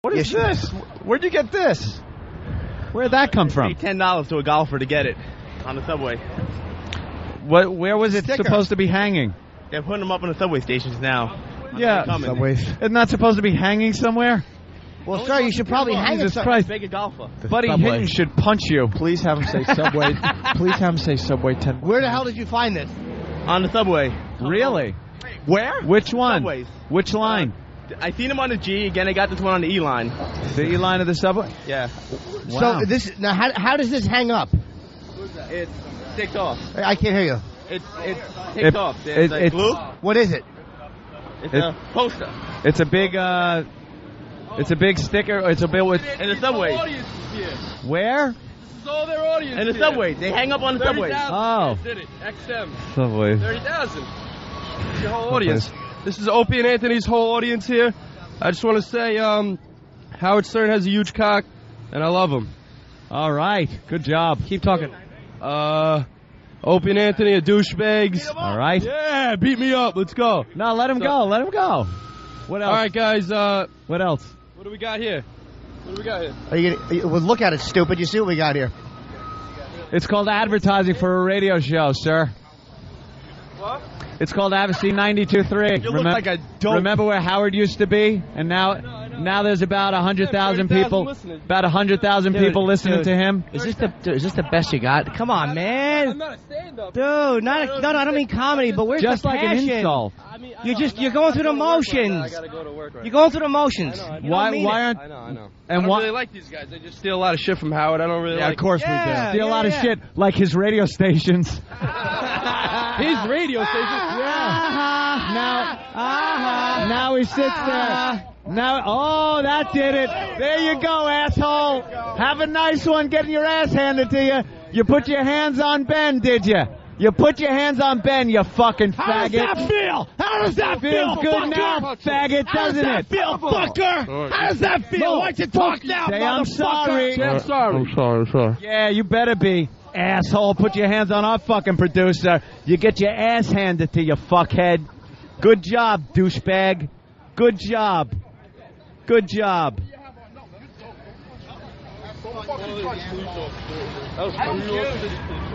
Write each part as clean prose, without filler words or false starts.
What is this? Where'd you get this? Where'd that come from? $10 to a golfer to get it on the subway. Where was it supposed to be hanging? They're putting them up on the subway stations now. Yeah, subways. Isn't that supposed to be hanging somewhere? Well, sir, you should probably hang it. Jesus Christ. Big a golfer. Buddy Hinton should punch you. Please have him say Subway. Please have him say Subway 10. Where the hell did you find this? On the subway. Really? Where? Which one? Subways. Which line? I seen them on the G. Again, I got this one on the E line. The E line of the subway? Yeah. Wow. So this now, how does this hang up? It's ticked off. I can't hear you. It's ticked off. There's like glue. What is it? It's a poster. It's a big sticker. It's a bill with. In the subway. Where? This is all their audience. In the subway. They hang up on the subway. Oh. Did it. XM. Subway. 30,000. Your whole audience. This is Opie and Anthony's whole audience here. I just want to say, Howard Stern has a huge cock, and I love him. All right. Good job. Keep talking. Opie and Anthony are douchebags. All right. Yeah, beat me up. Let's go. No, let him go. Let him go. What else? All right, guys. What else? What do we got here? What do we got here? Are you gonna, well, look at it, stupid. You see what we got here? It's called advertising for a radio show, sir. What? It's called ABC 92.3. You look like a dope. Remember where Howard used to be? And now there's about 100,000 people. listening. About 100,000 people listening to him. Is this the best you got? Come on, man. I'm not a stand-up. Dude, no, I don't mean comedy, but where's Just the like passion? an insult. You're going through the motions. I gotta go to work right You're going through the motions. I know. You don't mean Why it. aren't? I know. And I don't why? really like these guys. They just steal a lot of shit from Howard. I don't really like. Of course we Yeah. do. Steal a lot of shit, like his radio stations. His radio station. Now he sits there. Now, that did it. There you go, asshole. Have a nice one getting your ass handed to you. You put your hands on Ben, did you? You put your hands on Ben, you fucking faggot. How does that feel? How does that feel? Feels good fucker? now, faggot, doesn't it? Feel, fucker? How does that feel? Why don't you talk now, Say I'm sorry. I'm sorry. I'm sorry. Yeah, you better be. Asshole, put your hands on our fucking producer. You get your ass handed to you, fuckhead. Good job, douchebag. Good job. Good job.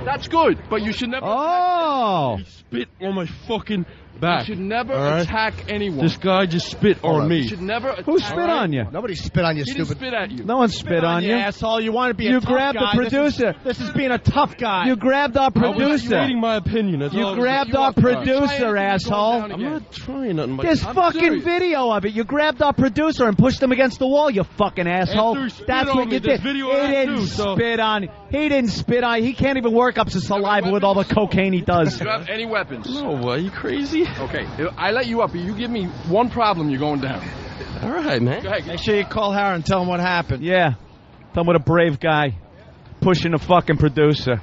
That's good, but you should never. Oh. He spit on my fucking back. You should never attack anyone. This guy just spit on me. You should never. Who spit on you? Nobody spit on you, He didn't stupid. spit at you. No one spit on you. Asshole, you want to be a You tough grabbed guy. the producer. This is being a tough guy. You grabbed our I was producer. stating my opinion. That's all I You was grabbed like, our you are- producer, asshole. I'm not trying nothing. But There's I'm fucking serious. video of it. You grabbed our producer and pushed him against the wall, you fucking asshole. After he spit That's on what me, you there's did. video He of that didn't too, so- spit on. He didn't spit on. He can't even work up his saliva with all the cocaine he does. Do you have any weapons? No, are you crazy? Okay, I let you up. You give me one problem, you're going down. All right, man. Go ahead. Make sure you call Howard and tell him what happened. Yeah. Tell him what a brave guy. Pushing a fucking producer.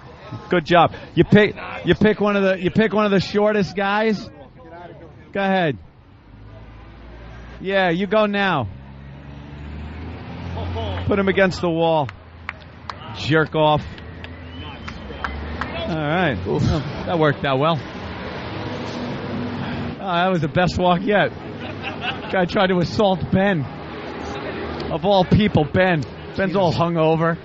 Good job. You pick one of the shortest guys. Go ahead. Yeah, you go now. Put him against the wall. Jerk off. All right. Oh, that worked out well. Oh, that was the best walk yet. Guy tried to assault Ben. Of all people, Ben. Ben's all hungover.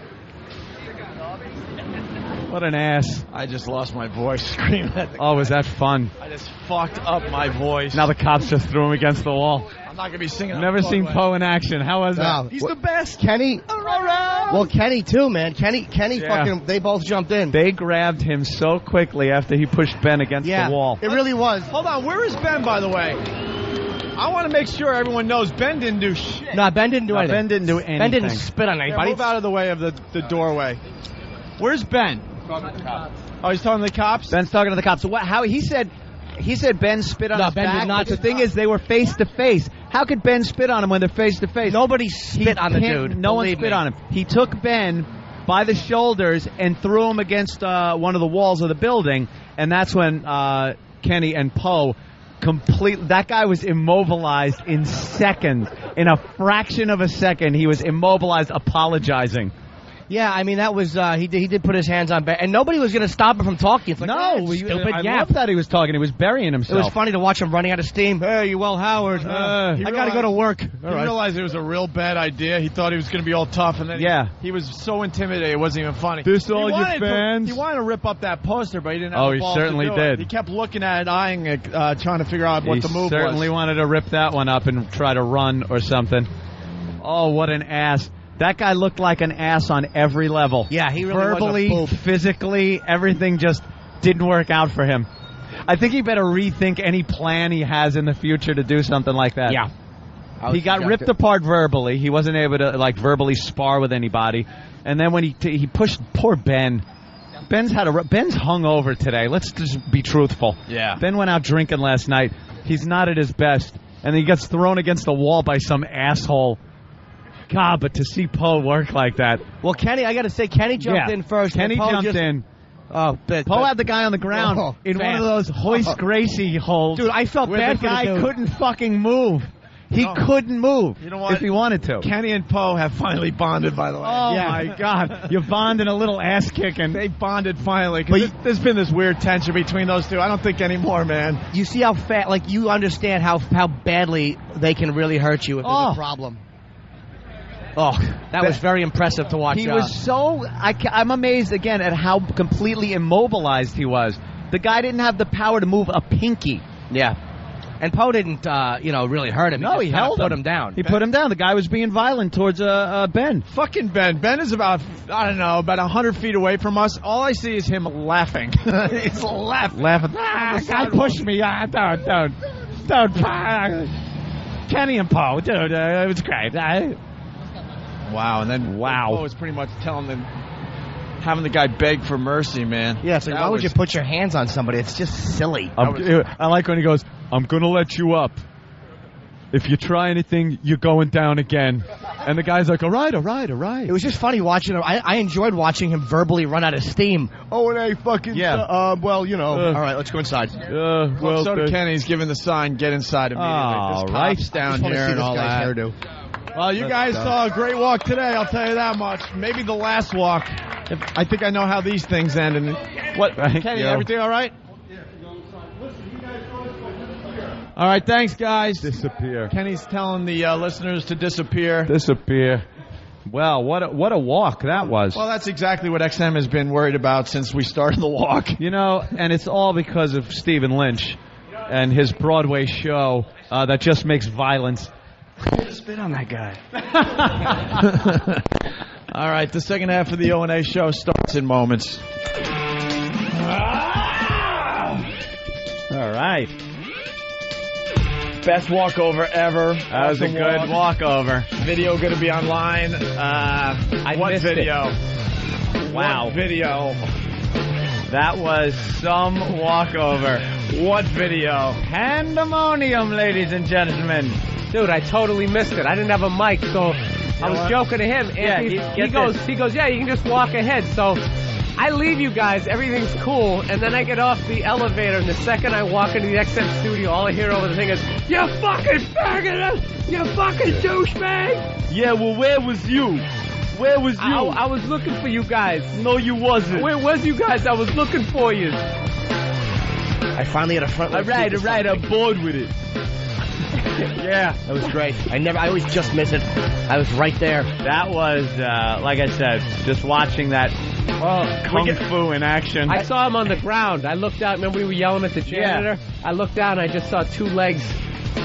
What an ass. I just lost my voice screaming at the Oh, was that fun? I just fucked up my voice. Now the cops just threw him against the wall. I'm not going to be singing. Never on seen Broadway. Poe in action. How was that? He's the best. Kenny. Well, Kenny too, man. Kenny Yeah. fucking. They both jumped in. They grabbed him so quickly after he pushed Ben against yeah, the wall. it really was. Hold on, where is Ben, by the way? I want to make sure everyone knows Ben didn't do shit. No, Ben didn't do No, anything. Ben didn't do anything. Ben didn't spit on Yeah, anybody. move out of the way of the doorway. Where's Ben? Oh, he's talking to the cops? Ben's talking to the cops. So what? How he said Ben spit on No, his Ben did back. not. But the thing is, they were face to face. How could Ben spit on him when they're face to face? Nobody spit on the dude. No one believe spit me. on him. He took Ben by the shoulders and threw him against one of the walls of the building, and that's when Kenny and Poe that guy was immobilized in seconds. In a fraction of a second, he was immobilized, apologizing. Yeah, I mean, that was, he did put his hands on Ben, and nobody was going to stop him from talking. It's like, stupid I yap. love that he was talking. He was burying himself. It was funny to watch him running out of steam. Hey, you Howard. I got to go to work. He realized it was a real bad idea. He thought he was going to be all tough, and then he was so intimidated it wasn't even funny. This all your fans? He wanted to rip up that poster, but he didn't have the balls he certainly to do did. It. He kept looking at it, eyeing it, trying to figure out what the move was. He certainly wanted to rip that one up and try to run or something. Oh, what an ass. That guy looked like an ass on every level. Yeah, he really verbally, was a physically, everything just didn't work out for him. I think he better rethink any plan he has in the future to do something like that. Yeah. He got ripped apart verbally. He wasn't able to verbally spar with anybody. And then when he pushed poor Ben. Ben's hungover today. Let's just be truthful. Yeah. Ben went out drinking last night. He's not at his best. And he gets thrown against the wall by some asshole. God, but to see Poe work like that. Well, Kenny, I got to say, Kenny jumped in first. Kenny jumped in. Oh, Poe had the guy on the ground in one of those hoist Gracie holds. Dude, I felt bad for the guy couldn't fucking move. He couldn't move if he wanted to. Kenny and Poe have finally bonded, by the way. Oh, my God. You bonded a little ass-kicking. They bonded finally. There's been this weird tension between those two. I don't think anymore, man. You see how you understand how badly they can really hurt you if there's a problem. Oh, that was very impressive to watch. He was so... I'm amazed, again, at how completely immobilized he was. The guy didn't have the power to move a pinky. Yeah. And Poe didn't, really hurt him. No, he held him. Put him down. He put him down. The guy was being violent towards Ben. Fucking Ben. Ben is about 100 feet away from us. All I see is him laughing. He's laughing. Guy pushed me. Don't. Kenny and Poe, dude, it was great. Wow, and then Poe was pretty much telling them, having the guy beg for mercy, man. Yeah, so why would you put your hands on somebody? It's just silly. I like when he goes, I'm going to let you up. If you try anything, you're going down again. And the guy's like, all right. It was just funny watching him. I enjoyed watching him verbally run out of steam. Oh, and I fucking... all right, let's go inside. So did Kenny's giving the sign, get inside immediately. All right. Down here and all that. Hairdo. Well, you guys saw a great walk today, I'll tell you that much. Maybe the last walk. I think I know how these things end. And what, Kenny, everything all right? All right, thanks, guys. Disappear. Kenny's telling the listeners to disappear. Disappear. Well, what a walk that was. Well, that's exactly what XM has been worried about since we started the walk. And it's all because of Stephen Lynch and his Broadway show that just makes violence. Spit on that guy. All right, the second half of the O&A show starts in moments. All right. Best walkover ever. That was a good walkover. Video going to be online. What video? Wow. What video? That was some walkover. What video? Pandemonium, ladies and gentlemen. Dude, I totally missed it. I didn't have a mic, so I was joking to him. And he goes, yeah, you can just walk ahead. So I leave you guys, everything's cool, and then I get off the elevator, and the second I walk into the XM studio, all I hear over the thing is, you fucking faggot! You fucking douchebag! Yeah, well, where was you? Where was you? I was looking for you guys. No, you wasn't. Where was you guys? I was looking for you. I finally had a front. All right, I'm bored with it. Yeah, that was great. I always just miss it. I was right there. That was, like I said, just watching that kung fu in action. I saw him on the ground. I looked out. Remember we were yelling at the janitor? Yeah. I looked down and I just saw two legs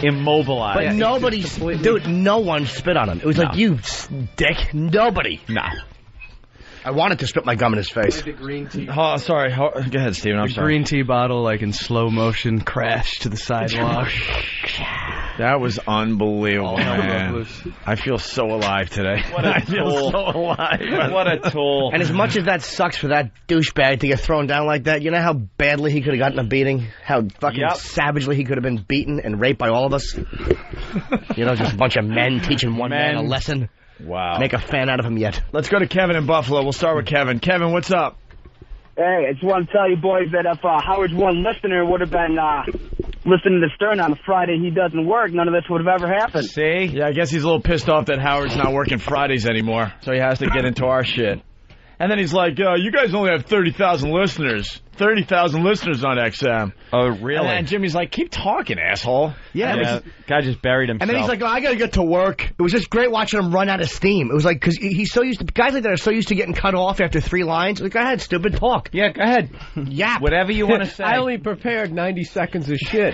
immobilized. But no one spit on him. It was like, you dick. Nobody. No. I wanted to spit my gum in his face. The green tea. Oh, sorry. Go ahead, Steven. I'm sorry. Green tea bottle, like in slow motion, crashed to the sidewalk. That was unbelievable, man. I feel so alive today. I feel so alive. What a tool. And as much as that sucks for that douchebag to get thrown down like that, you know how badly he could have gotten a beating? How fucking savagely he could have been beaten and raped by all of us? Just a bunch of men teaching one man a lesson. Wow. Make a fan out of him yet. Let's go to Kevin in Buffalo. We'll start with Kevin. Kevin, what's up? Hey, I just want to tell you boys that if Howard's one listener would have been listening to Stern on a Friday he doesn't work, none of this would have ever happened. See? Yeah, I guess he's a little pissed off that Howard's not working Fridays anymore, so he has to get into our shit. And then he's like, you guys only have 30,000 listeners. 30,000 listeners on XM. Oh, really? And Jimmy's like, keep talking, asshole. Yeah. Guy just buried himself. And then he's like, I got to get to work. It was just great watching him run out of steam. It was like, because he's so used to, guys like that are so used to getting cut off after 3 lines. Like, go ahead, stupid, talk. Yeah, go ahead. Yeah. Whatever you want to say. I only prepared 90 seconds of shit.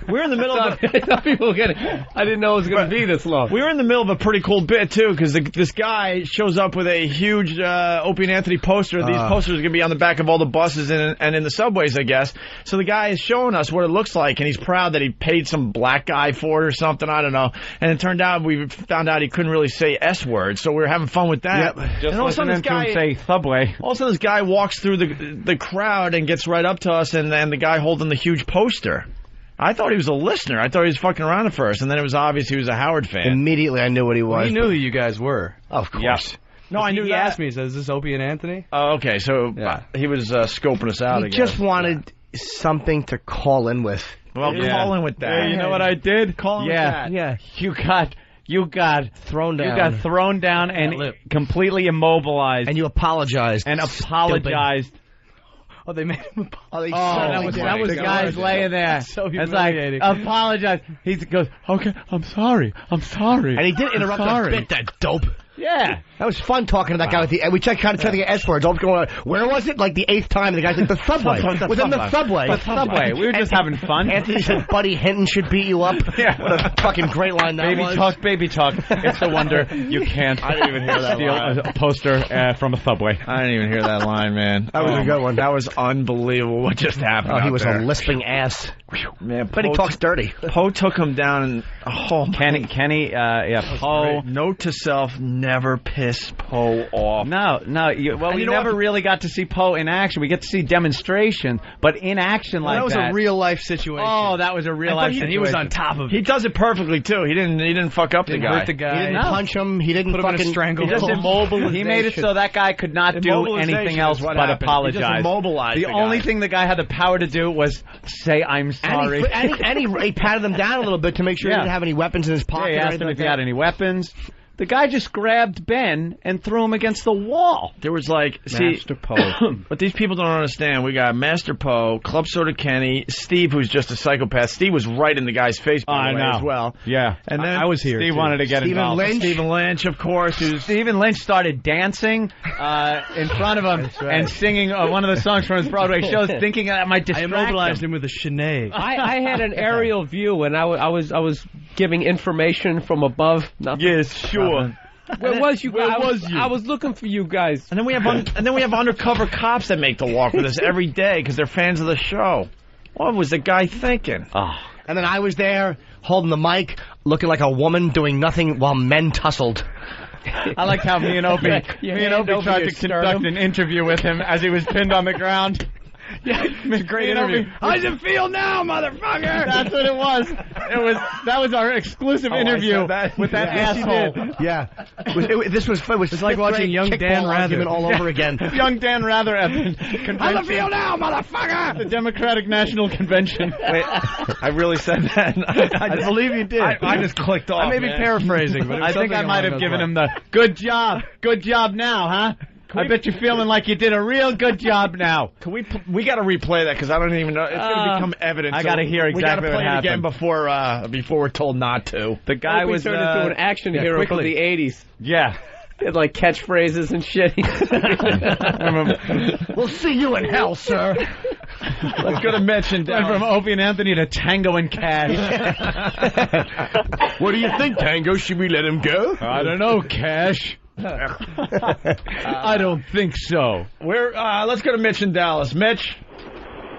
We're in the middle of people get it. I didn't know it was going to be this long. We were in the middle of a pretty cool bit, too, because this guy shows up with a huge Opie and Anthony poster. These posters are going to be on the back of all the buses and in the subways, I guess. So the guy is showing us what it looks like, and he's proud that he paid some black guy for it or something. I don't know. And it turned out we found out he couldn't really say S words, so we were having fun with that. Yep. Just and all of a sudden, this guy say subway. All of a sudden, this guy walks through the crowd and gets right up to us, and then the guy holding the huge poster. I thought he was a listener. I thought he was fucking around at first, and then it was obvious he was a Howard fan. Immediately, I knew what he was. Well, he knew who you guys were. Of course. Yes. No, I knew he that. asked me, he says, is this Opie and Anthony? Oh, okay. So he was scoping us out He again. just wanted something to call in with. Well, call in with that. Yeah, you know what I did? Call in with that. Yeah. You got thrown down. You got thrown down and completely immobilized. And you apologized. And apologized. Oh, they made him apologize. That was the guy's laying there. So it's like, apologize. He goes, okay, I'm sorry. And he did interrupt the bit, that dope. Yeah. That was fun talking to that guy with the. We tried to get S words. Going, where was it? Like the 8th time. The guy's like, the subway. Within the subway. The subway. We were just having fun. Anthony said, Buddy Hinton should beat you up. Yeah. What a fucking great line that was. Baby talk. It's a wonder you can't I didn't even hear that steal line. a poster from a subway. I didn't even hear that line, man. That was a good one. That was unbelievable what just happened. Oh, he was there. a lisping ass. Man, But he talks dirty. Poe took him down and Kenny, Poe. Note to self: never piss Poe off. No. We never really got to see Poe in action. We get to see demonstration, but in action like that. That was a real life situation. Oh, that was a real life situation. And he was on top of it. He does it perfectly too. He didn't fuck up the guy. Hurt the guy. He didn't punch him. He didn't put him in a fucking stranglehold. He just immobilized. He made it so that guy could not do anything else but apologize. He just immobilized the only thing the guy had the power to do was say, "I'm sorry." And he patted him down a little bit to make sure he didn't have any weapons in his pocket. He asked him if he had any weapons. The guy just grabbed Ben and threw him against the wall. There was like, Master Poe. What these people don't understand, we got Master Poe, Club Soda Kenny, Steve, who's just a psychopath. Steve was right in the guy's face by the way as well. Yeah. And then I was here. Steve wanted to get involved. Stephen Lynch, of course. Stephen Lynch started dancing in front of him and singing one of the songs from his Broadway shows, thinking that might distract I immobilized him with a shenanigans. I had an aerial view, and I was giving information from above. Nothing. Yes, sure. Where was you? I was looking for you guys. And then we have undercover cops that make the walk with us every day because they're fans of the show. What was the guy thinking? Oh. And then I was there holding the mic, looking like a woman doing nothing while men tussled. I like how me and Opie tried to conduct an interview with him as he was pinned on the ground. Yeah, it's a great interview. How's it feel now, motherfucker? That's what it was. That was our exclusive interview with that asshole. Yeah. This was like watching young Dan Rather all over again. Young Dan Rather at the convention. How's it feel now, motherfucker? The Democratic National Convention. Wait, I really said that. I believe you did. I just clicked off. I may be paraphrasing, but I think I might have given him the good job now, huh? I bet you're feeling like you did a real good job now. Can we got to replay that because I don't even know. It's going to become evident. I got to hear exactly what happened. We got to play it again before we're told not to. The guy was turned into an action hero from the 80s. Yeah. He had like catchphrases and shit. We'll see you in hell, sir. Let's go to Mitch and Went from Opie and Anthony to Tango and Cash. What do you think, Tango? Should we let him go? I don't know, Cash. I don't think so. Let's go to Mitch in Dallas. Mitch?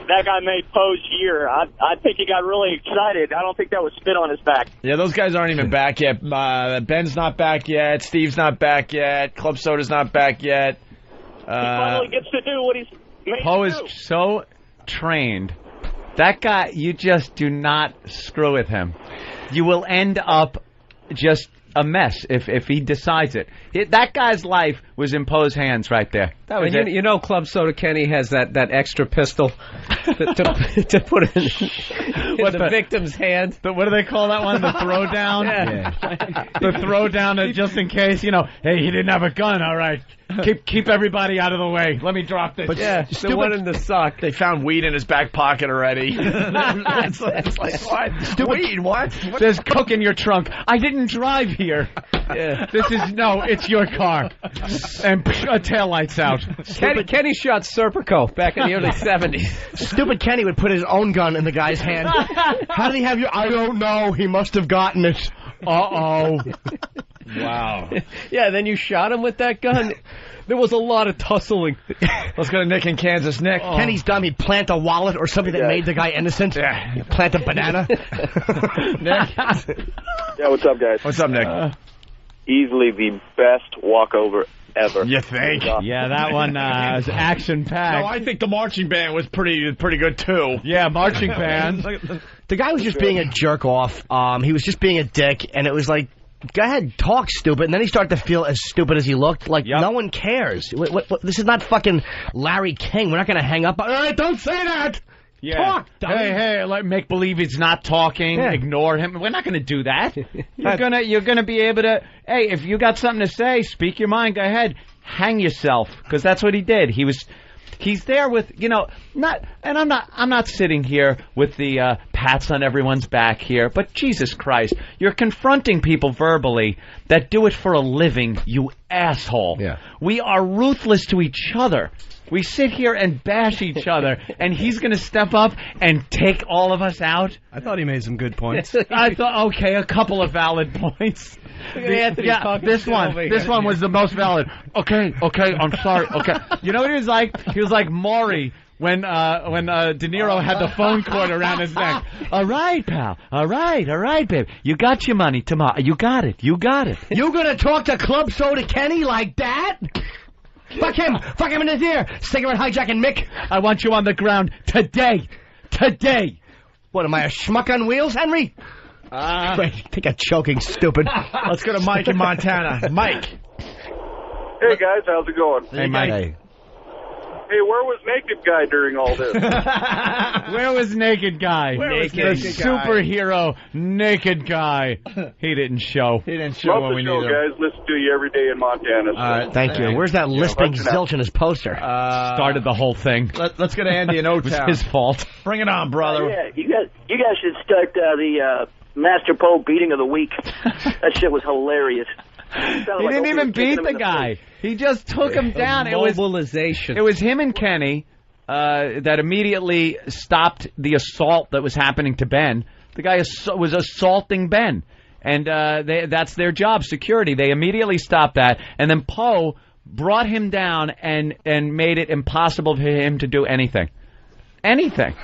That guy made Poe's year. I think he got really excited. I don't think that was spit on his back. Yeah, those guys aren't even back yet. Ben's not back yet. Steve's not back yet. Club Soda's not back yet. He finally gets to do what he's made Poe to do. is so trained. That guy, you just do not screw with him. You will end up just a mess if he decides it. That guy's life was in Poe's hands right there. That was and it. you know, Club Soda Kenny has that extra pistol to put in the victim's hand. What do they call that one? The throwdown? Yeah. The throwdown just in case, hey, he didn't have a gun, all right. Keep everybody out of the way. Let me drop this. But the one in the sock. They found weed in his back pocket already. It's like, what? Weed, what? There's coke in your trunk. I didn't drive here. Yeah. It's your car. And taillights out. Kenny shot Serpico back in the early 70s. Stupid Kenny would put his own gun in the guy's hand. How did he have your... I don't know. He must have gotten it. Uh-oh. Wow. Yeah, then you shot him with that gun. There was a lot of tussling. Let's go to Nick in Kansas. Nick. Kenny's dumb. He'd plant a wallet or something that made the guy innocent. Yeah. He'd plant a banana. Nick. Yeah, what's up, guys? What's up, Nick? Easily the best walkover ever. You think? Yeah, that one was action-packed. No, I think the marching band was pretty good, too. Yeah, marching band. The guy was just being a jerk-off. He was just being a dick, and it was like, go ahead, talk stupid, and then he started to feel as stupid as he looked. Like, no one cares. This is not fucking Larry King. We're not going to hang up. Don't say that! Yeah. Talk, dummy. Hey, like make believe he's not talking. Yeah. Ignore him. We're not going to do that. You're gonna be able to. Hey, if you got something to say, speak your mind. Go ahead, hang yourself, because that's what he did. He's there with not. And I'm not sitting here with the pats on everyone's back here. But Jesus Christ, you're confronting people verbally that do it for a living. You asshole. Yeah. We are ruthless to each other. We sit here and bash each other, and he's going to step up and take all of us out? I thought he made some good points. I thought, okay, a couple of valid points. This one was the most valid. Okay, I'm sorry. Okay. You know what he was like? He was like Maury when De Niro had the phone cord around his neck. All right, pal. All right, babe. You got your money tomorrow. You got it. You going to talk to Club Soda Kenny like that? Fuck him in his ear. Cigarette hijacking Mick. I want you on the ground today. What, am I a schmuck on wheels, Henry? Great. I think I'm choking, stupid. Let's go to Mike in Montana. Mike. Hey, guys. How's it going? Hey, Mike. Hey, where was Naked Guy during all this? Where was Naked Guy? The superhero Naked Guy. He didn't show. Love the show, guys. Listen to you every day in Montana. So. All right, thank you. Where's that lisping zilch in his poster? Started the whole thing. Let's go to Andy in O-Town. It was his fault. Bring it on, brother. Yeah, you guys should start the Master Poe beating of the week. That shit was hilarious. He didn't even beat the guy. He just took him down. Mobilization. It was him and Kenny that immediately stopped the assault that was happening to Ben. The guy was assaulting Ben. And that's their job, security. They immediately stopped that. And then Poe brought him down and made it impossible for him to do anything. Anything.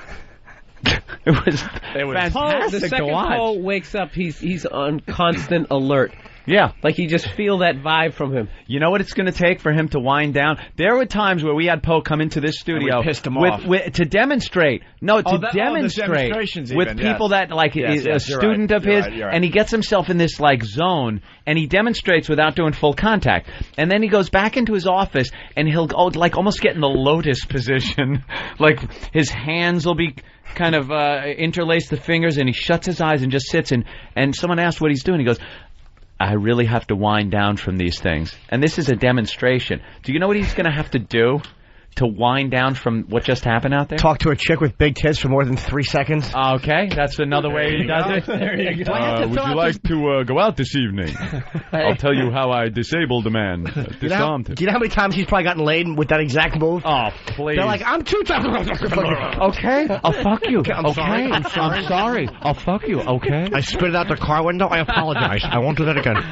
It was fantastic Poe, the second to watch. Poe wakes up, he's on constant alert. Yeah. Like you just feel that vibe from him. You know what it's going to take for him to wind down? There were times where we had Poe come into this studio pissed him off. To demonstrate. No, to demonstrate with people that, like, a student of his, and he gets himself in this, like, zone, and he demonstrates without doing full contact. And then he goes back into his office, and he'll, like, almost get in the lotus position. Like, his hands will be kind of interlace the fingers, and he shuts his eyes and just sits. And someone asked what he's doing. He goes, I really have to wind down from these things. And this is a demonstration. Do you know what he's going to have to do to wind down from what just happened out there? Talk to a chick with big tits for more than 3 seconds. Okay, that's another way he does it. There you go. Would you like to go out this evening? I'll tell you how I disabled a man. Disarmed him. Do you know how many times he's probably gotten laid with that exact move? Oh, please. They're like, I'm too tough. Okay, I'll fuck you. I'm sorry. I'll fuck you, okay? I spit it out the car window. I apologize. I won't do that again.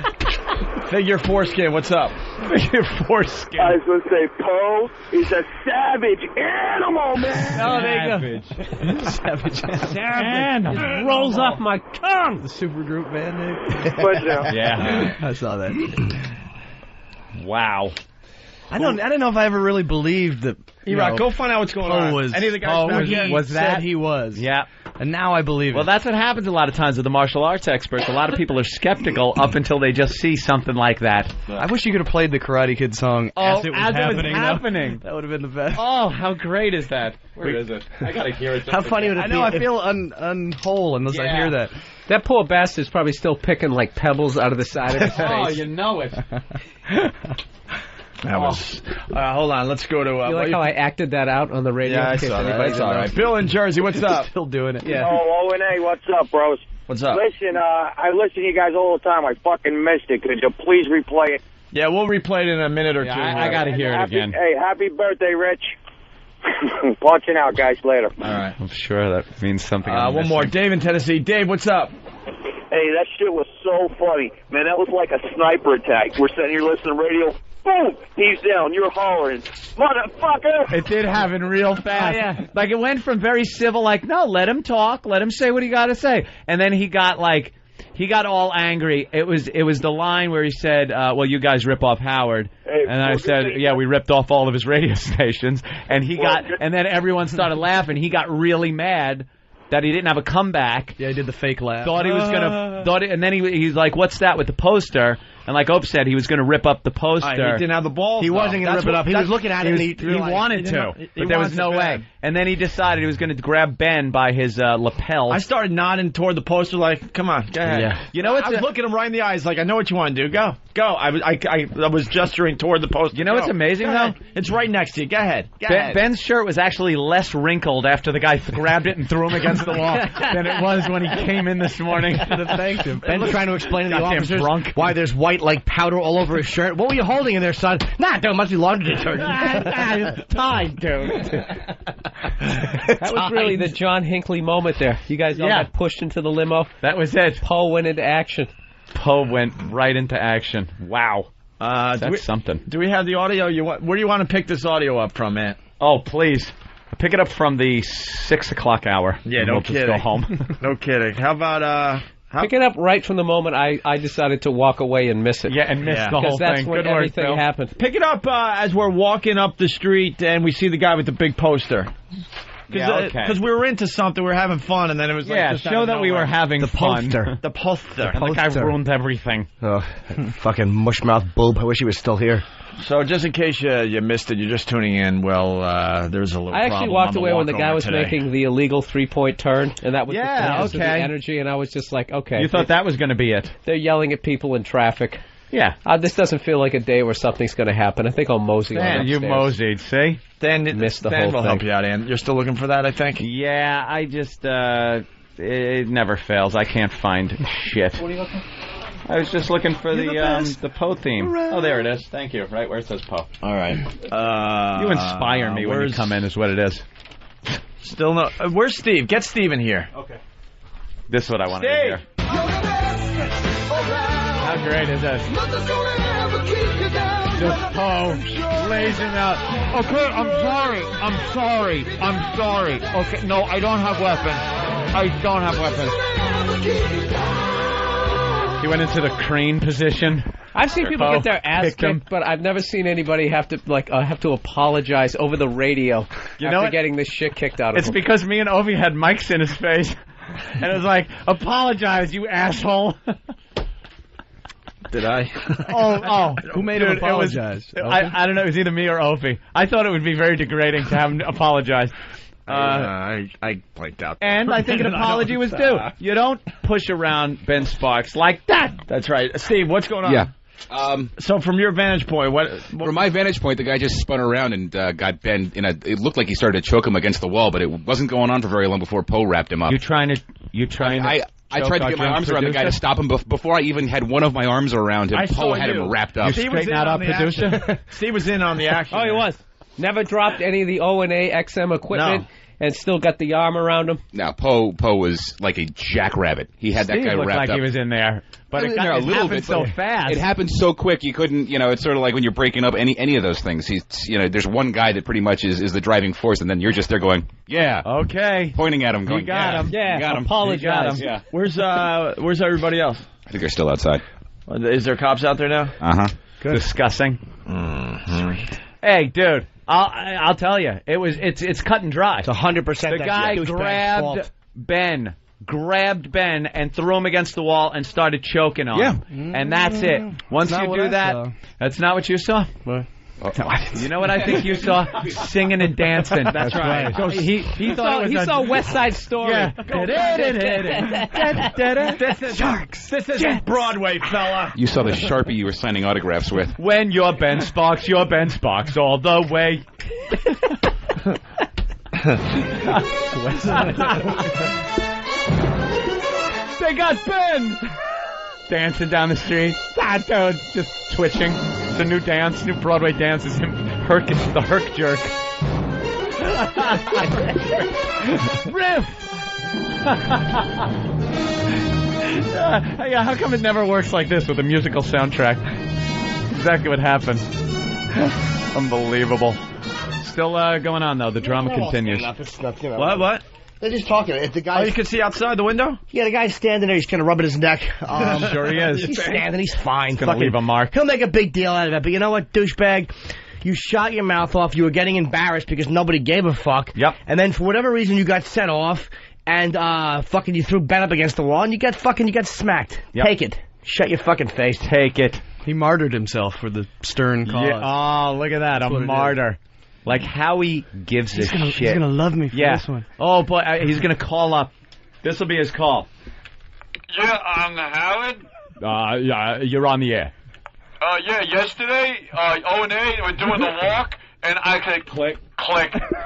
Figure foreskin, what's up? Figure foreskin. I was going to say, Poe is a savage animal, man. Oh, there you go. Savage. Animal. Just rolls off my tongue. The supergroup band. Yeah. I saw that. Wow. I don't know if I ever really believed that. E-Rock, go find out what's going on. Any of the guys was that? He was. Yeah. And now I believe it. Well, that's what happens a lot of times with the martial arts experts. A lot of people are skeptical up until they just see something like that. I wish you could have played the Karate Kid song as it was happening. That would have been the best. Oh, how great is that? Where is it? I gotta hear it. How funny would it be? I feel unwhole unless I hear that. That poor bastard's probably still picking like pebbles out of the side of his face. Oh, you know it. That was. Hold on, let's go to. You like how I acted that out on the radio? Yeah, I saw that. That's all right. Bill in Jersey, what's up? Still doing it. Yeah. Oh, O&A, what's up, bros? What's up? Listen, I listen to you guys all the time. I fucking missed it. Could you please replay it? Yeah, we'll replay it in a minute or two. I got to hear it again. Hey, happy birthday, Rich. Punching out, guys. Later. All right. I'm sure that means something. One more. Dave in Tennessee. Dave, what's up? Hey, that shit was so funny. Man, that was like a sniper attack. We're sitting here listening to radio. Boom! He's down. You're hollering. Motherfucker! It did happen real fast. Yeah. Like, it went from very civil, like, no, let him talk. Let him say what he got to say. And then he got all angry. It was the line where he said, well, you guys rip off Howard. Hey, and I said, yeah, we ripped off all of his radio stations. And and then everyone started laughing. He got really mad that he didn't have a comeback. Yeah, he did the fake laugh. Thought he was and then he's like, what's that with the poster? And like Opie said, he was going to rip up the poster. He didn't have the balls. He wasn't going to rip it up. He was looking at it. He wanted to, but there was no way. And then he decided he was going to grab Ben by his lapel. I started nodding toward the poster like, come on, go ahead. Yeah. You know, I was looking him right in the eyes like, I know what you want to do. Go. I was gesturing toward the poster. You know what's amazing, though? It's right next to you. Go ahead. Ben's shirt was actually less wrinkled after the guy grabbed it and threw him against the wall than it was when he came in this morning. Thank him. Ben's trying to explain to the officers drunk. why there's white like powder all over his shirt. What were you holding in there, son? Nah, dude, must be laundry detergent. It's time, dude. That was really the John Hinckley moment there. You guys all got pushed into the limo. That was it. Poe went into action. Poe went right into action. Wow. That's something. Do we have the audio? Where do you want to pick this audio up from, man? Oh, please. Pick it up from the 6 o'clock hour. Yeah, no kidding. Just go home. No kidding. How about... Pick it up right from the moment I decided to walk away and miss it. Yeah, and miss the whole thing. Because that's when everything happened. Pick it up as we're walking up the street and we see the guy with the big poster. Because we were into something, we were having fun, and then it was like... Yeah, show that we were having fun. The poster. And the guy ruined everything. Oh, fucking mushmouth boob. I wish he was still here. So just in case you missed it, you're just tuning in, well, there's a little problem. I actually walked away when the guy was making the illegal three-point turn, and that was the energy, and I was just like, okay. You thought that was going to be it. They're yelling at people in traffic. Yeah. This doesn't feel like a day where something's going to happen. I think I'll mosey on upstairs. You moseyed, see? Dan missed the whole will thing. help you out, Ann. You're still looking for that, I think? Yeah, I just, it never fails. I can't find shit. What are you looking for? I was just looking for the Poe theme. Oh, there it is. Thank you. Right where it says Poe. All right. You inspire me when you come in is what it is. Still no. Where's Steve? Get Steve in here. Okay. This is what I wanted to hear. How great is this? Just Poe lays him out. Okay, I'm sorry. Okay, no, I don't have weapons. He went into the crane position. I've seen people get their ass kicked, but I've never seen anybody have to apologize over the radio after getting this shit kicked out of It's them. because me and Opie had mics in his face, and it was like, apologize, you asshole. Did I? Who made him apologize? I don't know. It was either me or Opie. I thought it would be very degrading to have him apologize. I blanked out. And I think an apology was due. You don't push around Ben Sparks like that. That's right. Steve, what's going on? Yeah. So from your vantage point, From my vantage point, the guy just spun around and got Ben it looked like he started to choke him against the wall, but it wasn't going on for very long before Poe wrapped him up. I tried to get my arms around the guy to stop him before I even had one of my arms around him. Poe had him wrapped up. You straighten that up, producer? Steve was in on the action. Oh, he was. Never dropped any of the O&A XM equipment and still got the arm around him. No, Poe was like a jackrabbit. He had that guy looked wrapped like up. He was in there. But it happened so fast. It happened so quick you couldn't, it's sort of like when you're breaking up any of those things. There's one guy that pretty much is the driving force, and then you're just there going, yeah. Okay. Pointing at him going, you got him. Yeah, you got him. Apologize. Yeah. Where's everybody else? I think they're still outside. Is there cops out there now? Uh-huh. Discussing. Mm-hmm. Hey, dude. I'll tell you, it's cut and dry. It's 100%. The guy grabbed Ben and threw him against the wall and started choking on him. And that's it. Once you do that, that's not what you saw. You know what I think you saw? Singing and dancing. That's right. He saw West Side Story. Yeah. Sharks. This isn't Broadway, fella. You saw the Sharpie you were signing autographs with. When you're Ben Sparks all the way. They got Ben! Dancing down the street. That dude just twitching. It's a new dance, new Broadway dance. Is him the herc jerk. Riff! Yeah, how come it never works like this with a musical soundtrack? Exactly what happened. Unbelievable. Still going on, though. The drama continues. What? They're just talking. If the guy, you can see outside the window? Yeah, the guy's standing there. He's kind of rubbing his neck. Sure he is. He's standing. He's fine. He's going to leave a mark. He'll make a big deal out of it. But you know what, douchebag? You shot your mouth off. You were getting embarrassed because nobody gave a fuck. Yep. And then for whatever reason, you got set off. And fucking you threw Ben up against the wall. And you got smacked. Yep. Take it. Shut your fucking face. Take it. He martyred himself for the stern cause. Yeah. Oh, look at that. A martyr. Like Howie gives a shit. He's gonna love me for this one. Oh boy, he's gonna call up. This will be his call. Yeah, Howard. Yeah, you're on the air. Yeah, yesterday, O&A were doing the walk, and I could click.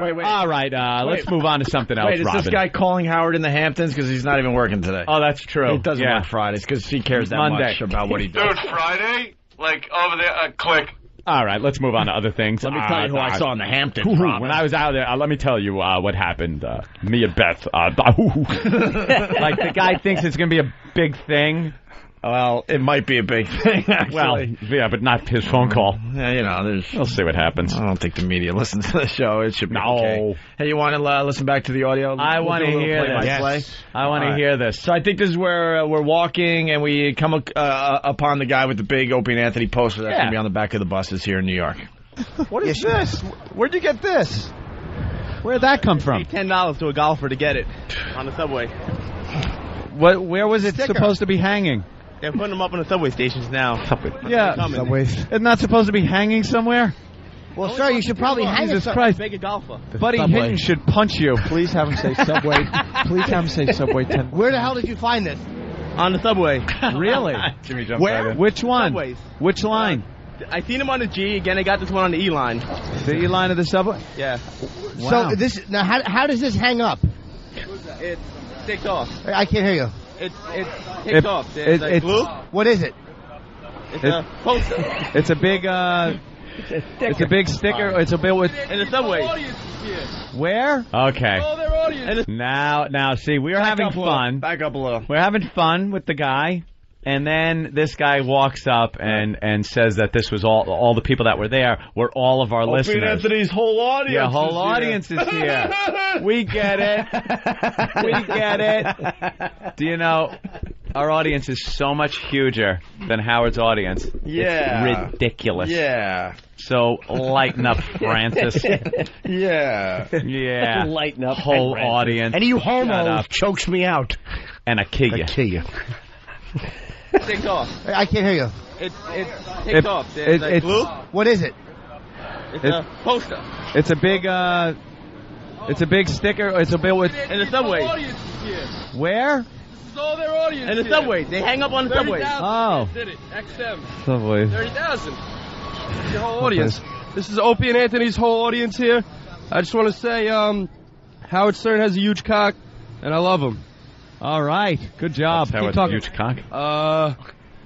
Wait. All right, let's move on to something else, Wait, is Robin. this guy calling Howard in the Hamptons because he's not even working today? Oh, that's true. He doesn't work Fridays because he cares that much about what he does. Dude, Friday, like over there, click. All right, let's move on to other things. Let me tell you who I saw in the Hamptons. When I was out there, let me tell you what happened. Me and Beth. Like the guy thinks it's going to be a big thing. Well, it might be a big thing, actually. Well, yeah, but not his phone call. Yeah, you know, we'll see what happens. I don't think the media listens to the show. It should be okay. Hey, you want to listen back to the audio? I want to hear this. Yes. I want to hear this. So I think this is where we're walking, and we come upon the guy with the big Opie and Anthony poster that's going to be on the back of the buses here in New York. What is this? Where'd you get this? Where'd that come from? $10 to a golfer to get it on the subway. Where was it supposed to be hanging? They're putting them up on the subway stations now. Yeah, subways. It's not supposed to be hanging somewhere? Well, sir, you should probably hang Jesus it. Christ. Make a golfer. Buddy Hinton should punch you. Please have him say subway. Please have him say subway 10. Where the hell did you find this? On the subway. Really? Jimmy jumped Where? right in. Which one? Subways. Which line? I seen him on the G. Again, I got this one on the E line. The E line of the subway? Yeah. Wow. So this now, how does this hang up? It takes off. I can't hear you. It takes off. There's like glue. What is it? It's a poster. It's a big it's a big sticker. It's a bit with In the subway. where? Okay. Now see, we're having fun. Back up a little. We're having fun with the guy. And then this guy walks up and says that this was all the people that were there were all of our listeners. Opie and Anthony's whole audience. Yeah, whole audience is here. We get it. We get it. Do you know, our audience is so much huger than Howard's audience. Yeah. It's ridiculous. Yeah. So lighten up, Francis. Yeah. Yeah. Lighten up, whole Francis. audience. And you Shut homos up. chokes me out. And I kill you. I kill you. It takes off. I can't hear you. It takes off. There's like glue. What is it? It's a poster. It's a big it's a big sticker. It's a bit with In the subway. where? all their audience. And the subway. They hang up on the subway. Oh. Did it. XM. Subway. 30,000. Your whole audience. This is Opie and Anthony's whole audience here. I just want to say, Howard Stern has a huge cock, and I love him. All right. Good job. Keep Howard's talking. huge cock.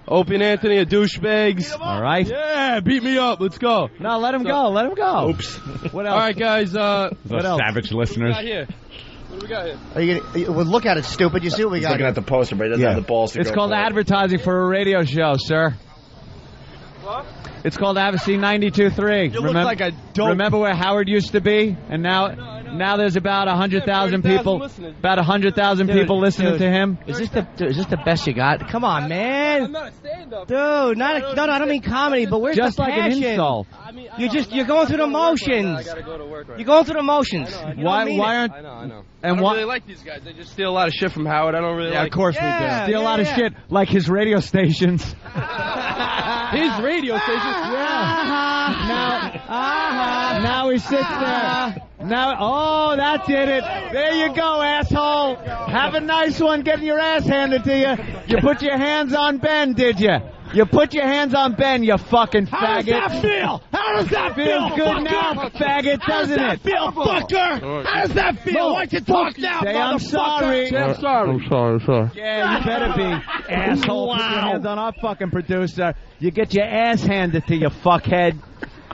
Opie and Anthony are douchebags. All right. Yeah, beat me up. Let's go. No, let him go. Let him go. Oops. What else? All right, guys. What else? Savage listeners. What do we got here? Are you gonna, well, look at it, stupid. You see what we He's got? looking at the poster, but he doesn't have the balls to It's go called for it. advertising for a radio show, sir. What? It's called ABC 92.3. You look like a dope. Remember where Howard used to be? And now there's about 100,000 people. listeners. About 100,000 people listening to him. Is this the best you got? Come on, man. I'm not a stand-up. Dude, no, I don't mean comedy, but where's Just the like passion? an insult. You're going through the motions. I gotta go to work right You're going through the motions. Why aren't? I know. And I don't why? really like these guys. They just steal a lot of shit from Howard. I don't really like of course we do. Steal a lot of shit, like his radio stations. His radio station. Now he sits there. Now, oh, that did it. There you go, asshole. Have a nice one getting your ass handed to you. You put your hands on Ben, did you? You put your hands on Ben, you fucking faggot. How does that feel? How does that feel? Feels good fucker? now, faggot, doesn't How it? does that feel, fucker? How does that feel? Why don't you talk now, Say I'm sorry. Say I'm sorry. I'm sorry. Yeah, you better be, asshole. Put your hands on our fucking producer. You get your ass handed to you, fuckhead.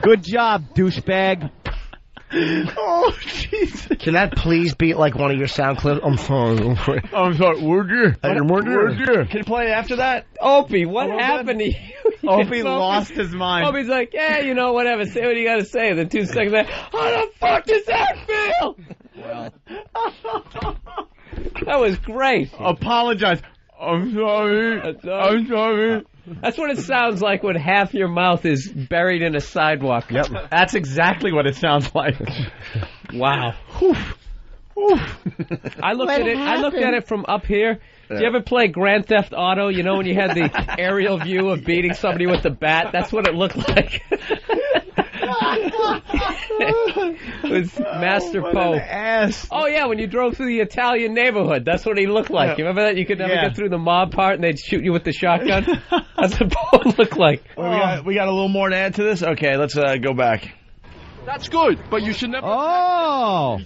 Good job, douchebag. Oh, Jesus. Can that please be like one of your sound clips? I'm sorry. Would you? Can you play after that? Opie, what happened to you? Opie lost his mind. Opie's like, yeah, you know, whatever. Say what you got to say. And then 2 seconds later, how the fuck does that feel? That was great. Apologize. I'm sorry. I'm sorry. That's what it sounds like when half your mouth is buried in a sidewalk. Yep. That's exactly what it sounds like. Wow. I looked at it from up here. Did you ever play Grand Theft Auto? You know when you had the aerial view of beating somebody with the bat? That's what it looked like. It was Master Poe. Ass. Oh yeah, when you drove through the Italian neighborhood, that's what he looked like. You remember that? You could never get through the mob part, and they'd shoot you with the shotgun. That's what Poe looked like. Well, we got a little more to add to this. Okay, let's go back. That's good, but you should never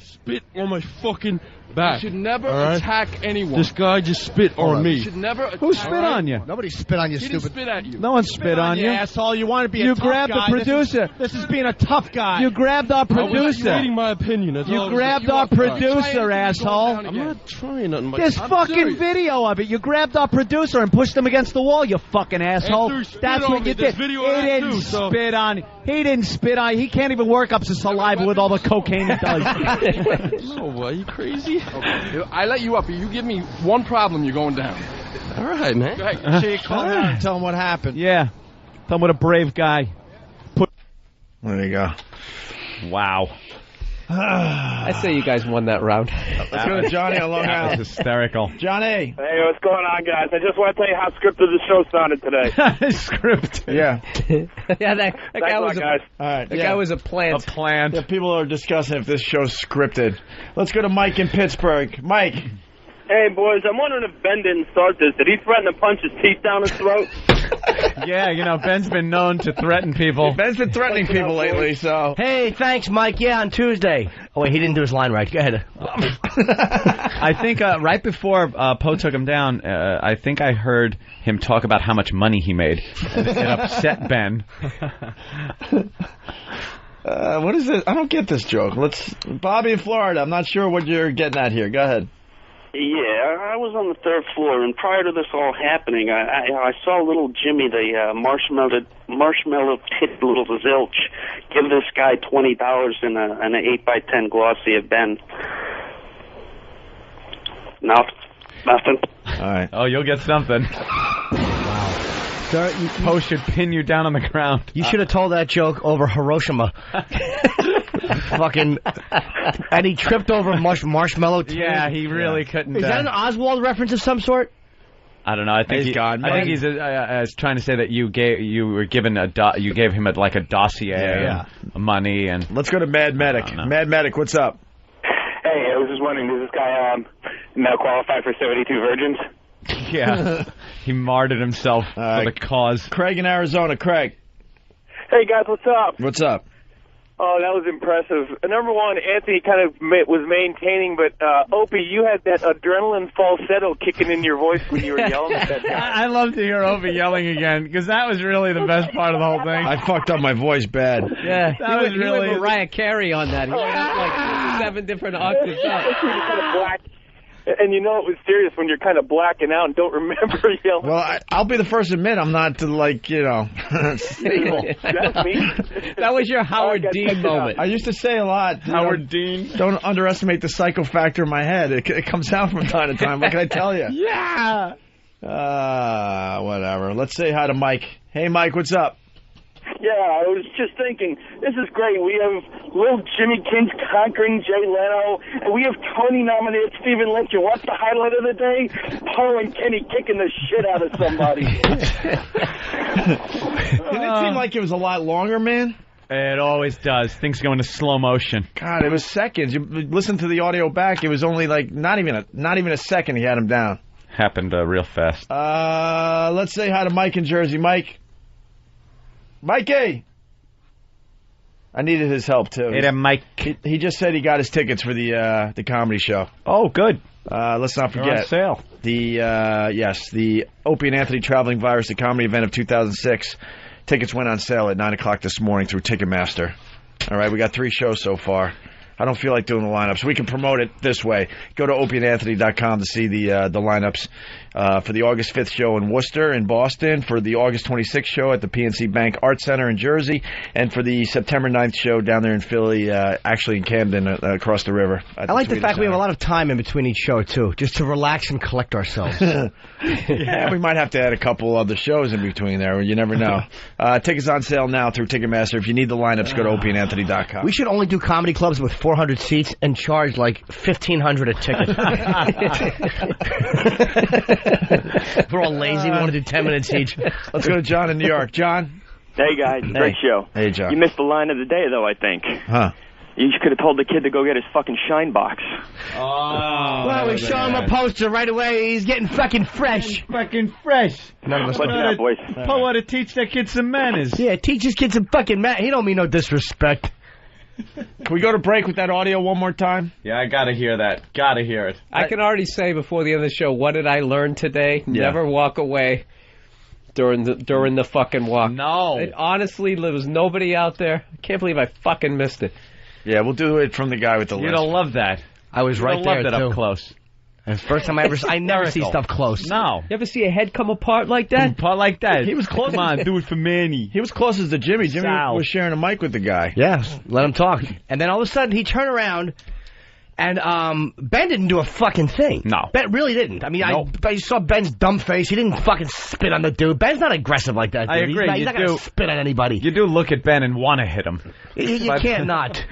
spit on my fucking back. You should never attack anyone. This guy just spit on me. You should never attack. Who spit on you? Nobody spit on you, He stupid. didn't spit at you. No one spit on you. Asshole, you want to be a You tough grabbed guy. the producer. This is being a tough guy. You grabbed our I was producer. reading my opinion. That's all I You was grabbed doing. our You are producer, asshole. I'm not trying nothing. Mike. There's I'm fucking serious. video of it. You grabbed our producer and pushed him against the wall, you fucking asshole. After he spit That's on what me, you there's did. video He of that didn't too, so- spit on you. He didn't spit on you. He can't even work up to saliva with all the cocaine he does. No, are you crazy? Okay. I let you up. You give me one problem, you're going down. All right, man. Go ahead. See, call him out and tell him what happened. Yeah. Tell him what a brave guy. There you go. Wow. I say you guys won that round. Let's go to Johnny on Long That Island. was hysterical. Johnny. Hey, what's going on, guys? I just want to tell you how scripted the show sounded today. Script. Yeah. Yeah, that guy was guys. All right. that guy was a plant. A plant. Yeah, people are discussing if this show's scripted. Let's go to Mike in Pittsburgh. Mike. Hey, boys, I'm wondering if Ben didn't start this. Did he threaten to punch his teeth down his throat? Yeah, you know, Ben's been known to threaten people. Ben's been threatening people lately, so. Hey, thanks, Mike. Yeah, on Tuesday. Oh, wait, he didn't do his line right. Go ahead. I think right before Poe took him down, I think I heard him talk about how much money he made. It upset Ben. What is this? I don't get this joke. Bobby in Florida. I'm not sure what you're getting at here. Go ahead. Yeah, I was on the 3rd floor, and prior to this all happening, I saw little Jimmy, the marshmallow tit little zilch, give this guy $20 in an 8x10 glossy of Ben. Nothing. All right. Oh, you'll get something. Sir, Poe should pin you down on the ground. You should have told that joke over Hiroshima. Fucking. And he tripped over marshmallow. Yeah, he really couldn't. Is that an Oswald reference of some sort? I don't know. I think he's gone. I think he's trying to say that you gave him a dossier, money, and let's go to Mad Medic. Mad Medic, what's up? Hey, I was just wondering, does this guy now qualify for 72 virgins? Yeah, he martyred himself for the cause. Craig in Arizona. Craig. Hey, guys, what's up? What's up? Oh, that was impressive. Number one, Anthony kind of was maintaining, but Opie, you had that adrenaline falsetto kicking in your voice when you were yelling at that guy. I love to hear Opie yelling again, because that was really the best part of the whole thing. I fucked up my voice bad. Yeah, that was really... He went Mariah Carey on that. He went up like 7 different octaves up. And you know it was serious when you're kind of blacking out and don't remember yelling. Well, I'll be the first to admit I'm not stable. That's me. That was your Howard Dean moment. I used to say a lot. Howard Dean. Don't underestimate the psycho factor in my head. It comes out from time to time. What can I tell you? Yeah. Whatever. Let's say hi to Mike. Hey, Mike, what's up? Yeah, I was just thinking, this is great. We have little Jimmy Kinch conquering Jay Leno, and we have Tony nominated Stephen Lynch. And what's the highlight of the day? Paul and Kenny kicking the shit out of somebody. Didn't it seem like it was a lot longer, man? It always does. Things go into slow motion. God, it was seconds. You listen to the audio back. It was only like not even a second. He had him down. Happened real fast. Let's say hi to Mike in Jersey. Mikey! I needed his help, too. Hey there, Mike. He just said he got his tickets for the comedy show. Oh, good. Let's not forget. They're on sale. The Opie and Anthony Traveling Virus, the comedy event of 2006. Tickets went on sale at 9 o'clock this morning through Ticketmaster. All right, we got 3 shows so far. I don't feel like doing the lineups. We can promote it this way. Go to opieandanthony.com to see the lineups for the August 5th show in Worcester in Boston, for the August 26th show at the PNC Bank Arts Center in Jersey, and for the September 9th show down there in Philly, actually in Camden, across the river. I like the fact we have a lot of time in between each show, too, just to relax and collect ourselves. Yeah, we might have to add a couple other shows in between there. You never know. Tickets on sale now through Ticketmaster. If you need the lineups, go to opieandanthony.com. We should only do comedy clubs with 400 seats and charge like $1,500 a ticket. We're all lazy. We want to do 10 minutes each. Let's go to John in New York. John? Hey, guys. Great show. Hey, John. You missed the line of the day, though, I think. Huh. You could have told the kid to go get his fucking shine box. Oh. Well, we show him a poster right away. He's getting fucking fresh. Fucking fresh. None of us What's up, boys? Paul want to teach that kid some manners. Yeah, teach his kid some fucking manners. He don't mean no disrespect. Can we go to break with that audio one more time? Yeah, I gotta hear that. Gotta hear it. I can already say before the end of the show, what did I learn today? Yeah. Never walk away during the fucking walk. No. Honestly, there was nobody out there. I can't believe I fucking missed it. Yeah, we'll do it from the guy with the list. You're gonna love that. I was right there, love that too. up close. The first time I never see stuff close. No. You ever see a head come apart like that? Apart like that. He was close. Come on, do it for Manny. He was closest to Jimmy. Jimmy Sal. was sharing a mic with the guy. Yeah, let him talk. And then all of a sudden he turned around, and Ben didn't do a fucking thing. No. Ben really didn't. I mean, Nope. I saw Ben's dumb face. He didn't fucking spit on the dude. Ben's not aggressive like that, dude. I agree. He's not going to spit on anybody. You do look at Ben and want to hit him. You can't not.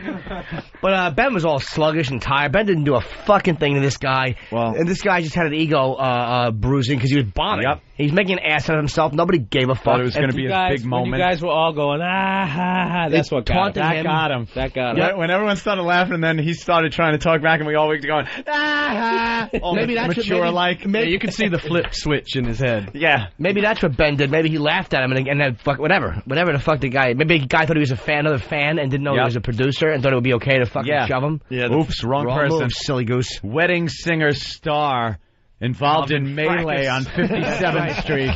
But Ben was all sluggish and tired. Ben didn't do a fucking thing to this guy. Well, and this guy just had an ego bruising because he was bombing. Yep. He's making an ass out of himself. Nobody gave a fuck. Thought it was going to be his big When moment. you guys were all going, ah, ha, ha, that's what got him. That got him. That got him. Yeah, when everyone started laughing, and then he started trying to talk back, and we all were going, ah, ha. Maybe that's mature what, like. You can see the flip switch in his head. Yeah. Maybe that's what Ben did. Maybe he laughed at him and then fuck whatever the fuck the guy. Maybe the guy thought he was another fan and didn't know he was a producer and thought it would be okay to fucking shove him. Yeah. Oops, wrong person. Move, silly goose. Wedding singer star involved in melee on 57th Street.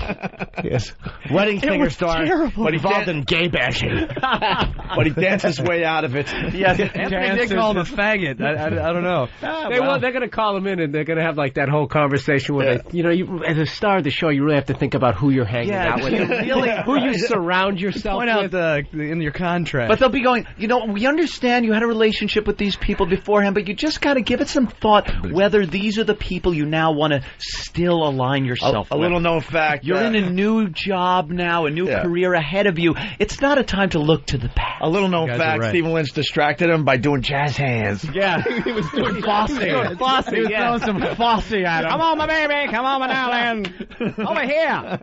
Yes. Wedding singer star, but involved in gay bashing. But he danced his way out of it. Yes, Anthony did call him a faggot. I don't know. They're going to call him in, and they're going to have like that whole conversation where you, as a star of the show, you really have to think about who you're hanging out with, who you surround yourself Point with. out in your contract. But they'll be going, we understand you had a relationship with these people beforehand, but you just got to give it some thought whether these are the people you now want to still align yourself with. A little known fact. You're in a new job now, a new career ahead of you. It's not a time to look to the past. A little known fact, right. Stephen Lynch distracted him by doing jazz hands. Yeah. He was doing Fosse. He was throwing some Fosse at him. Come on, my baby. Come on, my darling. Over here.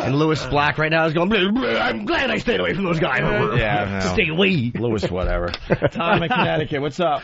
And Lewis Black right now is going, I'm glad I stayed away from those guys. Yeah, Stay away. Lewis, whatever. Tom in Connecticut, what's up?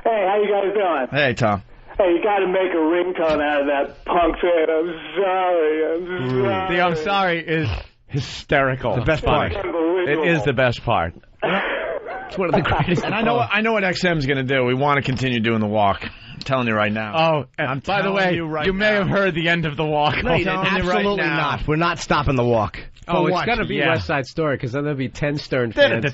Hey, how you guys doing? Hey, Tom. Hey, you got to make a ringtone out of that punk fan. I'm sorry. The I'm sorry is hysterical. The best part. It is the best part. It's one of the greatest. And I know what XM's going to do. We want to continue doing the walk. I'm telling you right now. Oh, and by the way, you may have heard the end of the walk. No, absolutely not. We're not stopping the walk. Oh, it's got to be West Side Story, because then there'll be 10 Stern fans.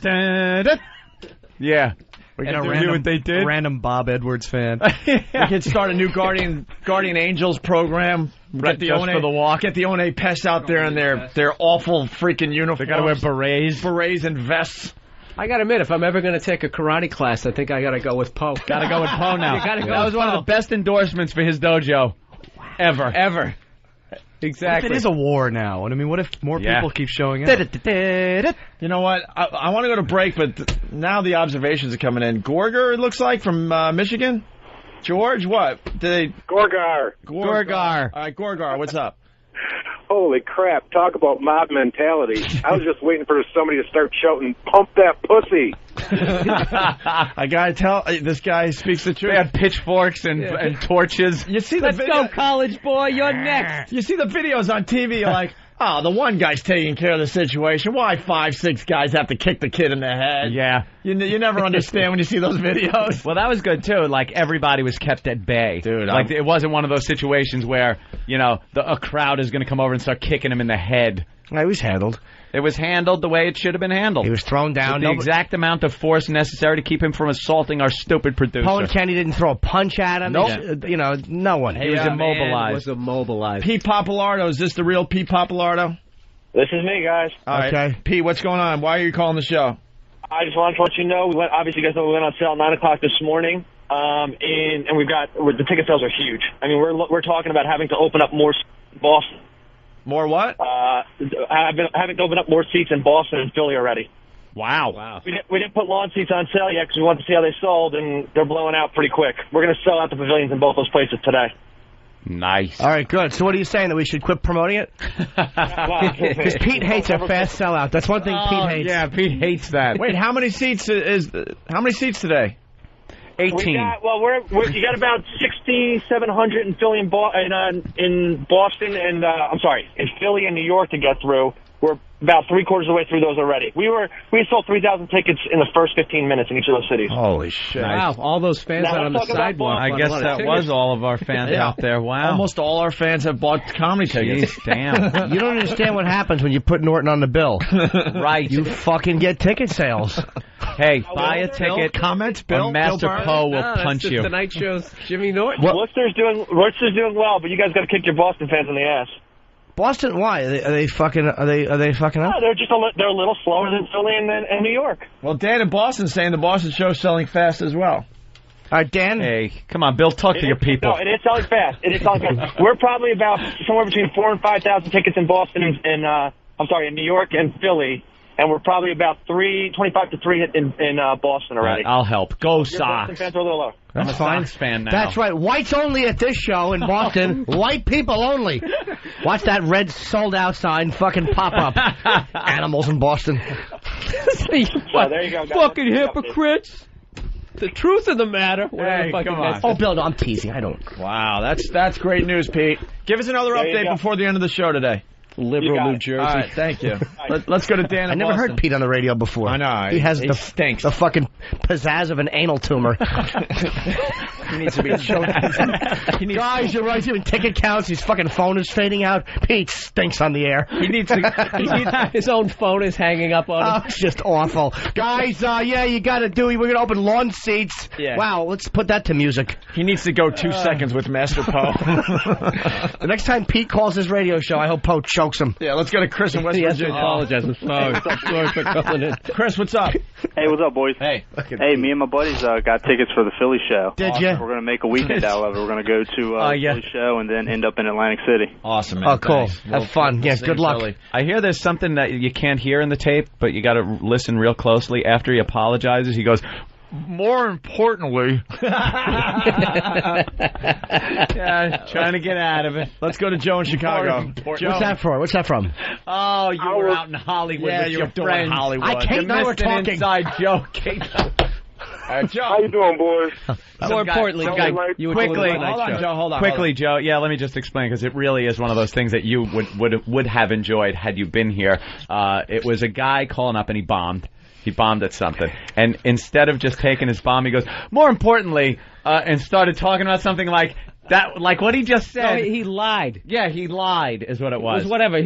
Yeah. We're going to what they did. A random Bob Edwards fan. We could start a new Guardian Angels program. Right, just for the walk. Get the One pests out there in their awful freaking uniforms. They got to wear berets and vests. I got to admit, if I'm ever going to take a karate class, I think I got to go with Poe. Got to go with Poe now. You gotta go that was one of the best endorsements for his dojo ever. Exactly. It is a war now. And I mean, what if more people keep showing up? You know what? I want to go to break, but now the observations are coming in. Gorger, it looks like, from Michigan. George, what? Gorgar. All right, Gorgar, what's up? Holy crap, talk about mob mentality. I was just waiting for somebody to start shouting, pump that pussy. I gotta tell, this guy speaks the truth. They had pitchforks and torches. You see Let's go, college boy. You're next. You see the videos on TV, you're like, oh, the one guy's taking care of the situation. Why 5, 6 guys have to kick the kid in the head? Yeah. You never understand when you see those videos. Well, that was good, too. Like, everybody was kept at bay. Dude, like, it wasn't one of those situations where, you know, a crowd is going to come over and start kicking him in the head. It was handled. It was handled the way it should have been handled. He was thrown down. With the exact amount of force necessary to keep him from assaulting our stupid producer. Poe and Kenny didn't throw a punch at him. Nope. You know, no one. He was immobilized. Pete Papalardo, is this the real Pete Papalardo? This is me, guys. All right. Pete, what's going on? Why are you calling the show? I just wanted to let you know, obviously you guys know we went on sale at 9 o'clock this morning, and the ticket sales are huge. I mean, we're talking about having to open up more Boston. More what? Having to open up more seats in Boston and Philly already. Wow. We didn't put lawn seats on sale yet because we wanted to see how they sold, and they're blowing out pretty quick. We're going to sell out the pavilions in both those places today. Nice. All right, good. So what are you saying, that we should quit promoting it? Because Pete hates a fast sellout. That's one thing Pete hates. Yeah, Pete hates that. Wait, how many seats today? 18. You got about 6,700 in Philly in Boston and in Philly and New York to get through. We're about 3/4 of the way through those already. We sold 3,000 tickets in the first 15 minutes in each of those cities. Holy shit! Wow, all those fans out on the sidewalk. I guess that was all of our fans out there. Wow. Almost all our fans have bought comedy tickets. Jeez, damn. You don't understand what happens when you put Norton on the bill. Right. You fucking get ticket sales. Hey, buy a ticket. Comments, Bill. Or Master Poe will punch that's you. The Tonight Show's Jimmy Norton. Worcester's doing well, but you guys got to kick your Boston fans in the ass. Boston? Why? Are they fucking up? No, they're a little slower than Philly and New York. Well, Dan in Boston's saying the Boston show's selling fast as well. All right, Dan. Hey, come on, Bill, talk to your people. No, it is selling fast. We're probably about somewhere between 4,000 and 5,000 tickets in Boston in New York and Philly, and we're probably about 25 to 3 in Boston already. Right, I'll help. Go Your Sox. Boston fans are a little low. I'm a Sox fan now. That's right. Whites only at this show in Boston. White people only. Watch that red sold out sign fucking pop up. Animals in Boston. There you go, guys. Fucking hypocrites. The truth of the matter. Hey, come on. Oh, Bill, no, I'm teasing. I don't. Wow, that's great news, Pete. Give us another update before the end of the show today. Liberal New Jersey. All right, thank you. Let's go to Dan in I never Boston. heard Pete on the radio before. I know. He has the stinks. the fucking pizzazz of an anal tumor. He needs to be shown. Guys, you're right. Doing ticket counts. His fucking phone is fading out. Pete stinks on the air. He needs to. His own phone is hanging up on him. Oh, it's just awful. Guys, you got to do it. We're going to open lawn seats. Yeah. Wow, let's put that to music. He needs to go 2 seconds with Master Poe. The next time Pete calls his radio show, I hope Poe chokes him. Yeah, let's go to Chris in West He has to Virginia. apologize. I'm sorry for calling in. Chris, what's up? Hey, what's up, boys? Hey. Hey, me and my buddies got tickets for the Philly show. Did you? We're going to make a weekend out of it. We're going to go to the Philly show and then end up in Atlantic City. Awesome, man. Oh, cool. Thanks. Have fun. Yeah, good luck. Philly. I hear there's something that you can't hear in the tape, but you got to listen real closely. After he apologizes, he goes, more importantly. Yeah, trying to get out of it. Let's go to Joe in Chicago. Joe. What's that from? Oh, you were out in Hollywood with your friends. Kate and I were talking. An inside joke. Kate. Joe. How you doing, boys? More importantly, you were quickly, doing the Tonight Show. Joe, hold on. Quickly, Joe. Yeah, let me just explain, because it really is one of those things that you would have enjoyed had you been here. It was a guy calling up and he bombed. He bombed at something. And instead of just taking his bomb, he goes, more importantly, and started talking about something like that, like what he just said. No, he lied. Yeah, he lied is what it was. It was whatever.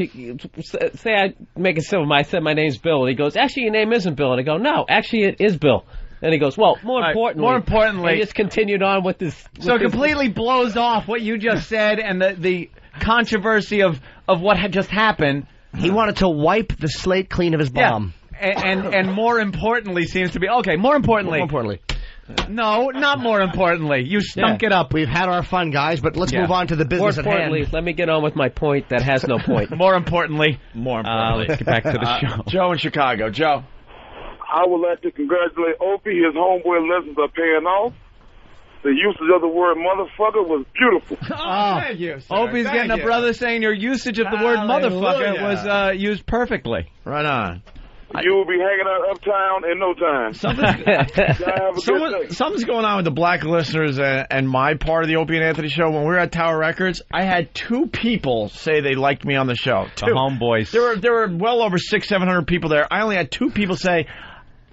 Say I make it simple. I said my name's Bill. And he goes, actually, your name isn't Bill. And I go, no, actually, it is Bill. And he goes, well, more importantly, he just continued on with this. So completely blows off what you just said and the controversy of what had just happened. He wanted to wipe the slate clean of his bomb. Yeah. And more importantly seems to be, okay, more importantly. No, not more importantly. You stunk it up. We've had our fun, guys, but let's move on to the More business at hand. importantly, let me get on with my point that has no point. More importantly. Let's get back to the show. Joe in Chicago. Joe. I would like to congratulate Opie. His homeboy lessons are paying off. The usage of the word motherfucker was beautiful. Oh, thank you, sir. Opie's getting a brother saying your usage of the word motherfucker was used perfectly. Right on. You will be hanging out uptown in no time. Something's going on with the black listeners and my part of the Opie and Anthony show. When we were at Tower Records, I had 2 people say they liked me on the show. 2. The homeboys. There were well over 600-700 people there. I only had 2 people say,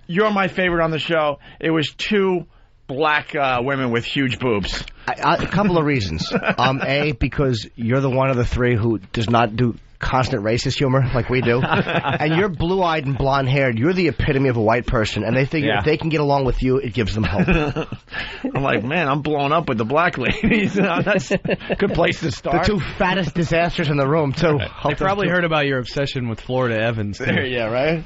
"You're my favorite on the show." It was 2 black women with huge boobs. A couple of reasons. A, because you're the one of the 3 who does not do constant racist humor like we do. And you're blue-eyed and blonde-haired. You're the epitome of a white person, and they figure if they can get along with you, it gives them hope. I'm like, man, I'm blowing up with the black ladies. That's a good place to start. The 2 fattest disasters in the room, too. They probably heard about your obsession with Florida Evans, too. Yeah, right?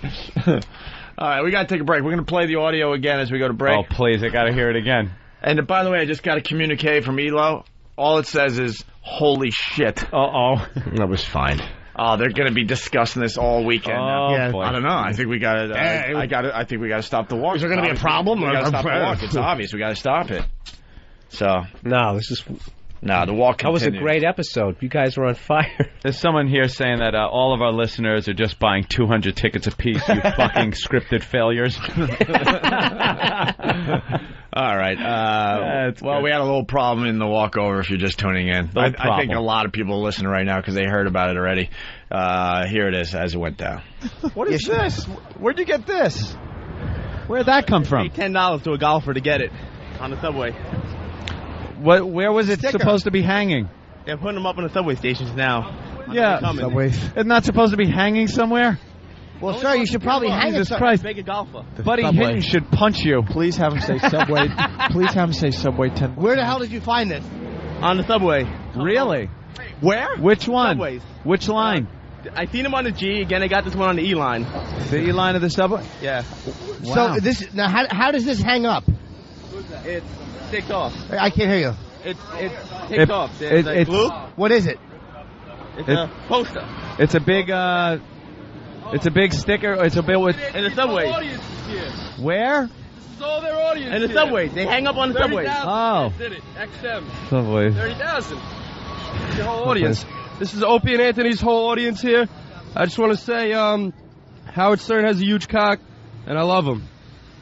All right, we got to take a break. We're going to play the audio again as we go to break. Oh, please, I got to hear it again. And by the way, I just got a communique from Elo. All it says is, holy shit. Uh-oh. That was fine. Oh, they're going to be discussing this all weekend. Yeah, I don't know. I think we got to. I think we got to stop the walk. Is there going to be a problem? We got to stop the walk. It's obvious. We got to stop it. So No, the walk. That was a continues. great episode. You guys were on fire. There's someone here saying that all of our listeners are just buying 200 tickets apiece, you fucking scripted failures. All right. Well, we had a little problem in the walkover if you're just tuning in. I think a lot of people are listening right now because they heard about it already. Here it is as it went down. What is this? Where'd you get this? Where'd that come from? $10 to a golfer to get it on the subway. Where was it supposed to be hanging? They're putting them up on the subway stations now. Yeah. Subways. Isn't that supposed to be hanging somewhere? Well, sir, you should probably hang it. Jesus Christ. Make a golfer. Buddy Hinton should punch you. Please have him say Subway. Please have him say Subway 10. Where the hell did you find this? On the subway. Really? Where? Which one? Subways. Which line? I seen him on the G. Again, I got this one on the E line. The E line of the subway? Yeah. Wow. So now, how does this hang up? It's ticked off. I can't hear you. It's ticked off. It's glue. What is it? It's a poster. It's a big sticker. It's a bill with. In the subway. Where? This is all their audience. In the subway. They hang up on the subway. Oh. Did it. XM. Subway. 30,000. The whole audience. This is Opie and Anthony's whole audience here. I just want to say, Howard Stern has a huge cock, and I love him.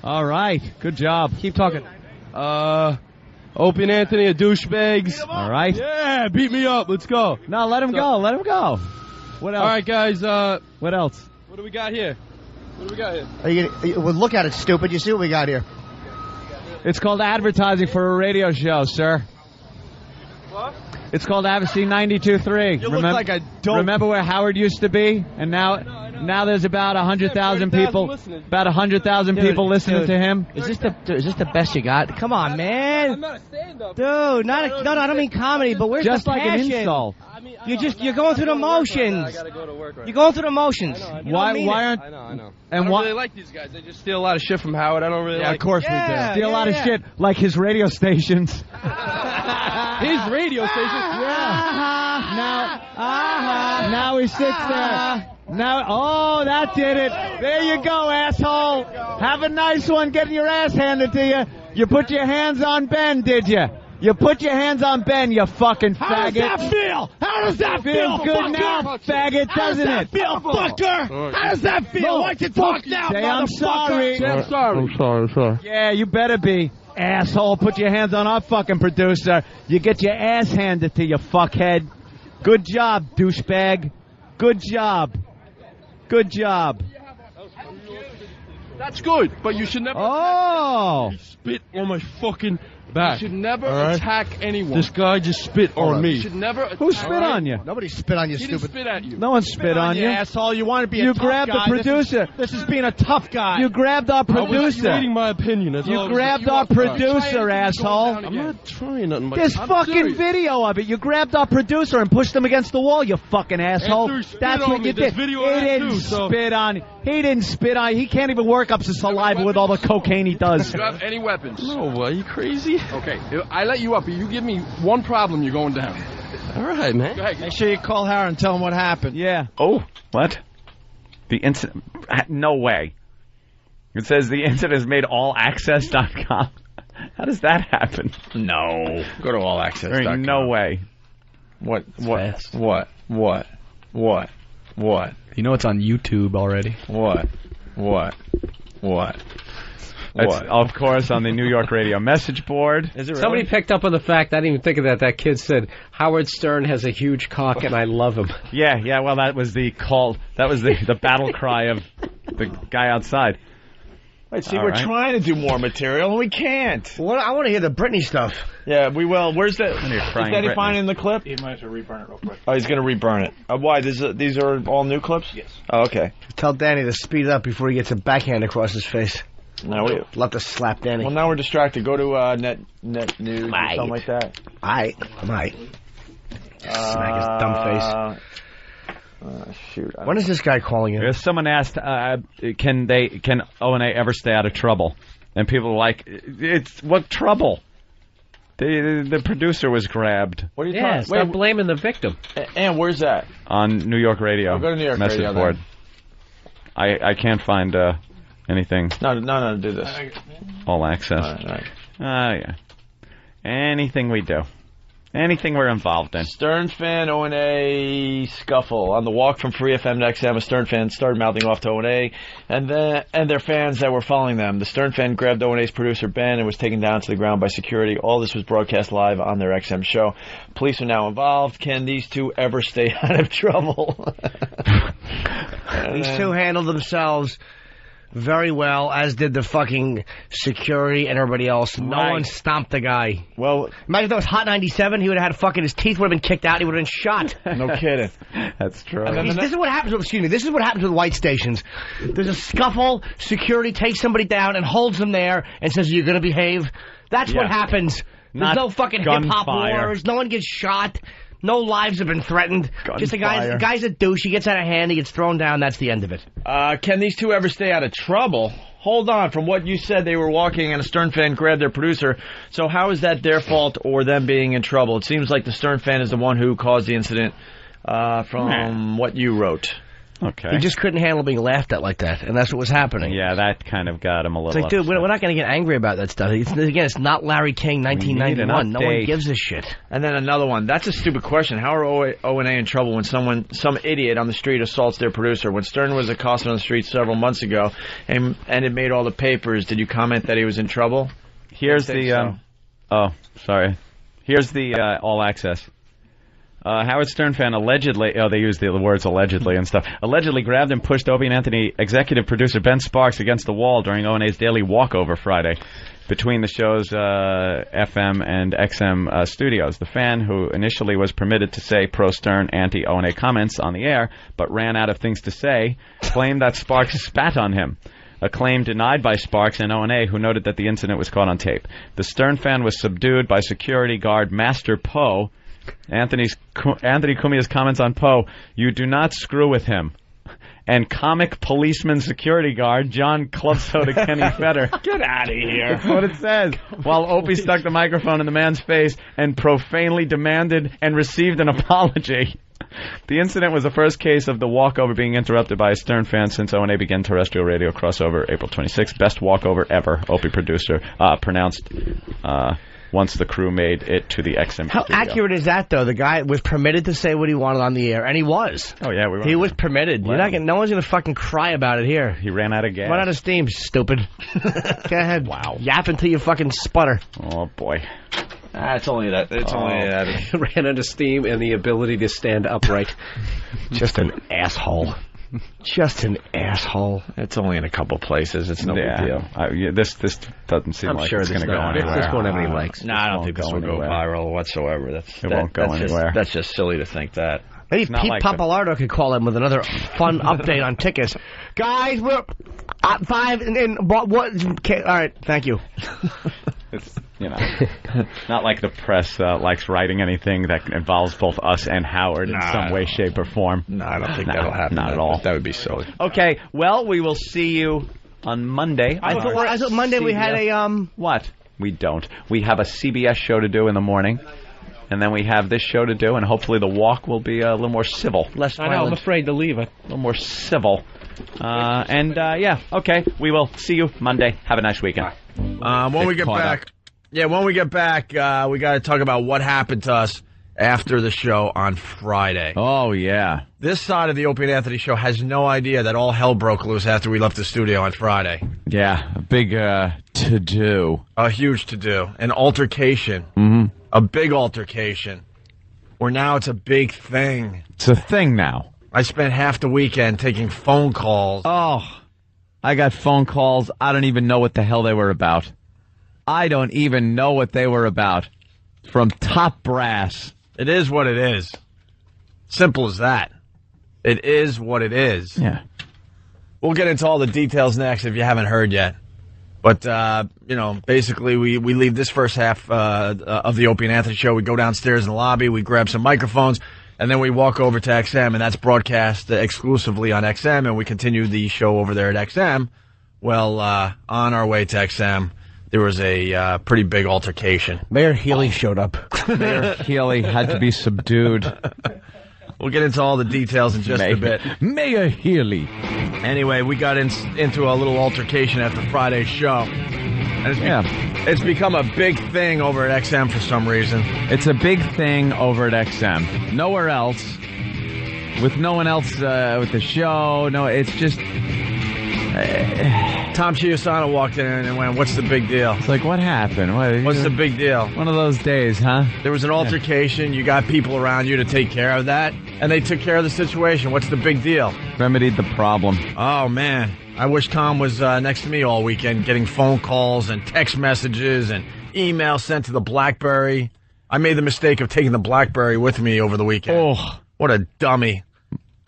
All right. Good job. Keep talking. Opie and Anthony are douchebags. All right. Yeah, beat me up. Let's go. No, let him go. Let him go. What else? All right, guys. What else? What do we got here? Well, look at it, stupid. You see what we got here? It's called advertising for a radio show, sir. What? It's called ABC 92.3. You look like a dope. Remember where Howard used to be? And now there's about 100,000 people. About 100,000 people listening to him. Is this the best you got? Come on, man. I'm not a stand-up. Dude, no, I don't mean comedy, but where's Just the like passion? an insult. You're going through the motions. I gotta go to work right You're going through the motions. Why aren't? I know. And I don't really like these guys. They just steal a lot of shit from Howard. I don't really like. Of course we do. Steal a lot of shit, like his radio stations. His radio station. Now he sits there. Now, that did it. There you go, asshole. Have a nice one getting your ass handed to you. You put your hands on Ben, did you? You put your hands on Ben, you fucking faggot. How does that feel? How does that feel? Feels good fucker? now, faggot, doesn't it? How does that feel, fucker? How does that feel? Why don't you talk now, Say I'm sorry. Say I'm sorry. I'm sorry. Yeah, you better be. Asshole, put your hands on our fucking producer. You get your ass handed to you, fuckhead. Good job, douchebag. Good job. Good job. That's good, but you should never. Oh! He spit on my fucking back. You should never All attack anyone. This guy just spit on me. You should never. Who spit on you? Nobody spit on you, He didn't stupid. spit at you. No one spit on you. asshole. You want to be a You tough grabbed guy. the producer. This is being a tough guy. You grabbed our I was producer. stating my opinion. That's all You I was grabbed doing. our producer, asshole. I'm not trying nothing. But There's I'm fucking serious. video of it. You grabbed our producer and pushed him against the wall, you fucking asshole. After he spit That's on what me, you there's did. video He of that didn't too, so- spit on. He didn't spit on. He can't even work up his saliva with all the cocaine he does. Do you have any weapons? No, are you crazy? Okay, I let you up. You give me one problem, you're going down. All right, man. Go ahead. Make sure you call Howard and tell him what happened. Yeah. Oh, what? The incident? No way. It says the incident is made allaccess.com. How does that happen? No. Go to allaccess.com. There ain't no way. What? fast. What? You know it's on YouTube already. What? That's, of course, on the New York radio message board. Is it really? Somebody picked up on the fact, I didn't even think of that. That kid said, Howard Stern has a huge cock and I love him. Yeah, well, that was the call. That was the battle cry of the guy outside. Wait, see, All we're right. trying to do more material and we can't. What? I want to hear the Britney stuff. Yeah, we will. Where's that? When you're Is crying Daddy Britney. finding the clip? He might have to reburn it real quick. Oh, he's going to reburn it. Why? These are all new clips? Yes. Oh, okay. Tell Danny to speed it up before he gets a backhand across his face. No, Love to slap Danny. well, now we're distracted. Go to net news or Right. something like that. Aight. Smack his dumb face. Shoot. When is this guy calling in? If someone asked, can O&A ever stay out of trouble? And people were like, it's what trouble? The producer was grabbed What are you Yeah, talking stop blaming the victim. And where's that? on New York radio. Oh, go to New York message radio, board. then. I can't find anything No, do this. all access. All right. Yeah. Anything we do. Anything we're involved in. Stern fan O&A scuffle on the walk from Free FM to XM. A Stern fan started mouthing off to O&A and their fans that were following them. The Stern fan grabbed O&A's producer Ben and was taken down to the ground by security. All this was broadcast live on their XM show. Police are now involved. Can these two ever stay out of trouble? These two handled themselves very well, as did the fucking security and everybody else. No Right. one stomped the guy. Well, imagine if that was Hot 97, he would have had fucking, his teeth would have been kicked out, he would have been shot. No kidding. That's true. This is what happens with, excuse me, this is what happens with white stations. There's a scuffle, security takes somebody down and holds them there and says, are you going to behave? That's what Yeah. happens. There's Not no fucking hip-hop gunfire. wars, no one gets shot. No lives have been threatened. Just the guy's a douche. He gets out of hand. He gets thrown down. That's the end of it. Can these two ever stay out of trouble? Hold on. From what you said, they were walking and a Stern fan grabbed their producer. So how is that their fault or them being in trouble? It seems like the Stern fan is the one who caused the incident from what you wrote. Okay. He just couldn't handle being laughed at like that, and that's what was happening. Yeah, that kind of got him a It's little like, dude, upset. we're not going to get angry about that stuff. It's not Larry King, 1991. No one update. gives a shit. And then another one. That's a stupid question. How are O&A in trouble when some idiot on the street assaults their producer? When Stern was accosted on the street several months ago and it made all the papers, did you comment that he was in trouble? Here's I think the oh, sorry. Here's the all access. Howard Stern fan allegedly, they used the words allegedly and stuff, allegedly grabbed and pushed Opie and Anthony executive producer Ben Sparks against the wall during O&A's daily Walkover Friday between the show's FM and XM studios. The fan, who initially was permitted to say pro-Stern, anti-O&A comments on the air, but ran out of things to say, claimed that Sparks spat on him. A claim denied by Sparks and O&A, who noted that the incident was caught on tape. The Stern fan was subdued by security guard Master Poe. Anthony Cumia's comments on Poe, you do not screw with him. And comic policeman security guard John Clubsoda Kenny Fetter. Get out of here. That's what it says. While Opie stuck the microphone in the man's face and profanely demanded and received an apology. The incident was the first case of the walkover being interrupted by a Stern fan since O&A began terrestrial radio crossover April 26th. Best walkover ever, Opie producer pronounced once the crew made it to the XM How studio. accurate is that, though? The guy was permitted to say what he wanted on the air, and he was. Oh, yeah, we were. He was permitted. You're not gonna, no one's going to fucking cry about it here. He ran out of gas. Run out of steam, stupid. Go ahead. Wow. Yap until you fucking sputter. Oh, boy. It's only that. It's only that. Ran out of steam and the ability to stand upright. Just an asshole. Just an asshole. It's only in a couple places. It's no big deal. This doesn't seem like it's going to go anywhere. This won't have any legs. No, I don't think this will go viral whatsoever. It won't go anywhere. That's just silly to think that. Maybe Pete Papalardo could call in with another fun update on tickets. Guys, we're at 5 and what? Okay, all right, thank you. It's, not like the press likes writing anything that involves both us and Howard in some way, shape, or form. No, I don't think that'll happen. Not at all. That would be silly. Okay, well, we will see you on Monday. I thought Monday we had a What? We don't. We have a CBS show to do in the morning. And then we have this show to do, and hopefully the walk will be a little more civil. Less violent. I know, I'm afraid to leave it. A little more civil. Okay, we will see you Monday. Have a nice weekend. When we get back, we got to talk about what happened to us after the show on Friday. Oh, yeah. This side of the Opie and Anthony show has no idea that all hell broke loose after we left the studio on Friday. Yeah, a big to-do. A huge to-do. An altercation. Mm-hmm. A big altercation. Where now it's a big thing. It's a thing now. I spent half the weekend taking phone calls. Oh, I got phone calls. I don't even know what the hell they were about. I don't even know what they were about. From top brass. It is what it is. Simple as that. It is what it is. Yeah. We'll get into all the details next if you haven't heard yet. But, basically we leave this first half of the Opie and Anthony show. We go downstairs in the lobby. We grab some microphones. And then we walk over to XM, and that's broadcast exclusively on XM. And we continue the show over there at XM. Well, on our way to XM, there was a pretty big altercation. Mayor Healy showed up. Mayor Healy had to be subdued. We'll get into all the details in just a bit. Mayor Healy. Anyway, we got into a little altercation after Friday's show. And it's become a big thing over at XM for some reason. It's a big thing over at XM. Nowhere else. With no one else with the show. No, it's just... Tom Chiusano walked in and went, "What's the big deal?" It's like, what happened? What's the big deal? One of those days, huh? There was an altercation. You got people around you to take care of that, and they took care of the situation. What's the big deal? Remedied the problem. Oh, man. I wish Tom was next to me all weekend, getting phone calls and text messages and emails sent to the BlackBerry. I made the mistake of taking the BlackBerry with me over the weekend. Oh, what a dummy.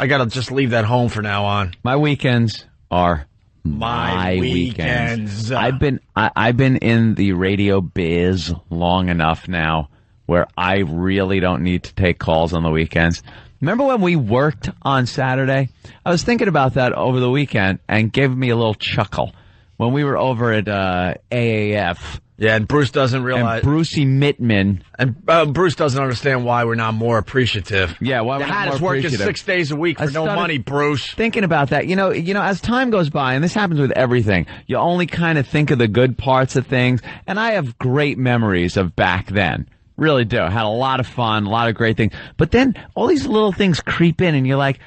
I got to just leave that home from now on. My weekends are... My weekends. I've been in the radio biz long enough now where I really don't need to take calls on the weekends. Remember when we worked on Saturday? I was thinking about that over the weekend and gave me a little chuckle when we were over at AAF. Yeah, and Bruce doesn't realize. And Brucey Mittman. And Bruce doesn't understand why we're not more appreciative. Yeah, why we're not more working appreciative. 6 days a week for no money, Bruce. Thinking about that, you know, as time goes by, and this happens with everything, you only kind of think of the good parts of things. And I have great memories of back then. Really do. Had a lot of fun, a lot of great things. But then all these little things creep in, and you're like,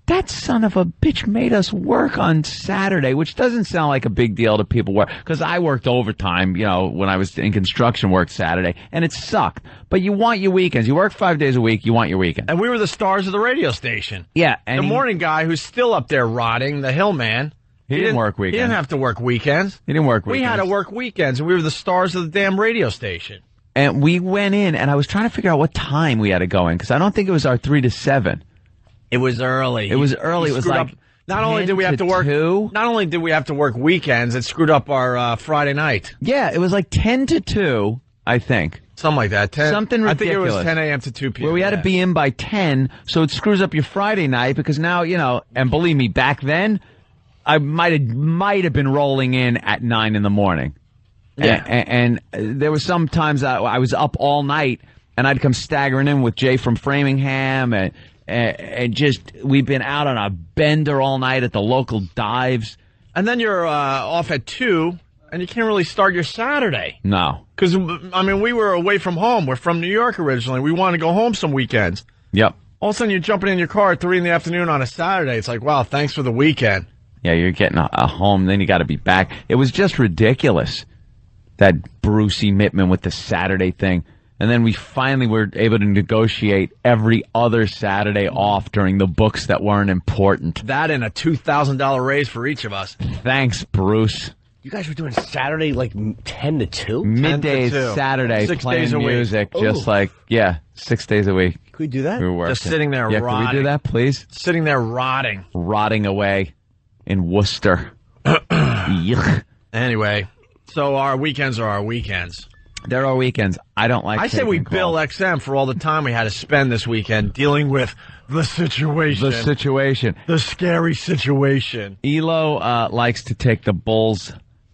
that son of a bitch made us work on Saturday, which doesn't sound like a big deal to people. Because I worked overtime, when I was in construction work Saturday, and it sucked. But you want your weekends. You work 5 days a week, you want your weekend. And we were the stars of the radio station. Yeah. And the morning guy who's still up there rotting, the hill man. He didn't work weekends. He didn't have to work weekends. He didn't work weekends. We had to work weekends, and we were the stars of the damn radio station. And we went in, and I was trying to figure out what time we had to go in, because I don't think it was our 3 to 7. It was early. It was early. It was like not only did we have to work 2. Not only did we have to work weekends, it screwed up our Friday night. Yeah, it was like 10 to 2, I think. Something like that. 10, something ridiculous. I think it was 10 a.m. to 2 p.m. Where we had to be in by 10, so it screws up your Friday night because now, and believe me, back then, I might have been rolling in at 9 in the morning. Yeah. And there was some times I was up all night, and I'd come staggering in with Jay from Framingham, and just we've been out on a bender all night at the local dives. And then you're off at 2, and you can't really start your Saturday. No. Because, we were away from home. We're from New York originally. We wanted to go home some weekends. Yep. All of a sudden, you're jumping in your car at 3 in the afternoon on a Saturday. It's like, wow, thanks for the weekend. Yeah, you're getting a home, then you got to be back. It was just ridiculous, that Brucey Mittman with the Saturday thing. And then we finally were able to negotiate every other Saturday off during the books that weren't important. That and a $2,000 raise for each of us. Thanks, Bruce. You guys were doing Saturday like 10 to 2? Middays, Saturday, 6 playing days a week. music, just like, 6 days a week. Could we do that? We were working. Just sitting there yeah, rotting. Can we do that, please? Sitting there rotting. Rotting away in Worcester. Yuck. Anyway, so our weekends are our weekends. There are weekends. I don't like I say we bill XM for all the time we had to spend this weekend dealing with the situation. The situation. The scary situation. Elo likes to take the bulls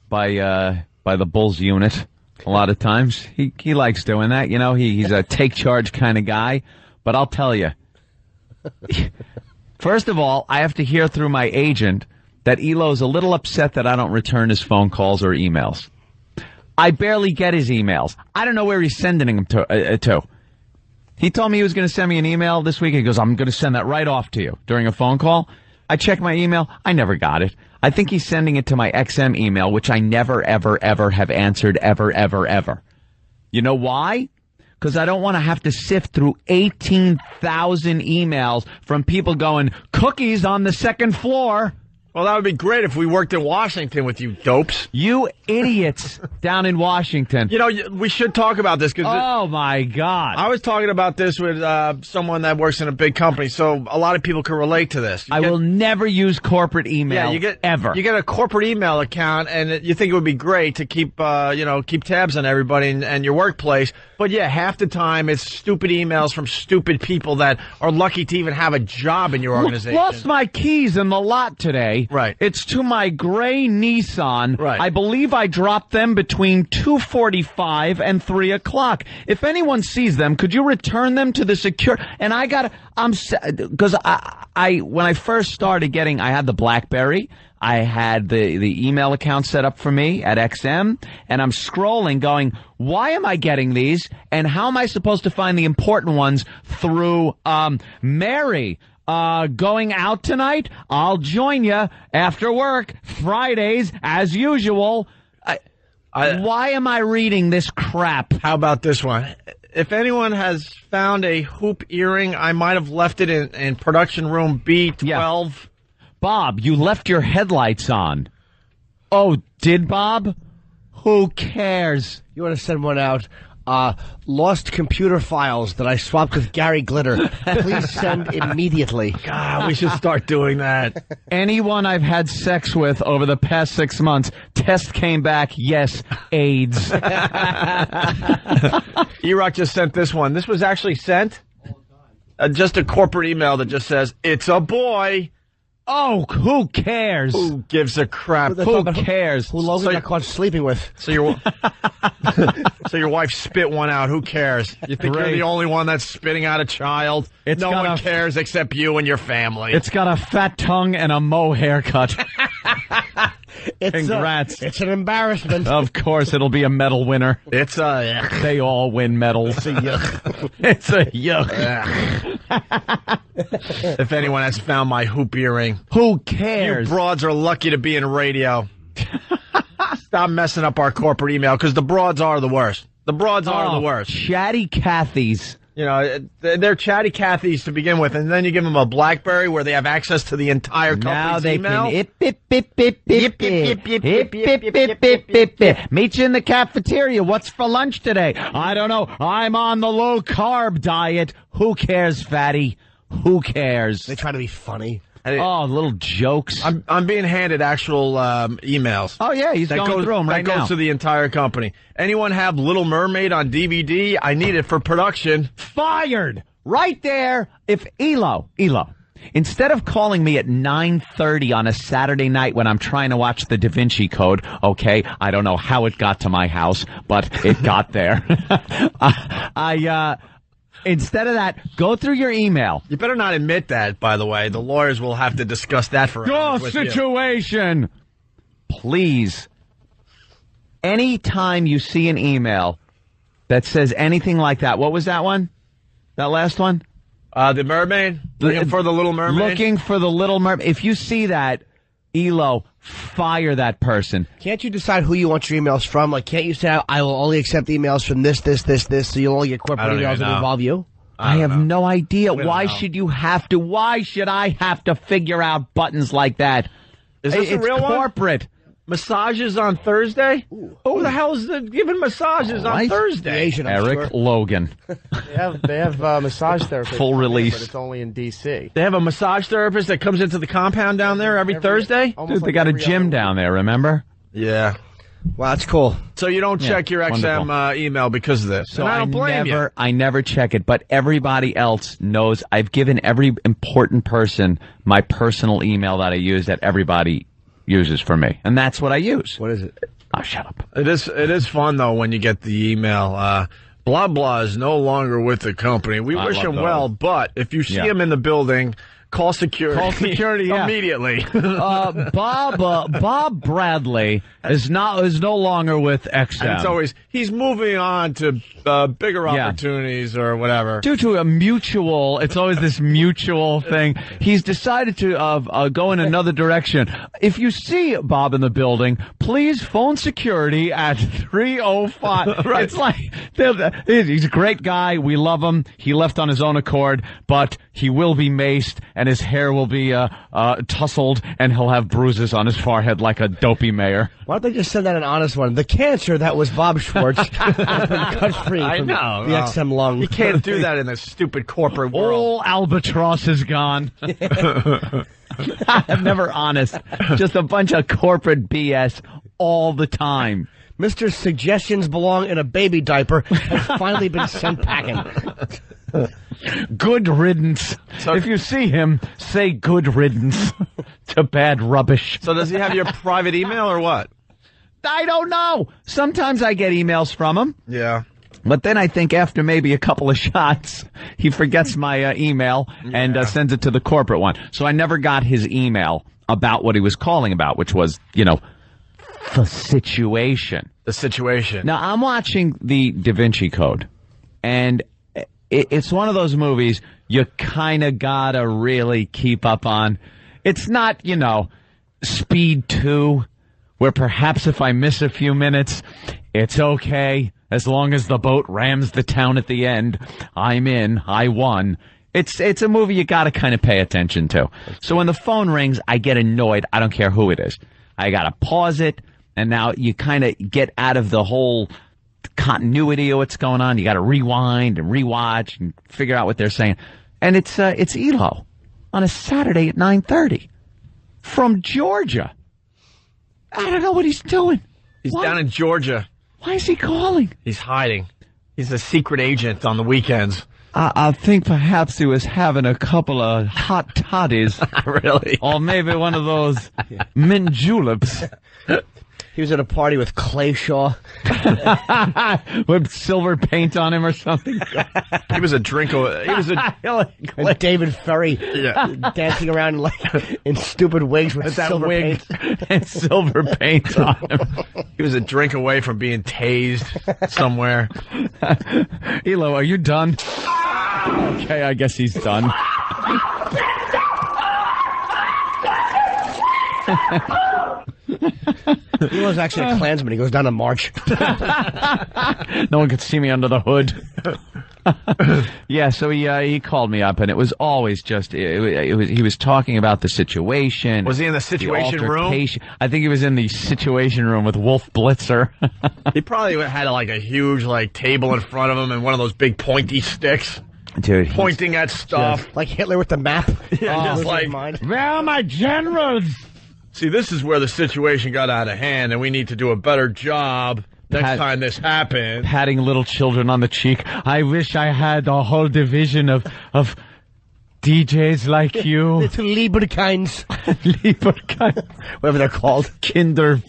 by the Bulls unit a lot of times. He likes doing that. You know, he's a take charge kind of guy. But I'll tell you, first of all, I have to hear through my agent that Elo's a little upset that I don't return his phone calls or emails. I barely get his emails. I don't know where he's sending them to. He told me he was going to send me an email this week. He goes, I'm going to send that right off to you during a phone call. I checked my email. I never got it. I think he's sending it to my XM email, which I never, ever, ever have answered ever, ever, ever. You know why? Because I don't want to have to sift through 18,000 emails from people going, cookies on the second floor. Well, that would be great if we worked in Washington with you dopes. You idiots down in Washington. You know, we should talk about this. Oh, my God. I was talking about this with someone that works in a big company, so a lot of people can relate to this. I will never use corporate email ever. You get a corporate email account, and you think it would be great to keep tabs on everybody and your workplace. But, yeah, half the time it's stupid emails from stupid people that are lucky to even have a job in your organization. Lost my keys in the lot today. Right. It's to my gray Nissan. Right. I believe I dropped them between 2:45 and 3 o'clock. If anyone sees them, could you return them to the secure? And because when I first started I had the BlackBerry. I had the email account set up for me at XM, and I'm scrolling going, why am I getting these? And how am I supposed to find the important ones through Mary? Going out tonight? I'll join you after work, Fridays, as usual. Why am I reading this crap? How about this one? If anyone has found a hoop earring, I might have left it in production room B12. Yeah. Bob, you left your headlights on. Oh, did Bob? Who cares? You want to send one out? Lost computer files that I swapped with Gary Glitter. Please send immediately. God, we should start doing that. Anyone I've had sex with over the past 6 months, test came back, yes, AIDS. E-Rock just sent this one. This was actually sent just a corporate email that just says, it's a boy. Oh, who cares? Who gives a crap? Who cares? Who Logan got caught sleeping with. So your wife spit one out. Who cares? You think you're the only one that's spitting out a child? No one cares except you and your family. It's got a fat tongue and a mo haircut. Congrats. It's an embarrassment. Of course, it'll be a medal winner. They all win medals. It's a yuck. It's a yuck. If anyone has found my hoop earring, who cares? You broads are lucky to be in radio. Stop messing up our corporate email, because the broads are the worst. The broads are the worst. Chatty Cathys. You know, they're chatty Cathys to begin with, and then you give them a BlackBerry where they have access to the entire company's email. Now they can meet you in the cafeteria. What's for lunch today? I don't know. I'm on the low carb diet. Who cares, fatty? Who cares? They try to be funny. Oh, little jokes. I'm being handed actual emails. Oh, yeah, he's going through them right now. That goes to the entire company. Anyone have Little Mermaid on DVD? I need it for production. Fired! Right there. If Elo, instead of calling me at 9:30 on a Saturday night when I'm trying to watch the Da Vinci Code, okay, I don't know how it got to my house, but it got there. Instead of that, go through your email. You better not admit that, by the way. The lawyers will have to discuss that for hours with situation. You. Please. Anytime you see an email that says anything like that, what was that one? That last one? The mermaid? Looking for the Little Mermaid? Looking for the Little Mermaid. If you see that, Elo, fire that person. Can't you decide who you want your emails from? Like, can't you say, I will only accept emails from this, so you'll only get corporate emails that involve you? I have no idea. Why should you have to? Why should I have to figure out buttons like that? Is this a real corporate. Massages on Thursday? Who the hell is giving massages on Thursday? Asian, Eric Logan. They have massage therapists. Full release. But it's only in D.C. They have a massage therapist that comes into the compound down there every Thursday? Dude, they got a gym down there, remember? Yeah. Wow, that's cool. So you don't check your XM email because of this. So and I don't blame you. I never check it, but everybody else knows. I've given every important person my personal email that I use that everybody uses for me, and that's what I use. What is it? Oh, shut up. It is fun though when you get the email. Blah blah is no longer with the company. We wish him well, but if you see him in the building, call security. Call security immediately. Bob Bradley is no longer with XM. And it's always he's moving on to bigger opportunities or whatever. Due to a mutual, it's always this mutual thing. He's decided to go in another direction. If you see Bob in the building, please phone security at 3:05. Right. It's like he's a great guy. We love him. He left on his own accord, but he will be maced and his hair will be tousled, and he'll have bruises on his forehead like a dopey mayor. Why don't they just send out an honest one? The cancer that was Bob Schwartz has been cut free from the XM lung. You can't do that in this stupid corporate world. All albatross is gone. I'm never honest. Just a bunch of corporate BS all the time. Mr. Suggestions belong in a baby diaper has finally been sent packing. Good riddance. So if you see him, say good riddance to bad rubbish. So does he have your private email or what? I don't know. Sometimes I get emails from him. Yeah. But then I think after maybe a couple of shots, he forgets my email and sends it to the corporate one. So I never got his email about what he was calling about, which was, the situation. The situation. Now, I'm watching the Da Vinci Code, and it's one of those movies you kind of gotta really keep up on. It's not, Speed 2, where perhaps if I miss a few minutes, it's okay. As long as the boat rams the town at the end, I'm in, I won. It's a movie you gotta kind of pay attention to. So when the phone rings, I get annoyed. I don't care who it is. I gotta pause it, and now you kind of get out of the whole continuity of what's going on. You got to rewind and rewatch and figure out what they're saying. And it's Elo on a Saturday at 9:30 from Georgia. I don't know what he's doing. He's down in Georgia. Why is he calling? He's hiding. He's a secret agent on the weekends. I think perhaps he was having a couple of hot toddies. Really? Or maybe one of those mint juleps. He was at a party with Clay Shaw. With silver paint on him or something. He was a drinker. He was and David Ferry dancing around in stupid wigs with silver paint. And silver paint on him. He was a drink away from being tased somewhere. Elo, are you done? Okay, I guess he's done. He was actually a Klansman. He goes down to march. No one could see me under the hood. Yeah, so he called me up, and it was always just he was talking about the situation. Was he in the situation room? I think he was in the situation room with Wolf Blitzer. He probably had a huge table in front of him and one of those big pointy sticks. Dude, pointing at stuff like Hitler with the map. Just where are my generals? See, this is where the situation got out of hand, and we need to do a better job next time this happens. Patting little children on the cheek. I wish I had a whole division of DJs like you. Little Lieberkinds. Whatever they're called. Kinder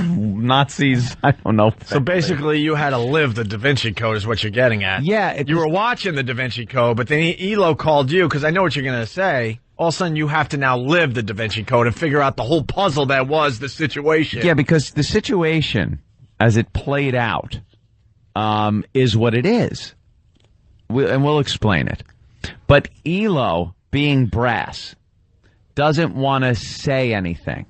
Nazis. I don't know. So basically, you had to live the Da Vinci Code is what you're getting at. Yeah. You were watching the Da Vinci Code, but then Elo called you, because I know what you're going to say. All of a sudden, you have to now live the Da Vinci Code and figure out the whole puzzle that was the situation. Yeah, because the situation, as it played out, is what it is. And we'll explain it. But Elo, being brass, doesn't want to say anything,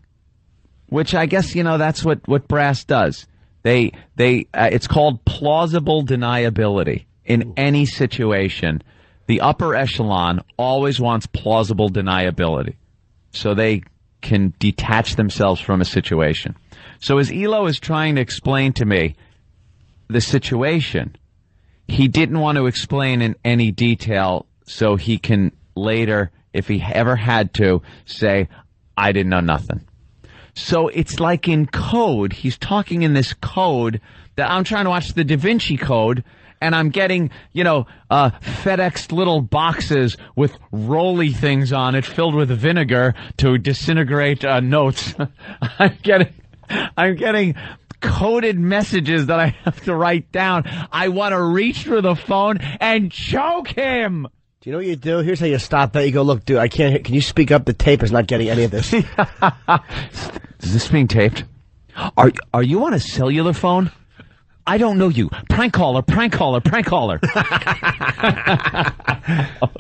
which I guess, that's what brass does. It's called plausible deniability. In any situation, the upper echelon always wants plausible deniability, so they can detach themselves from a situation. So as Elo is trying to explain to me the situation, he didn't want to explain in any detail so he can later, if he ever had to, say, I didn't know nothing. So it's like in code. He's talking in this code that I'm trying to watch the Da Vinci Code, and I'm getting, FedEx little boxes with rolly things on it filled with vinegar to disintegrate notes. I'm getting coded messages that I have to write down. I want to reach for the phone and choke him. Do you know what you do? Here's how you stop that. You go, look, dude, I can't hear. Can you speak up? The tape is not getting any of this. Is this being taped? Are you on a cellular phone? I don't know you. Prank caller, prank caller, prank caller.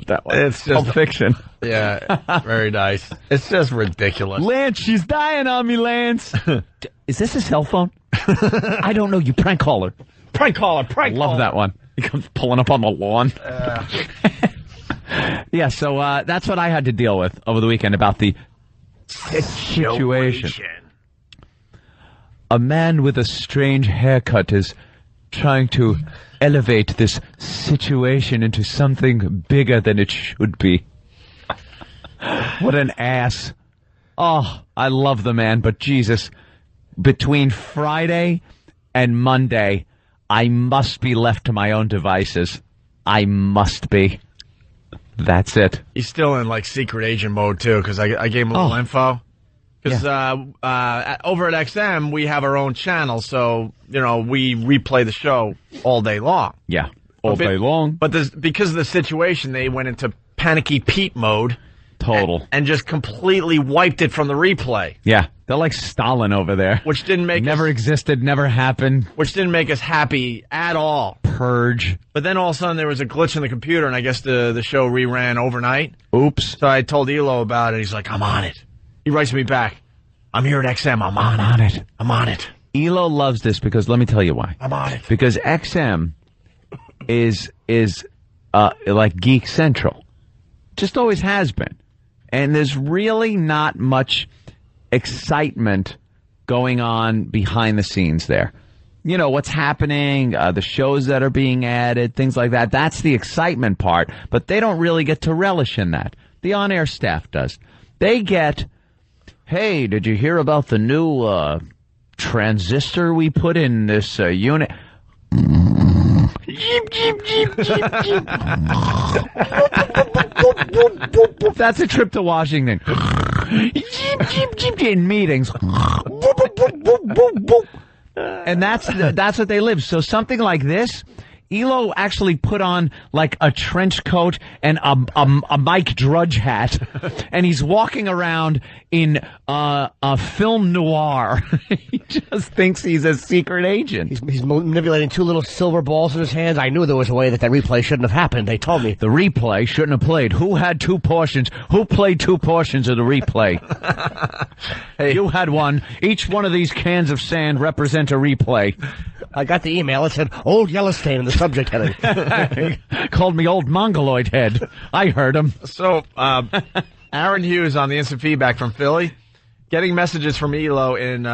That one. It's just Pulp Fiction. Yeah, very nice. It's just ridiculous. Lance, she's dying on me, Lance. Is this a cell phone? I don't know you. Prank caller. Prank caller, prank caller. Love that one. He comes pulling up on the lawn. Yeah, so that's what I had to deal with over the weekend about the situation. A man with a strange haircut is trying to elevate this situation into something bigger than it should be. What an ass. Oh, I love the man, but Jesus, between Friday and Monday, I must be left to my own devices. I must be. That's it. He's still in, secret agent mode, too, because I gave him a little info. Because over at XM, we have our own channel, so, we replay the show all day long. Yeah, all day long. But because of the situation, they went into Panicky Pete mode. Total. And just completely wiped it from the replay. Yeah, they're like Stalin over there. Which didn't make Never existed, never happened. Which didn't make us happy at all. Purge. But then all of a sudden there was a glitch in the computer, and I guess the show reran overnight. Oops. So I told Elo about it. He's like, I'm on it. He writes me back. I'm here at XM. I'm on it. I'm on it. Elo loves this because, let me tell you why. I'm on it. Because XM is like Geek Central. Just always has been. And there's really not much excitement going on behind the scenes there. What's happening, the shows that are being added, things like that. That's the excitement part, but they don't really get to relish in that. The on-air staff does. They get, hey, did you hear about the new transistor we put in this unit? Jeep, jeep, jeep, jeep, jeep. That's a trip to Washington. Jeep, jeep, jeep, in meetings. And that's what they live. So something like this, Elo actually put on a trench coat and a Mike Drudge hat, and he's walking around in a film noir. He just thinks he's a secret agent. He's manipulating two little silver balls in his hands. I knew there was a way that replay shouldn't have happened. They told me. The replay shouldn't have played. Who had two portions? Who played two portions of the replay? Hey, you had one. Each one of these cans of sand represent a replay. I got the email. It said Old Yellowstone in the subject heading. Called me Old Mongoloid Head. I heard him. So, Aaron Hughes on the instant feedback from Philly, getting messages from Elo in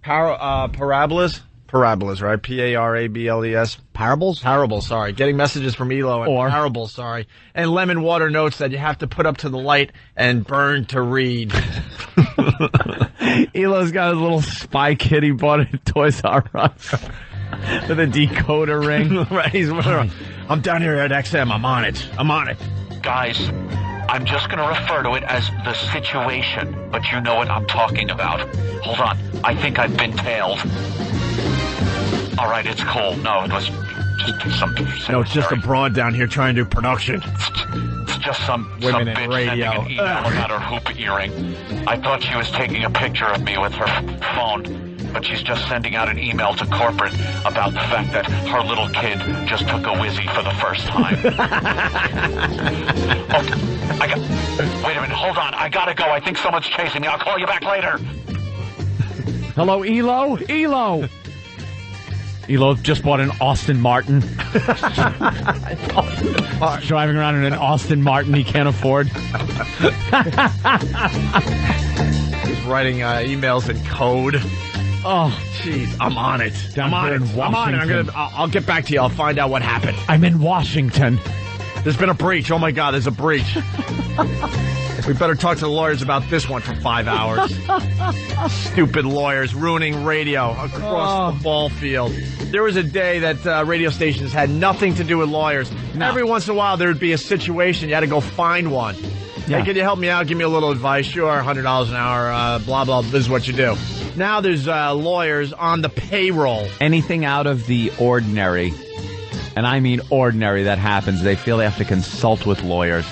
parabolas. Parabolas, right? P-A-R-A-B-L-E-S. Parables? Parables, sorry. Getting messages from Elo and parables, sorry. And Lemon Water notes that you have to put up to the light and burn to read. Elo's got his little spy kit he bought at Toys R Us with a decoder ring. Right, I'm down here at XM. I'm on it. I'm on it. Guys, I'm just going to refer to it as the situation, but you know what I'm talking about. Hold on. I think I've been tailed. All right, it's cool. No, it was just some... No, it's just a broad down here trying to do production. It's just some women in bitch radio. Sending an email about her hoop earring. I thought she was taking a picture of me with her phone. but she's just sending out an email to corporate about the fact that her little kid just took a whizzy for the first time. Wait a minute, hold on. I gotta go. I think someone's chasing me. I'll call you back later. Hello, Elo? Elo! Elo just bought an Austin Martin. Driving around in an Austin Martin he can't afford. He's writing emails in code. Oh, jeez, I'm on it. I'm on it. I'll get back to you. I'll find out what happened. I'm in Washington. There's been a breach. Oh, my God, there's a breach. We better talk to the lawyers about this one for 5 hours. Stupid lawyers ruining radio across the ball field. There was a day that radio stations had nothing to do with lawyers. No. Every once in a while, there would be a situation. You had to go find one. Yeah. Hey, can you help me out? Give me a little advice. Sure, $100 an hour, blah, blah, this is what you do. Now there's lawyers on the payroll. Anything out of the ordinary, and I mean ordinary, that happens, they feel they have to consult with lawyers.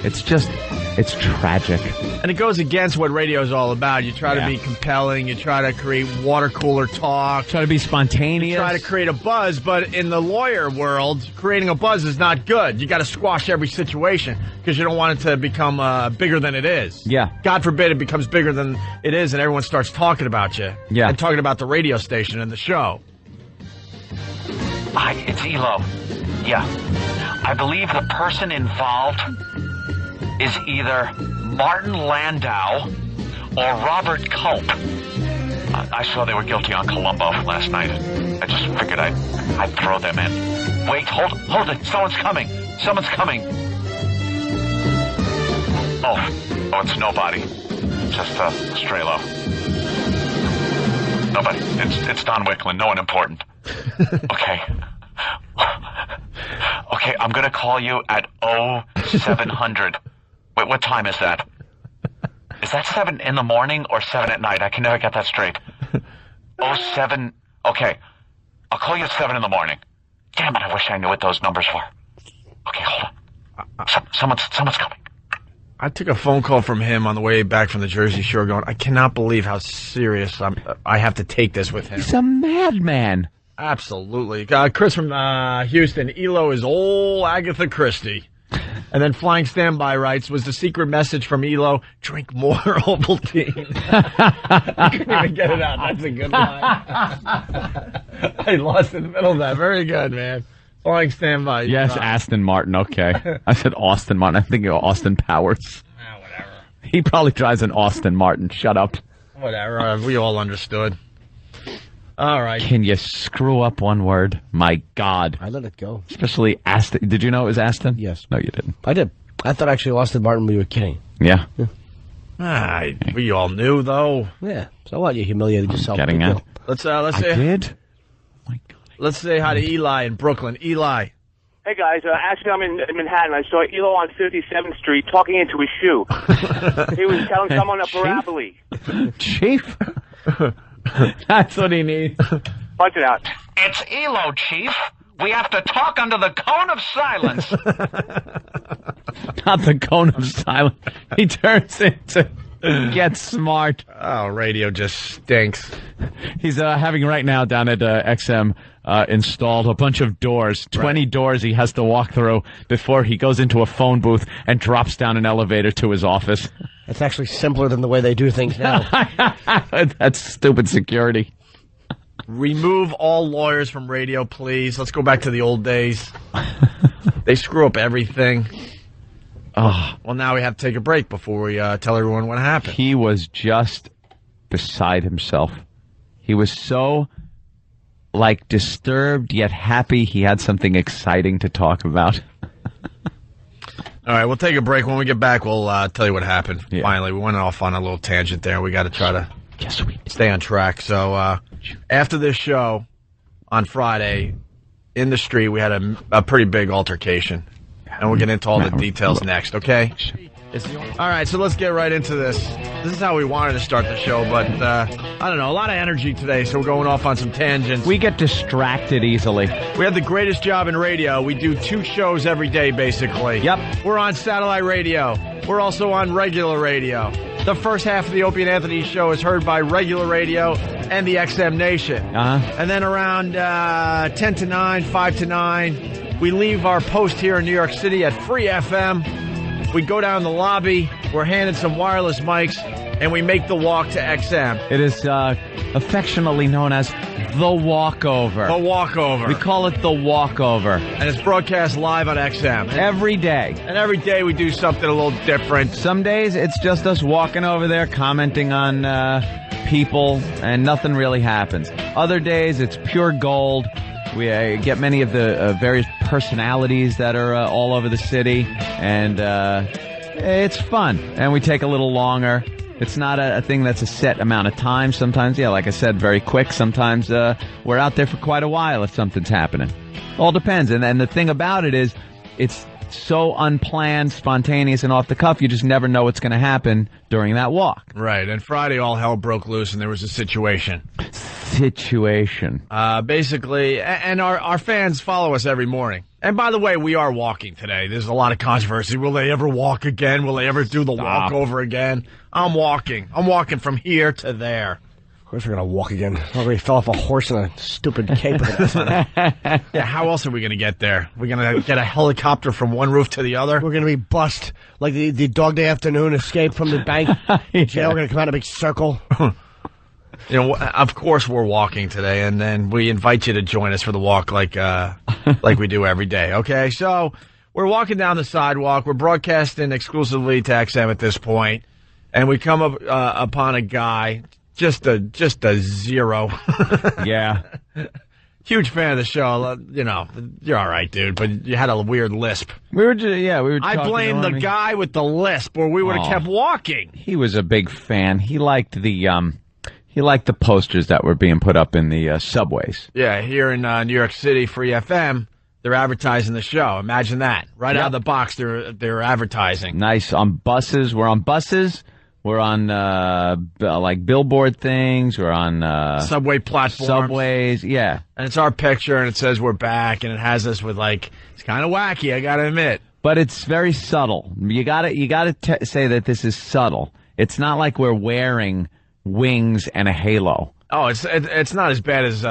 It's tragic. And it goes against what radio is all about. You try to be compelling. You try to create water cooler talk. Try to be spontaneous. You try to create a buzz. But in the lawyer world, creating a buzz is not good. You got to squash every situation because you don't want it to become bigger than it is. Yeah. God forbid it becomes bigger than it is and everyone starts talking about you. Yeah. And talking about the radio station and the show. Hi, it's Elo. Yeah. I believe the person involved is either Martin Landau or Robert Culp. I saw they were guilty on Columbo last night. I just figured I'd throw them in. Wait, hold it. Someone's coming. Oh, it's nobody. Just Strelo. Nobody. It's Don Wicklund. No one important. Okay. Okay, I'm gonna call you at 0700. Wait, what time is that? Is that 7 in the morning or 7 at night? I can never get that straight. 07. Okay. I'll call you at 7 in the morning. Damn it, I wish I knew what those numbers were. Okay, hold on. Someone's coming. I took a phone call from him on the way back from the Jersey Shore going, I cannot believe how serious I have to take this with him. He's a madman. Absolutely. Chris from Houston. Elo is old Agatha Christie. And then Flying Standby writes, was the secret message from Elo, drink more Ovaltine. I couldn't even get it out. That's a good line. I lost in the middle of that. Very good, man. Flying Standby. Yes, Aston Martin. Okay. I said Austin Martin. I'm thinking of Austin Powers. Whatever. He probably drives an Austin Martin. Shut up. Whatever. We all understood. All right. Can you screw up one word? My God. I let it go. Especially Aston. Did you know it was Aston? Yes. No, you didn't. I did. I thought actually Austin Martin we were kidding. Yeah. We all knew, though. Yeah. So what? You humiliated yourself. Getting it. Let's I say. did? Let's say hi to Eli in Brooklyn. Eli. Hey, guys. Actually, I'm in Manhattan. I saw Elo on 57th Street talking into his shoe. He was telling someone a parabole. Chief? That's what he needs. Punch it out. It's Elo, Chief. We have to talk under the cone of silence. Not the cone of silence. He turns into Get Smart. Oh, radio just stinks. He's having right now down at XM installed a bunch of doors, 20 doors he has to walk through before he goes into a phone booth and drops down an elevator to his office. It's actually simpler than the way they do things now. That's stupid security. Remove all lawyers from radio, please. Let's go back to the old days. They screw up everything. Oh, well, now we have to take a break before we tell everyone what happened. He was just beside himself. He was so, disturbed yet happy he had something exciting to talk about. All right, we'll take a break. When we get back, we'll tell you what happened. Yeah. Finally, we went off on a little tangent there. We got to try to stay on track. So after this show on Friday, in the street, we had a pretty big altercation. And we'll get into all the details next, okay? All right, so let's get right into this. This is how we wanted to start the show, but I don't know, a lot of energy today, so we're going off on some tangents. We get distracted easily. We have the greatest job in radio. We do 2 shows every day, basically. Yep. We're on satellite radio. We're also on regular radio. the first half of the Opie and Anthony show is heard by regular radio and the XM Nation. And then around 10 to 9, 5 to 9, we leave our post here in New York City at Free FM. We go down the lobby. We're handed some wireless mics, and we make the walk to XM. It is affectionately known as the Walkover. The Walkover. We call it the Walkover. And it's broadcast live on XM. Every day. And every day we do something a little different. Some days it's just us walking over there, commenting on people, and nothing really happens. Other days it's pure gold. We get many of the various personalities that are all over the city, and it's fun. And we take a little longer. It's not a thing that's a set amount of time. Sometimes, like I said, very quick. Sometimes we're out there for quite a while if something's happening. All depends. And the thing about it is, it's so unplanned, spontaneous, and off the cuff, you just never know what's going to happen during that walk. Right. And Friday, all hell broke loose, and there was a situation. Basically, and our fans follow us every morning. And by the way, we are walking today. There's a lot of controversy. Will they ever walk again? Will they ever do the walkover again? I'm walking. I'm walking from here to there. Of course we're going to walk again. I already fell off a horse in a stupid cape. Yeah, how else are we going to get there? We're going to get a helicopter from one roof to the other? We're going to be bust like the Dog Day Afternoon escape from the bank. Jail, we're going to come out in a big circle. Of course we're walking today, and then we invite you to join us for the walk like we do every day, okay? So we're walking down the sidewalk. We're broadcasting exclusively to XM at this point, and we come up upon a guy, just a zero. Yeah. Huge fan of the show. You're all right, dude, but you had a weird lisp. We were talking. I blame the guy with the lisp, or we would have kept walking. He was a big fan. He liked the posters that were being put up in the subways. Yeah, here in New York City, Free FM, they're advertising the show. Imagine that. Right out of the box, they're advertising. Nice. On buses. We're on buses. We're on, like, billboard things. We're on... subway platforms. Subways, yeah. And it's our picture, and it says we're back, and it has us with, like, it's kind of wacky, I gotta admit. But it's very subtle. You gotta say that this is subtle. It's not like we're wearing wings and a halo. Oh, it's not as bad as,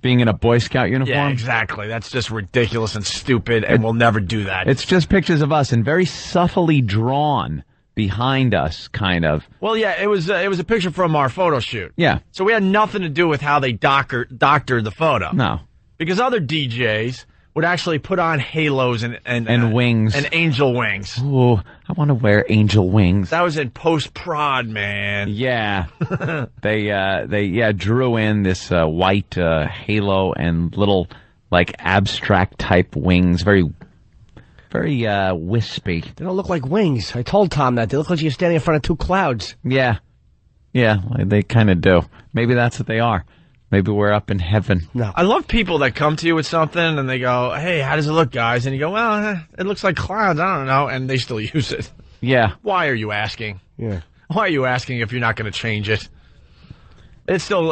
being in a Boy Scout uniform? Yeah, exactly. That's just ridiculous and stupid, and we'll never do that. It's just pictures of us, and very subtly drawn behind us, kind of. Well, yeah, it was a picture from our photo shoot. Yeah. So we had nothing to do with how they doctored the photo. No. Because other DJs would actually put on halos and wings. And angel wings. Ooh, I want to wear angel wings. That was in post-prod, man. Yeah. They drew in this white halo and little, like, abstract type wings. Very wispy. They don't look like wings. I told Tom that. They look like you're standing in front of two clouds. Yeah. Yeah, they kind of do. Maybe that's what they are. Maybe we're up in heaven. No. I love people that come to you with something and they go, hey, how does it look, guys? And you go, well, it looks like clouds. I don't know. And they still use it. Yeah. Why are you asking? Yeah. Why are you asking if you're not going to change it? It still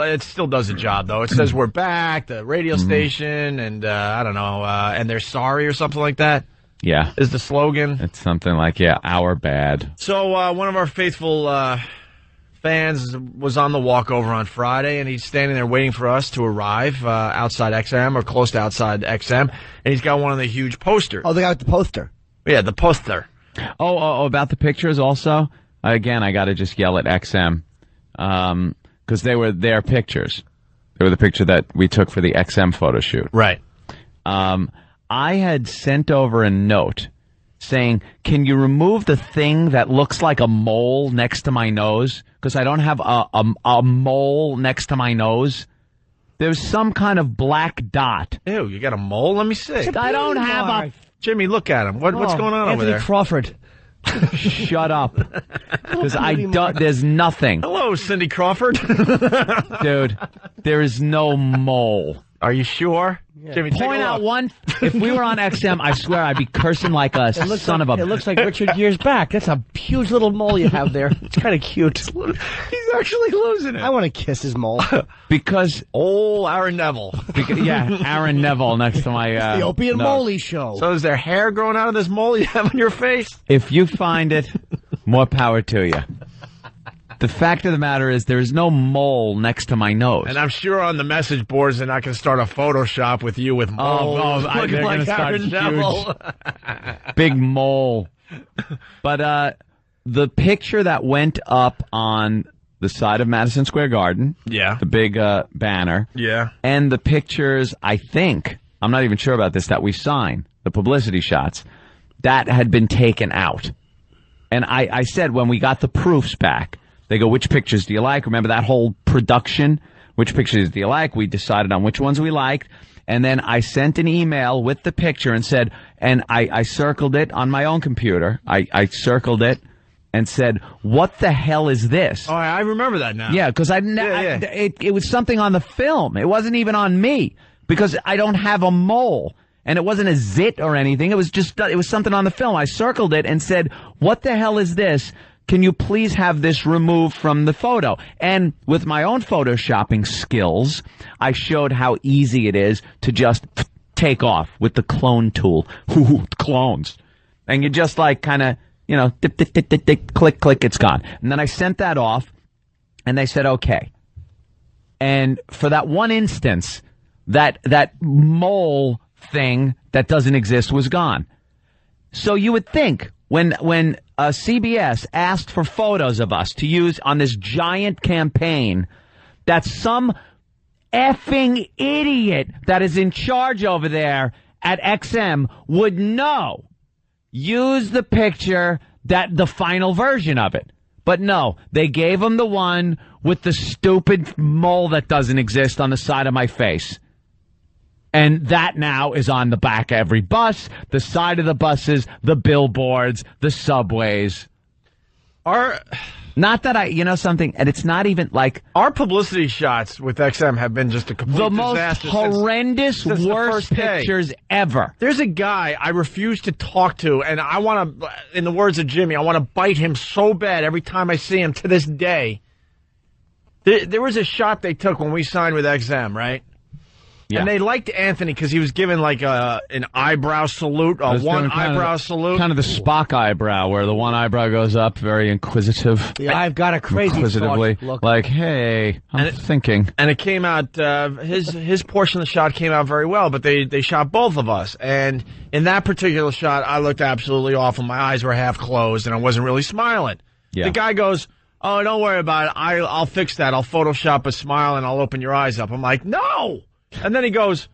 does the job, though. It says we're back, the radio station, and I don't know, and they're sorry or something like that. Yeah. Is the slogan. It's something like, our bad. So one of our faithful fans was on the walkover on Friday, and he's standing there waiting for us to arrive outside XM, or close to outside XM, and he's got one of the huge posters. Oh, the guy with the poster. Yeah, the poster. Oh, about the pictures also? Again, I got to just yell at XM, because they were their pictures. They were the picture that we took for the XM photo shoot. Right. I had sent over a note saying, can you remove the thing that looks like a mole next to my nose? Because I don't have a mole next to my nose. There's some kind of black dot. Ew, you got a mole? Let me see. I don't have a... Jimmy, look at him. What's going on over there? Anthony Crawford. Shut up. Because there's nothing. Hello, Cindy Crawford. Dude, there is no mole. Are you sure? Yeah. Jimmy, point out one. If we were on XM, I swear I'd be cursing like a son of a... It looks like Richard Gere's back. That's a huge little mole you have there. It's kind of cute. He's actually losing it. I want to kiss his mole. Because... old Aaron Neville. Aaron Neville next to my... it's the Opie and Moley show. So is there hair growing out of this mole you have on your face? If you find it, more power to you. The fact of the matter is there's no mole next to my nose. And I'm sure on the message boards they're not going to start a Photoshop with you with moles. They're going to start huge. Big mole. But the picture that went up on the side of Madison Square Garden, the big banner, and the pictures, I think, I'm not even sure about this, that we signed, the publicity shots, that had been taken out. And I said when we got the proofs back, they go, which pictures do you like? Remember that whole production? Which pictures do you like? We decided on which ones we liked. And then I sent an email with the picture and said, and I circled it on my own computer. I circled it and said, what the hell is this? Oh, I remember that now. Yeah, because it was something on the film. It wasn't even on me because I don't have a mole. And it wasn't a zit or anything. It was something on the film. I circled it and said, what the hell is this? Can you please have this removed from the photo? And with my own photoshopping skills, I showed how easy it is to just take off with the clone tool. Clones. And you just like kind of, dip, dip, dip, dip, dip, click, click, it's gone. And then I sent that off and they said, okay. And for that one instance, that mole thing that doesn't exist was gone. So you would think when CBS asked for photos of us to use on this giant campaign that some effing idiot that is in charge over there at XM would know. Use the picture, the final version of it. But no, they gave him the one with the stupid mole that doesn't exist on the side of my face. And that now is on the back of every bus, the side of the buses, the billboards, the subways. Not that something, and it's not even like... Our publicity shots with XM have been just a complete disaster. The most horrendous, worst pictures ever. There's a guy I refuse to talk to, and I want to, in the words of Jimmy, I want to bite him so bad every time I see him to this day. There was a shot they took when we signed with XM, right? Yeah. And they liked Anthony because he was given like an eyebrow salute, one eyebrow salute. Kind of the Spock eyebrow, where the one eyebrow goes up, very inquisitive. Yeah, I've got a crazy inquisitively look. Like, hey, I'm thinking. And it came out, his portion of the shot came out very well, but they shot both of us. And in that particular shot, I looked absolutely awful. My eyes were half closed, and I wasn't really smiling. Yeah. The guy goes, oh, don't worry about it. I'll fix that. I'll Photoshop a smile, and I'll open your eyes up. I'm like, no! And then he goes,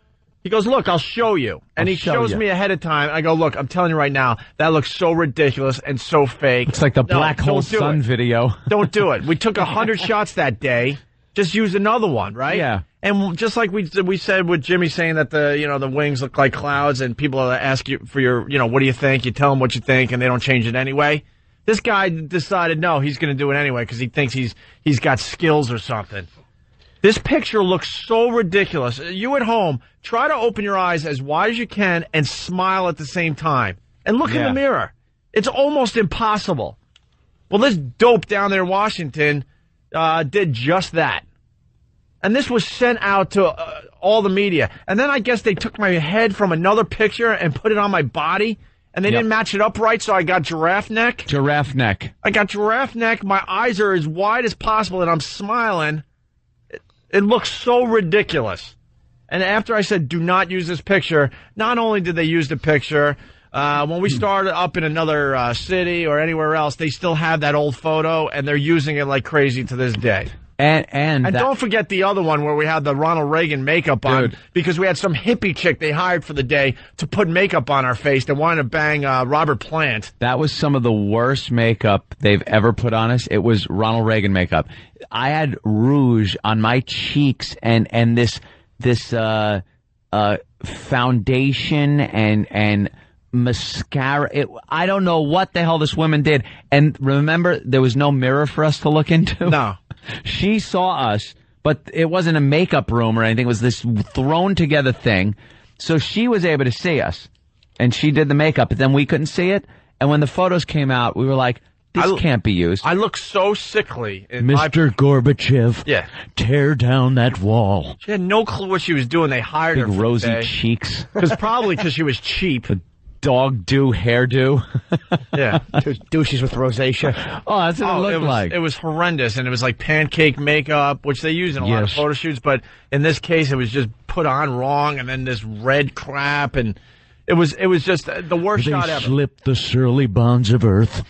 look, I'll show you. And he shows me ahead of time. I go, look, I'm telling you right now, that looks so ridiculous and so fake. It's like the Black Hole Sun video. Don't do it. We took 100 shots that day. Just use another one, right? Yeah. And just like we said with Jimmy saying that the wings look like clouds and people ask you for your, what do you think? You tell them what you think and they don't change it anyway. This guy decided, no, he's going to do it anyway because he thinks he's got skills or something. This picture looks so ridiculous. You at home, try to open your eyes as wide as you can and smile at the same time. And look in the mirror. It's almost impossible. Well, this dope down there in Washington did just that. And this was sent out to all the media. And then I guess they took my head from another picture and put it on my body. And they didn't match it up right, so I got giraffe neck. Giraffe neck. I got giraffe neck. My eyes are as wide as possible, and I'm smiling. It looks so ridiculous. And after I said, do not use this picture, not only did they use the picture, when we started up in another city or anywhere else, they still have that old photo, and they're using it like crazy to this day. And don't forget the other one where we had the Ronald Reagan makeup on because we had some hippie chick they hired for the day to put makeup on our face that wanted to bang Robert Plant. That was some of the worst makeup they've ever put on us. It was Ronald Reagan makeup. I had rouge on my cheeks and this foundation and mascara. I don't know what the hell this woman did. And remember, there was no mirror for us to look into. No. She saw us, but it wasn't a makeup room or anything. It was this thrown together thing. So she was able to see us, and she did the makeup, but then we couldn't see it. And when the photos came out, we were like, this can't be used. I look so sickly. Mr. Gorbachev, tear down that wall. She had no clue what she was doing. They hired her for rosy the day. Cheeks. Probably because she was cheap. dog do hairdo. Yeah. Douches with rosacea. Oh, that's what it looked like. It was horrendous, and it was like pancake makeup, which they use in a lot of photo shoots, but in this case, it was just put on wrong, and then this red crap, and it was just the worst shot ever. They slipped the surly bonds of earth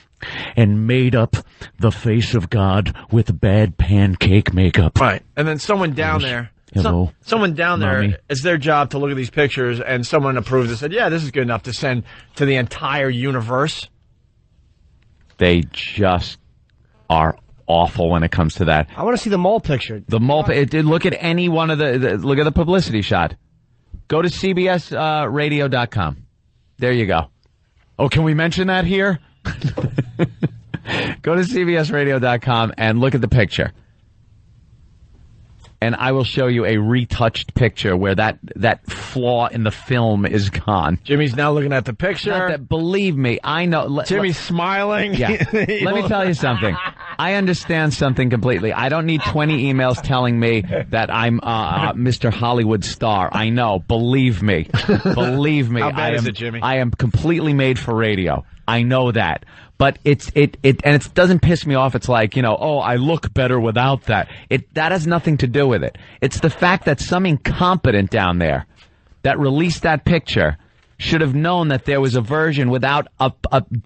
and made up the face of God with bad pancake makeup. Right, and then someone down there. Hello. Someone down Mommy. there, it's their job to look at these pictures, and someone approved and said, yeah, this is good enough to send to the entire universe. They just are awful when it comes to that. I want to see the mole picture. The mole. Look at any one of look at the publicity shot. Go to CBSRadio.com. There you go. Oh, can we mention that here? Go to CBSRadio.com and look at the picture. And I will show you a retouched picture where that flaw in the film is gone. Jimmy's now looking at the picture. Believe me, I know. Jimmy's smiling. Yeah. Let me tell you something. I understand something completely. I don't need 20 emails telling me that I'm Mr. Hollywood star. I know. Believe me. Believe me. How bad is it, Jimmy? I am completely made for radio. I know that. But it doesn't piss me off. It's like, oh, I look better without that. That has nothing to do with it. It's the fact that some incompetent down there that released that picture should have known that there was a version without a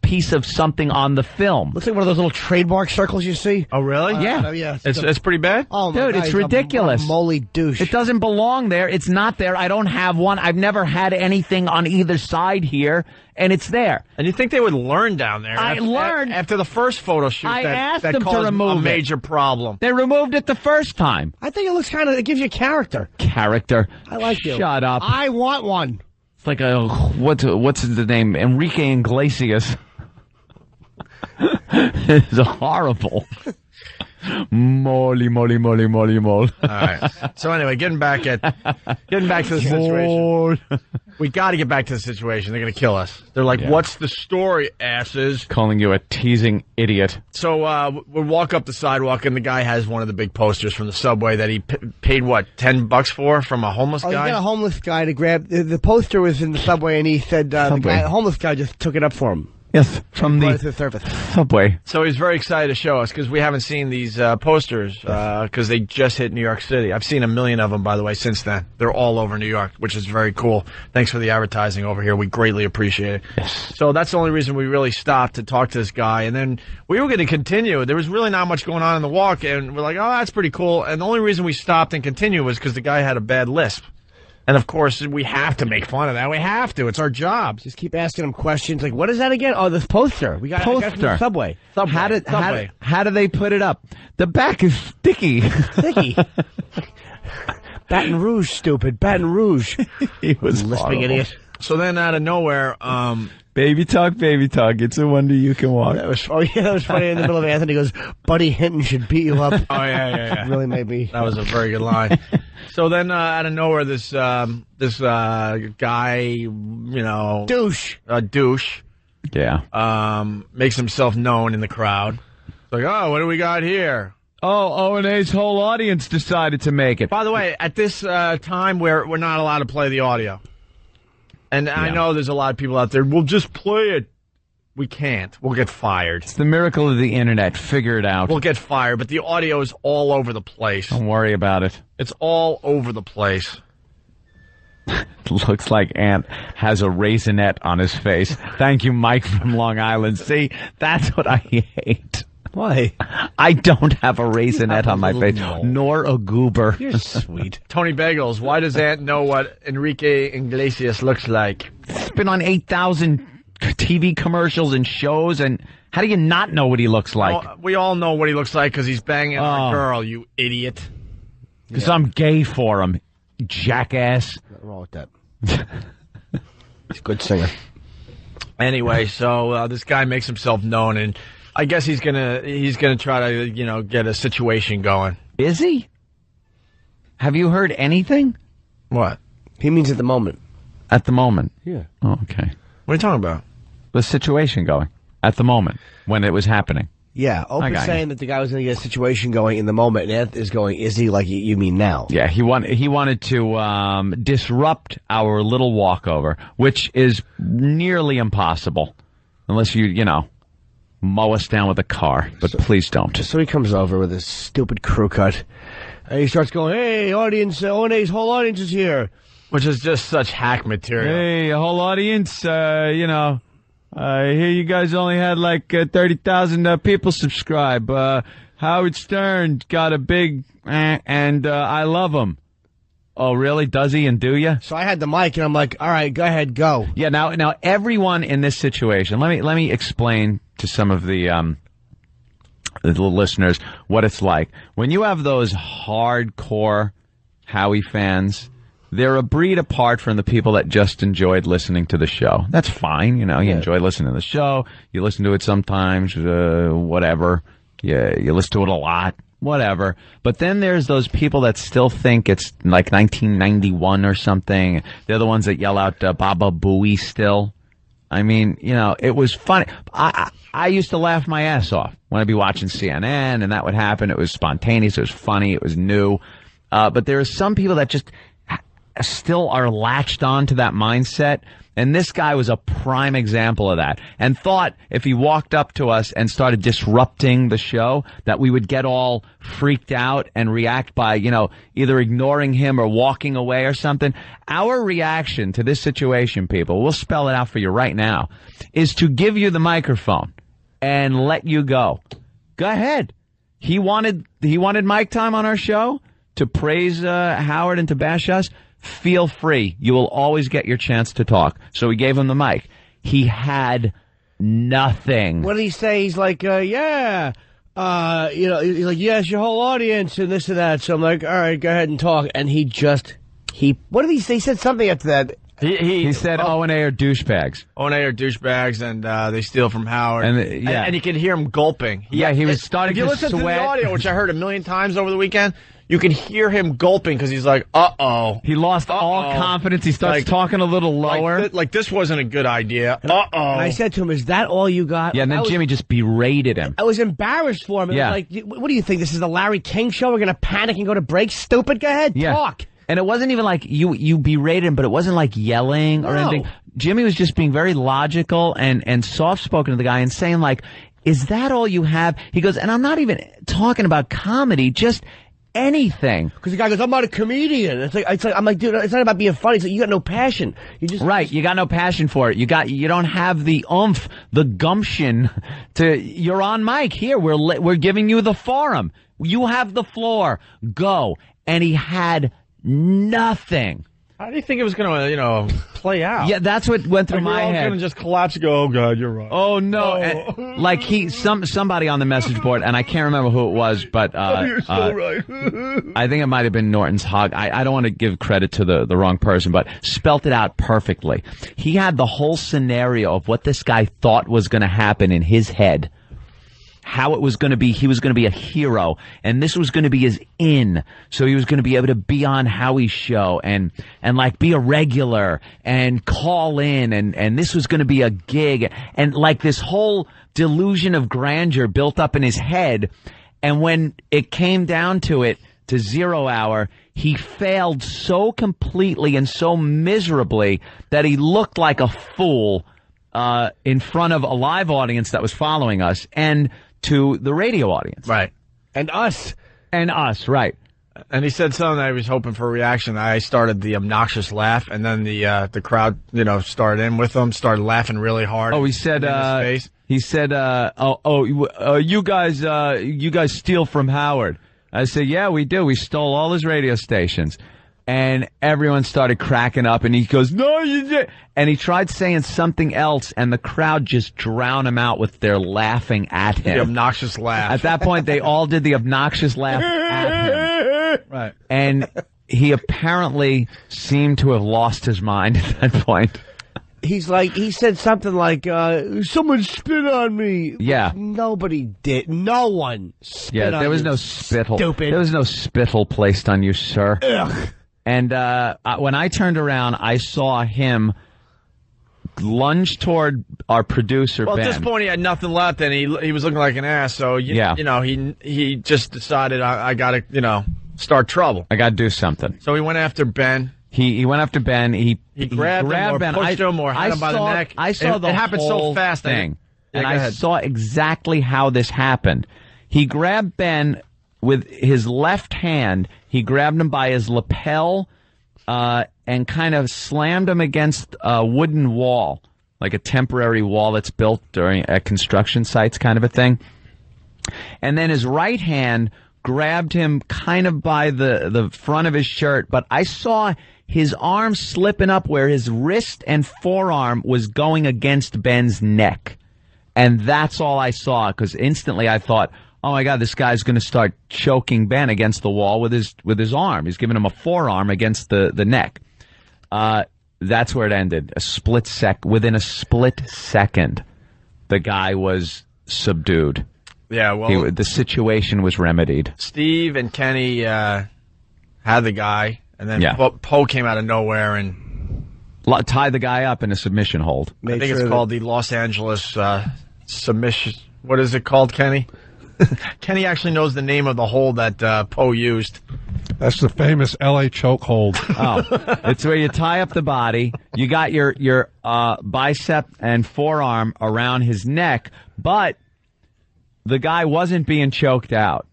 piece of something on the film. Looks like one of those little trademark circles you see. Oh, really? Yeah. Yeah. It's pretty bad? Oh, my Dude, God, it's ridiculous. A moly douche. It doesn't belong there. It's not there. I don't have one. I've never had anything on either side here, and it's there. And you think they would learn down there? I learned. After the first photo shoot I asked that them to caused remove a major problem. They removed it the first time. I think it looks it gives you character. Character. I like you. Shut up. I want one. It's like what's the name? Enrique Iglesias. It's horrible. Moly. All right. So anyway, getting back to the situation. We got to get back to the situation. They're going to kill us. They're like, what's the story, asses? Calling you a teasing idiot. So we walk up the sidewalk, and the guy has one of the big posters from the subway that he paid, what, $10 for from a homeless guy? Oh, he got a homeless guy to grab. The poster was in the subway, and he said the homeless guy just took it up for him. Yes, from the surface. subway. So he's very excited to show us because we haven't seen these posters because they just hit New York City. I've seen a million of them, by the way, since then. They're all over New York, which is very cool. Thanks for the advertising over here. We greatly appreciate it. Yes. So that's the only reason we really stopped to talk to this guy. And then we were going to continue. There was really not much going on in the walk, and we're like, oh, that's pretty cool. And the only reason we stopped and continued was because the guy had a bad lisp. And, of course, we have to make fun of that. We have to. It's our job. Just keep asking him questions like, what is that again? Oh, this poster. We got poster. From the subway. How did they put it up? The back is sticky. Sticky. Baton Rouge, stupid. Baton Rouge. He was lisping idiot. So then out of nowhere, baby talk. It's a wonder you can walk. That was funny in the middle of Anthony goes, Buddy Hinton should beat you up. Oh, yeah. It really made me. That was a very good line. So then out of nowhere, this guy, douche. Yeah. Makes himself known in the crowd. It's like, oh, what do we got here? Oh, O&A's whole audience decided to make it. By the way, at this time, we're not allowed to play the audio. And I know there's a lot of people out there, we'll just play it. We can't. We'll get fired. It's the miracle of the internet. Figure it out. We'll get fired, but the audio is all over the place. Don't worry about it. It's all over the place. It looks like Ant has a raisinette on his face. Thank you, Mike from Long Island. See, that's what I hate. Why? I don't have a raisinette on my face, nor a goober. You're sweet. Tony Bagels, why does Ant know what Enrique Iglesias looks like? It's been on 8,000 TV commercials and shows, and how do you not know what he looks like? Well, we all know what he looks like because he's banging a girl, you idiot. Because I'm gay for him, jackass. Nothing wrong with that. He's a good singer. Anyway, so this guy makes himself known, and I guess he's gonna try to get a situation going. Is he? Have you heard anything? What? He means at the moment. At the moment. Yeah. Oh, okay. What are you talking about? The situation going at the moment when it was happening. Yeah, Opie's saying that the guy was going to get a situation going in the moment, and Ant is going, is he like you mean now? Yeah, he wanted to disrupt our little walkover, which is nearly impossible, unless you mow us down with a car. But please don't. So he comes over with his stupid crew cut, and he starts going, "Hey, audience, One's whole audience is here," which is just such hack material. Hey, whole audience, I hear you guys only had like 30,000 people subscribe. Howard Stern got a big, and I love him. Oh, really? Does he and do you? So I had the mic, and I'm like, all right, go ahead, go. Yeah, now everyone in this situation, let me explain to some of the listeners what it's like. When you have those hardcore Howie fans, they're a breed apart from the people that just enjoyed listening to the show. That's fine, you enjoy listening to the show. You listen to it sometimes, whatever. You listen to it a lot, whatever. But then there's those people that still think it's like 1991 or something. They're the ones that yell out Baba Booey still. I mean, it was funny. I used to laugh my ass off when I'd be watching CNN, and that would happen. It was spontaneous. It was funny. It was new. But there are some people that just still are latched on to that mindset, and this guy was a prime example of that, and thought if he walked up to us and started disrupting the show that we would get all freaked out and react by either ignoring him or walking away or something. Our reaction to this situation, people, we'll spell it out for you right now, is to give you the microphone and let you go. Go ahead. He wanted mic time on our show to praise Howard and to bash us. Feel free. You will always get your chance to talk. So we gave him the mic. He had nothing. What did he say? He's like, he's like, yes, your whole audience and this and that. So I'm like, all right, go ahead and talk. And what did he say? He said something after that. He said O&A are douchebags. O&A are douchebags, and they steal from Howard. And you can hear him gulping. He was starting to sweat. If you listen to the audio, which I heard 1,000,000 times over the weekend, you can hear him gulping because he's like, uh-oh. He lost all confidence. He starts talking a little lower. Like this wasn't a good idea. Uh-oh. And I said to him, is that all you got? Yeah, and then Jimmy just berated him. I was embarrassed for him. It was like, what do you think? This is the Larry King show? We're going to panic and go to break? Stupid? Go ahead, talk. And it wasn't even like you berated him, but it wasn't like yelling or anything. Jimmy was just being very logical and soft-spoken to the guy and saying, like, is that all you have? He goes, and I'm not even talking about comedy, just anything. Because the guy goes, I'm not a comedian. It's like I'm like, dude, it's not about being funny. It's like, you got no passion. You got no passion for it. You don't have the oomph, the gumption you're on mic. Here, we're giving you the forum. You have the floor. Go. And he had nothing. How do you think it was going to, play out? Yeah, that's what went through my head. We're going to just collapse and go, oh, God, you're right. Oh, no. And, like, somebody on the message board, and I can't remember who it was, but you're so right. I think it might have been Norton's Hog. I don't want to give credit to the wrong person, but spelt it out perfectly. He had the whole scenario of what this guy thought was going to happen in his head. How it was going to be, he was going to be a hero, and this was going to be his in, so he was going to be able to be on Howie's show and like be a regular and call in, and this was going to be a gig, and like this whole delusion of grandeur built up in his head, and when it came down to it, to 0 hour, he failed so completely and so miserably that he looked like a fool in front of a live audience that was following us, and to the radio audience. Right. And us. Right. And he said something that he was hoping for a reaction. I started the obnoxious laugh, and then the crowd, started in with him, started laughing really hard. Oh, he said, you guys steal from Howard. I said, yeah, we do. We stole all his radio stations. And everyone started cracking up, and he goes, no, you did. And he tried saying something else, and the crowd just drowned him out with their laughing at him. The obnoxious laugh. At that point, they all did the obnoxious laugh at him. Right. And he apparently seemed to have lost his mind at that point. He said something like, someone spit on me. Yeah. Nobody did. No one spit on you. Yeah, there was no spittle. Stupid. There was no spittle placed on you, sir. Ugh. And when I turned around, I saw him lunged toward our producer, Well, Ben. at this point, he had nothing left, and he was looking like an ass. So you know, he just decided I got to start trouble. I got to do something. So he went after Ben. He went after Ben. He grabbed him or Ben. pushed him or had him by the neck. I saw it happened so fast. Thing, and I saw exactly how this happened. He grabbed Ben with his left hand. He grabbed him by his lapel and kind of slammed him against a wooden wall, like a temporary wall that's built at construction sites, kind of a thing. And then his right hand grabbed him kind of by the front of his shirt, but I saw his arm slipping up where his wrist and forearm was going against Ben's neck. And that's all I saw, because instantly I thought, oh my God, this guy's going to start choking Ben against the wall with his arm. He's giving him a forearm against the neck. That's where it ended. Within a split second, the guy was subdued. Yeah, well, the situation was remedied. Steve and Kenny had the guy, and then Poe came out of nowhere and tied the guy up in a submission hold. I think it's called the Los Angeles submission. What is it called, Kenny? Kenny actually knows the name of the hold that Poe used. That's the famous L.A. choke hold. Oh, it's where you tie up the body. You got your bicep and forearm around his neck, but the guy wasn't being choked out.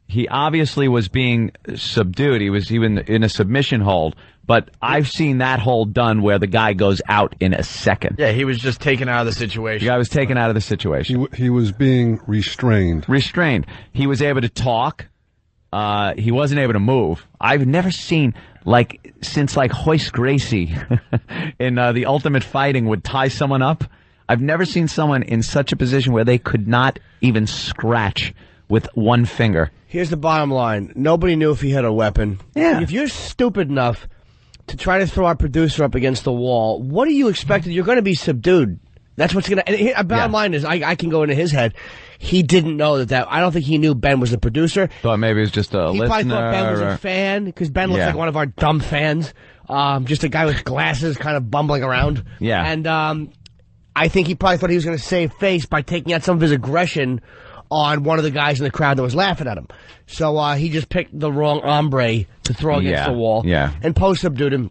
He obviously was being subdued. He was even in a submission hold. But I've seen that hold done where the guy goes out in a second. Yeah, he was just taken out of the situation. The guy was taken out of the situation. He was being restrained. Restrained. He was able to talk. He wasn't able to move. I've never seen, since Hoist Gracie in The Ultimate Fighting would tie someone up, I've never seen someone in such a position where they could not even scratch with one finger. Here's the bottom line. Nobody knew if he had a weapon. Yeah. If you're stupid enough to try to throw our producer up against the wall, what do you expect? You're going to be subdued. That's what's going to... Bottom line is, I can go into his head. He didn't know that... I don't think he knew Ben was the producer. Thought maybe it was just a listener. He probably thought Ben was a fan, because Ben looks like one of our dumb fans. Just a guy with glasses kind of bumbling around. Yeah. And I think he probably thought he was going to save face by taking out some of his aggression on one of the guys in the crowd that was laughing at him. So he just picked the wrong hombre to throw against the wall. Yeah. And Poe subdued him.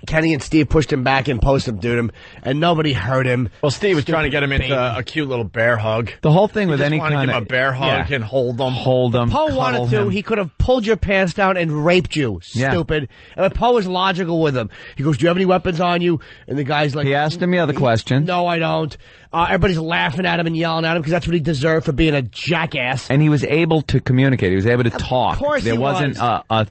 Kenny and Steve pushed him back and Poe subdued him, and nobody hurt him. Well, Steve was trying to get him into a cute little bear hug. The whole thing with any kind of... give him a bear hug and hold him. Poe wanted to. He could have pulled your pants down and raped you, stupid. And Poe was logical with him. He goes, do you have any weapons on you? And the guy's like... He asked him the other question. No, I don't. Everybody's laughing at him and yelling at him because that's what he deserved for being a jackass. And he was able to communicate. He was able to talk. Of course there he wasn't was.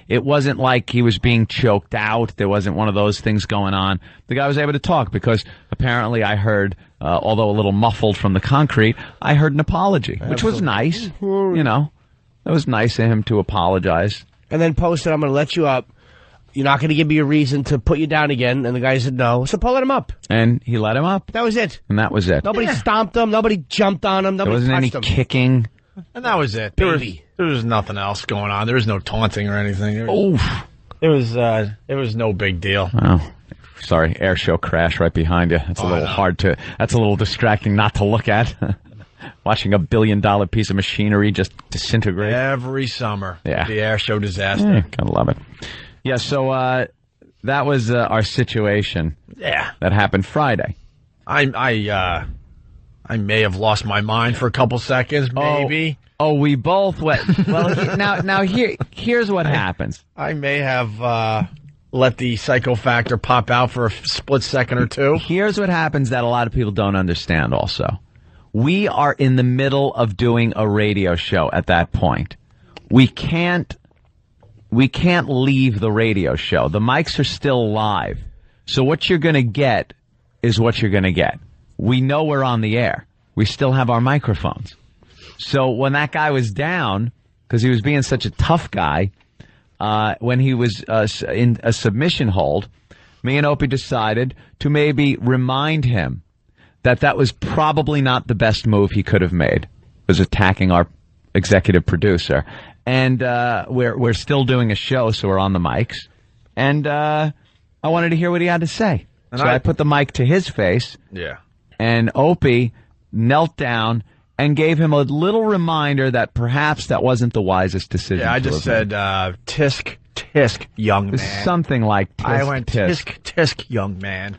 It wasn't like he was being choked out. There wasn't one of those things going on. The guy was able to talk because apparently I heard, although a little muffled from the concrete, I heard an apology, which was nice. It was nice of him to apologize. And then Poe said, I'm going to let you up. You're not going to give me a reason to put you down again. And the guy said no. So Poe let him up. And he let him up. That was it. And that was it. Nobody stomped him. Nobody jumped on him. Nobody there wasn't any touched him. kicking. And that was it. There was nothing else going on. There was no taunting or anything. It was no big deal. Oh, sorry. Air show crash right behind you. That's a little hard to... That's a little distracting not to look at. Watching a $1 billion piece of machinery just disintegrate. Every summer. Yeah. The air show disaster. Yeah, gotta love it. Yeah, so that was our situation. Yeah. That happened Friday. I may have lost my mind for a couple seconds, maybe. Oh, we both went. Well, now here's what happens. I may have let the psycho factor pop out for a split second or two. Here's what happens that a lot of people don't understand also. We are in the middle of doing a radio show at that point. We can't leave the radio show. The mics are still live. So what you're going to get is what you're going to get. We know we're on the air. We still have our microphones. So when that guy was down, because he was being such a tough guy, when he was in a submission hold, me and Opie decided to maybe remind him that was probably not the best move he could have made, was attacking our executive producer. And we're still doing a show, so we're on the mics. And I wanted to hear what he had to say. So I put the mic to his face. Yeah. And Opie knelt down and gave him a little reminder that perhaps that wasn't the wisest decision. Yeah, I just said, tisk, tisk, young man. Something like tisk, I went, tisk, young man.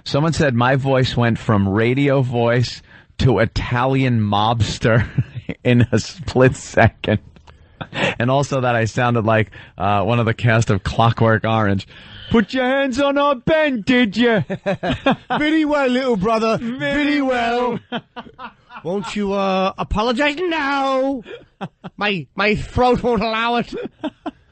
Someone said my voice went from radio voice to Italian mobster in a split second. And also that I sounded like one of the cast of Clockwork Orange. Put your hands on our Ben, did you? Very well, little brother. Very well. Won't you apologize now? My throat won't allow it.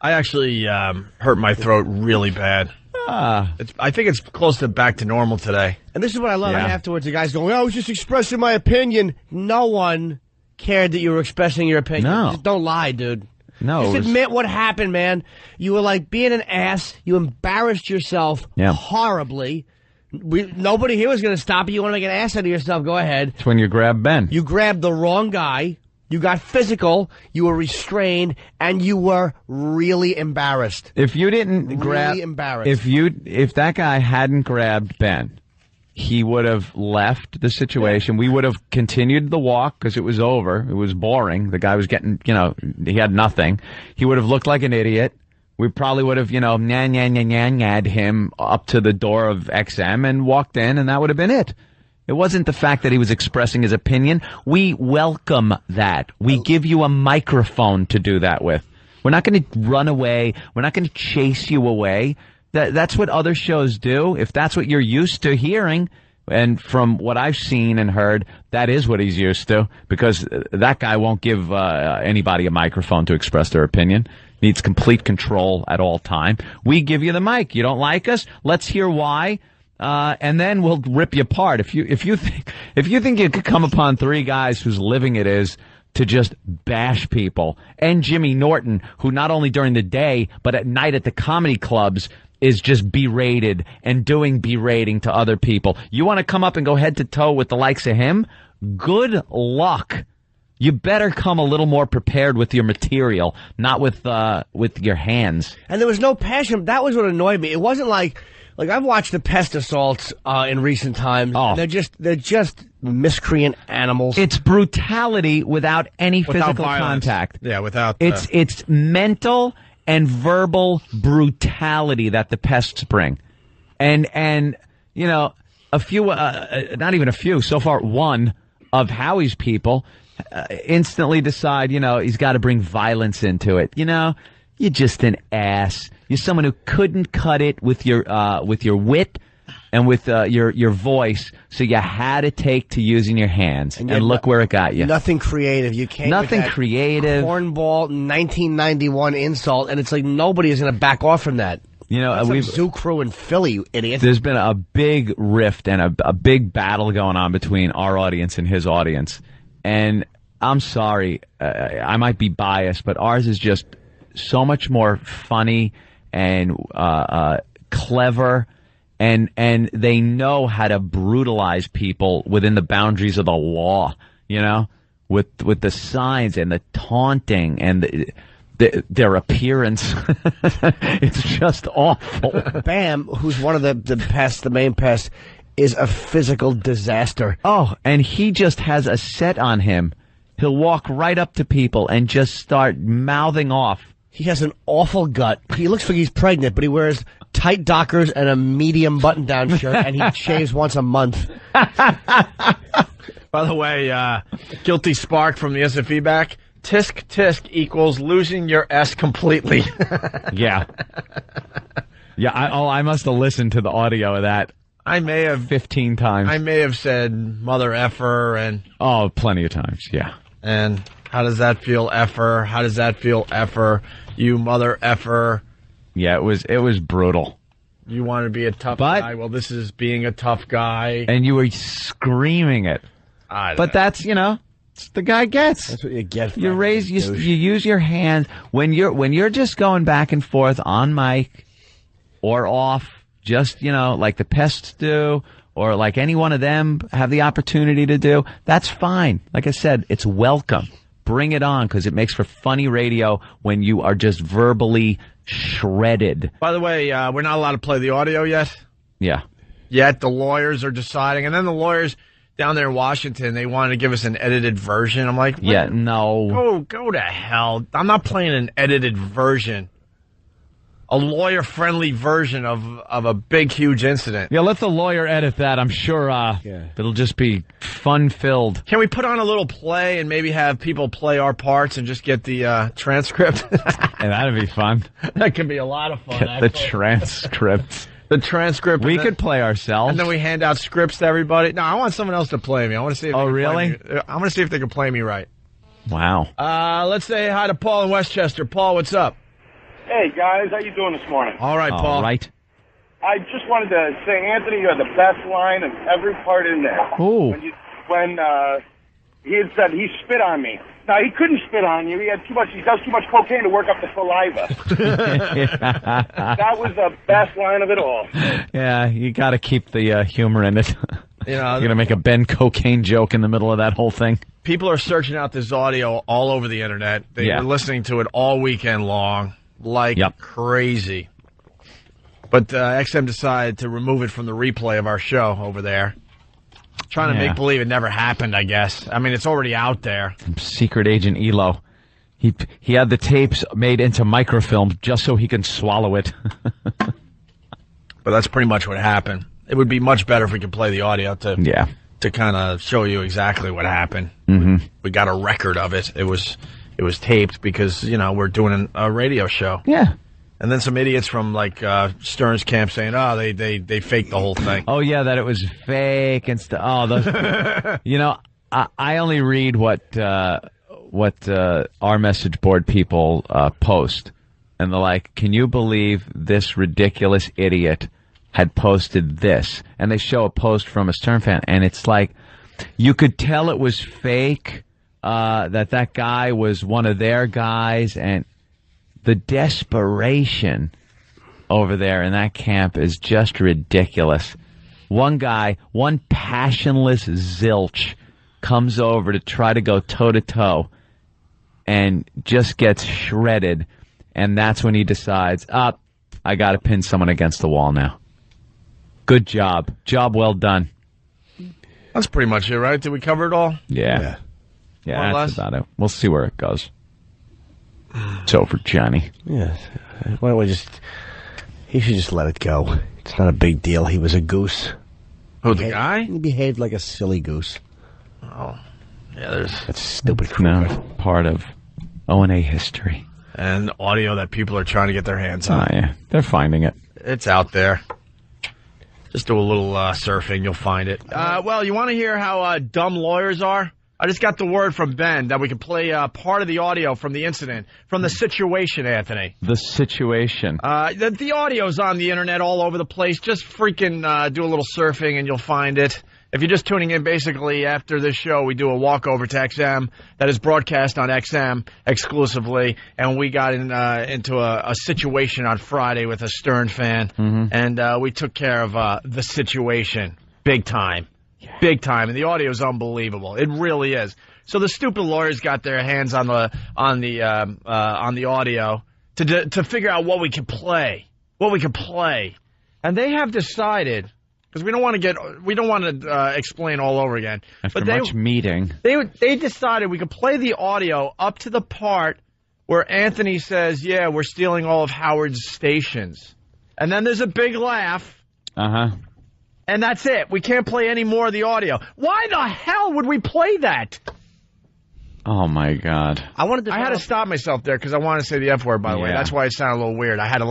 I actually hurt my throat really bad. I think it's close to back to normal today. And this is what I love. And afterwards, the guy's going, I was just expressing my opinion. No one cared that you were expressing your opinion. No. Just don't lie, dude. No. Just admit what happened, man. You were like being an ass. You embarrassed yourself horribly. Nobody here was going to stop you. You want to make an ass out of yourself, go ahead. It's when you grab Ben. You grabbed the wrong guy. You got physical. You were restrained. And you were really embarrassed. If you didn't grab... Really embarrassed. If that guy hadn't grabbed Ben, he would have left the situation. We would have continued the walk because it was over. It was boring. The guy was getting, he had nothing. He would have looked like an idiot. We probably would have, nyad him up to the door of XM and walked in, and that would have been it. It wasn't the fact that he was expressing his opinion. We welcome that. We give you a microphone to do that with. We're not going to run away. We're not going to chase you away. That's what other shows do. If that's what you're used to hearing, and from what I've seen and heard, that is what he's used to, because that guy won't give anybody a microphone to express their opinion. Needs complete control at all time. We give you the mic. You don't like us? Let's hear why, and then we'll rip you apart. If you think you could come upon three guys whose living it is to just bash people, and Jimmy Norton, who not only during the day but at night at the comedy clubs is just berated and doing berating to other people. You want to come up and go head to toe with the likes of him? Good luck. You better come a little more prepared with your material, not with your hands. And there was no passion. That was what annoyed me. It wasn't like I've watched the pest assaults in recent times. Oh. They're just miscreant animals. It's brutality without any physical contact. Yeah, without. It's mental and verbal brutality that the pests bring. And a few, not even a few, so far one of Howie's people instantly decide, he's got to bring violence into it. You're just an ass. You're someone who couldn't cut it with your wit and with your voice, so you had to take to using your hands. And look where it got you. Nothing creative. You came Nothing with that creative. cornball 1991 insult, and it's like nobody is going to back off from that. We've Zoo Crew in Philly, you idiot. There's been a big rift and a big battle going on between our audience and his audience. And I'm sorry, I might be biased, but ours is just so much more funny and clever, and they know how to brutalize people within the boundaries of the law, with the signs and the taunting and their appearance. It's just awful. Bam, who's one of the pests, the main pest, is a physical disaster. Oh, and he just has a set on him. He'll walk right up to people and just start mouthing off. He has an awful gut. He looks like he's pregnant, but he wears tight Dockers and a medium button-down shirt, and he shaves once a month. By the way, Guilty Spark from the SFE back. Tisk tisk equals losing your S completely. Yeah. Yeah, I must have listened to the audio of that. I may have 15 times. I may have said mother effer and plenty of times, yeah. And how does that feel, effer? How does that feel, effer? You mother effer. Yeah, it was brutal. You want to be a tough guy. Well, this is being a tough guy. And you were screaming it. But that's, the guy gets. That's what you get. You use your hands when you're just going back and forth on mic or off, just like the pests do, or like any one of them have the opportunity to do. That's fine. Like I said, it's welcome. Bring it on, because it makes for funny radio when you are just verbally shredded. By the way, we're not allowed to play the audio yet. Yeah. yet. The lawyers are deciding. And then the lawyers down there in Washington, they wanted to give us an edited version. I'm like, yeah, no. Go to hell. I'm not playing an edited version. A lawyer-friendly version of a big, huge incident. Yeah, let the lawyer edit that. I'm sure it'll just be fun-filled. Can we put on a little play and maybe have people play our parts and just get the transcript? Yeah, that'd be fun. That could be a lot of fun. Get the transcript. The transcript. We could play ourselves. And then we hand out scripts to everybody. No, I want someone else to play me. I want to see if they can really? play me. I want to see if they can play me right. Wow. Let's say hi to Paul in Westchester. Paul, what's up? Hey, guys. How you doing this morning? All right, Paul. All right. I just wanted to say, Anthony, you had the best line of every part in there. Ooh. When he had said he spit on me. Now, he couldn't spit on you. He does too much cocaine to work up the saliva. That was the best line of it all. Yeah, you got to keep the humor in it. You're going to make a Ben Cocaine joke in the middle of that whole thing. People are searching out this audio all over the internet. They were listening to it all weekend long, like crazy. But XM decided to remove it from the replay of our show over there. Trying to make believe it never happened, I guess. I mean, it's already out there. Secret Agent Elo. He had the tapes made into microfilm just so he can swallow it. But that's pretty much what happened. It would be much better if we could play the audio to kind of show you exactly what happened. Mm-hmm. We got a record of it. It was taped because, we're doing a radio show. Yeah. And then some idiots from like Stern's camp saying, "Oh, they faked the whole thing." Oh yeah, that it was fake and stuff. Oh, those. I only read what our message board people post, and they're like, "Can you believe this ridiculous idiot had posted this?" And they show a post from a Stern fan, and it's like, you could tell it was fake. That guy was one of their guys, and the desperation over there in that camp is just ridiculous. One guy, one passionless zilch, comes over to try to go toe-to-toe and just gets shredded. And that's when he decides, I got to pin someone against the wall now. Good job. Job well done. That's pretty much it, right? Did we cover it all? Yeah, More or that's about it. We'll see where it goes. It's over, Johnny. Yeah. Why don't we he should just let it go. It's not a big deal. He was a goose. Who, the guy? He behaved like a silly goose. Oh. Yeah, that's stupid. No, part of O&A history. And audio that people are trying to get their hands on. Oh, yeah. They're finding it. It's out there. Just do a little surfing. You'll find it. Well, you want to hear how dumb lawyers are? I just got the word from Ben that we can play part of the audio from the incident, from the situation, Anthony. The situation. The audio's on the internet all over the place. Just freaking do a little surfing and you'll find it. If you're just tuning in, basically, after this show, we do a walkover to XM that is broadcast on XM exclusively. And we got into a situation on Friday with a Stern fan. Mm-hmm. And we took care of the situation big time. Big time, and the audio is unbelievable. It really is. So the stupid lawyers got their hands on the audio to figure out what we could play, and they have decided, because we don't want to explain all over again. After much meeting, they decided we could play the audio up to the part where Anthony says, "Yeah, we're stealing all of Howard's stations," and then there's a big laugh. And that's it. We can't play any more of the audio. Why the hell would we play that? Oh, my God. I had to stop myself there because I wanted to say the F word, by the way. That's why it sounded a little weird. I had to,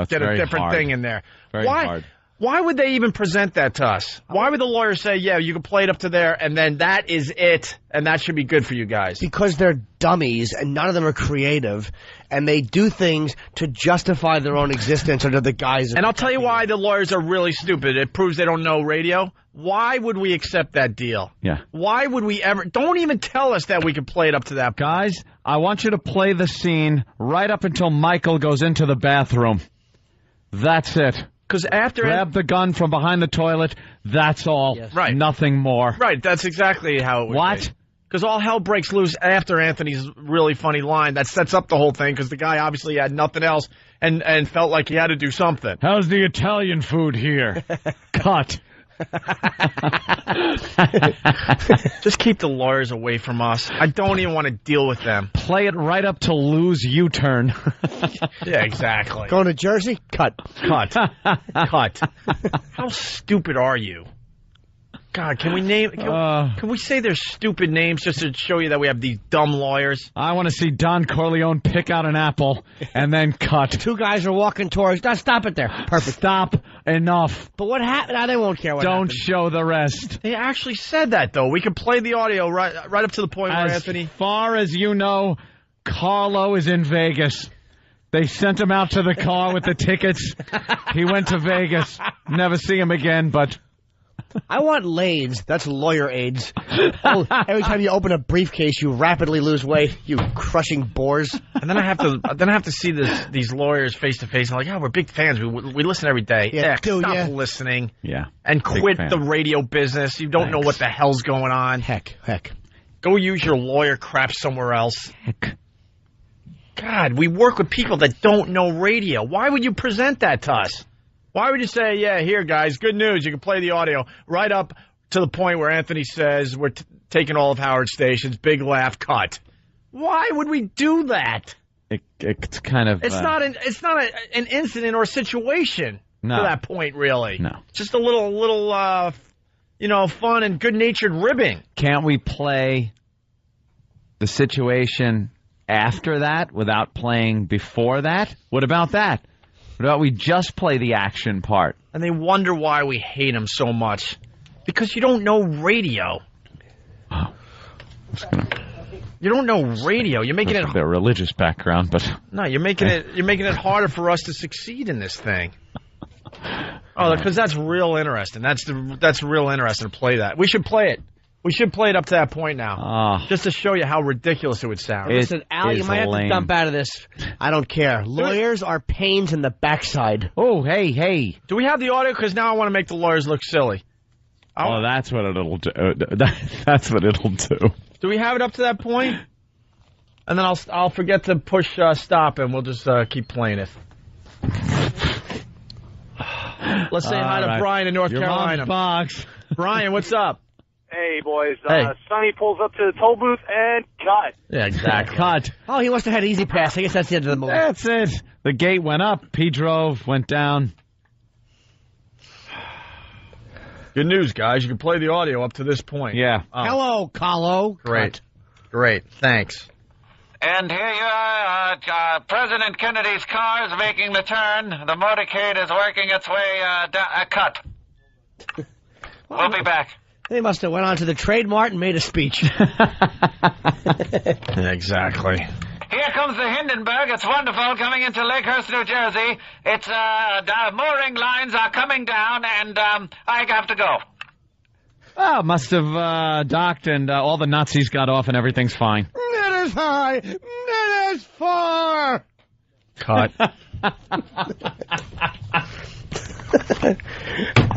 get a different thing in there. Very hard. Why would they even present that to us? Why would the lawyer say, yeah, you can play it up to there, and then that is it, and that should be good for you guys? Because they're dummies, and none of them are creative, and they do things to justify their own existence under the guise of... And I'll tell you why the lawyers are really stupid. It proves they don't know radio. Why would we accept that deal? Yeah. Why would we ever... Don't even tell us that we could play it up to that. Guys, I want you to play the scene right up until Michael goes into the bathroom. That's it. Because after... Grab the gun from behind the toilet. That's all. Yes. Right. Nothing more. Right. That's exactly how it would What? be. Because all hell breaks loose after Anthony's really funny line. That sets up the whole thing because the guy obviously had nothing else and felt like he had to do something. How's the Italian food here? Cut. Just keep the lawyers away from us. I don't even want to deal with them. Play it right up to Lou's U-turn. Yeah, exactly. Going to Jersey? Cut. Cut. Cut. How stupid are you? God, can we name? Can we say their stupid names just to show you that we have these dumb lawyers? I want to see Don Corleone pick out an apple and then cut. Two guys are walking towards. Stop it there. Perfect. Stop. Enough. But what happened? Nah, they won't care what happened. Don't show the rest. They actually said that, though. We could play the audio right up to the point where Anthony. As far as you know, Carlo is in Vegas. They sent him out to the car with the tickets. He went to Vegas. Never see him again, but... I want LAIDs. That's lawyer aids. Every time you open a briefcase, you rapidly lose weight. You crushing bores. And then I have to see these lawyers face to face. I'm like, yeah, we're big fans. We listen every day. Yeah, stop listening. Yeah. And quit the radio business. You don't know what the hell's going on. Heck. Go use your lawyer crap somewhere else. Heck. God, we work with people that don't know radio. Why would you present that to us? Why would you say, yeah, here, guys, good news, you can play the audio right up to the point where Anthony says we're taking all of Howard stations, big laugh, cut. Why would we do that? It's kind of... It's not an incident or a situation to that point, really. No. Just a little fun and good-natured ribbing. Can't we play the situation after that without playing before that? What about that? What about we just play the action part? And they wonder why we hate him so much. Because you don't know radio. You don't know radio. You're making it a religious background, but no, you're making it harder for us to succeed in this thing. Oh, because that's real interesting. That's real interesting to play that. We should play it. We should play it up to that point now, just to show you how ridiculous it would sound. Listen, Al, you might have to dump out of this. I don't care. Lawyers are pains in the backside. Oh, hey. Do we have the audio? Because now I want to make the lawyers look silly. Oh, that's what it'll do. That's what it'll do. Do we have it up to that point? And then I'll forget to push stop, and we'll just keep playing it. Let's say hi to Brian in North Carolina. Box. Brian, what's up? Hey, boys. Hey. Sonny pulls up to the toll booth and cut. Yeah, exactly. Cut. Oh, he must have had easy pass. I guess that's the end of the movie. That's it. The gate went up. He drove, went down. Good news, guys. You can play the audio up to this point. Yeah. Hello, Carlo. Great. Thanks. And here you are, President Kennedy's car is making the turn. The motorcade is working its way cut. We'll be back. They must have went on to the Trade Mart and made a speech. Exactly. Here comes the Hindenburg. It's wonderful coming into Lakehurst, New Jersey. It's the mooring lines are coming down, and I have to go. Oh, must have docked, and all the Nazis got off, and everything's fine. Net is high. Net is far. Cut.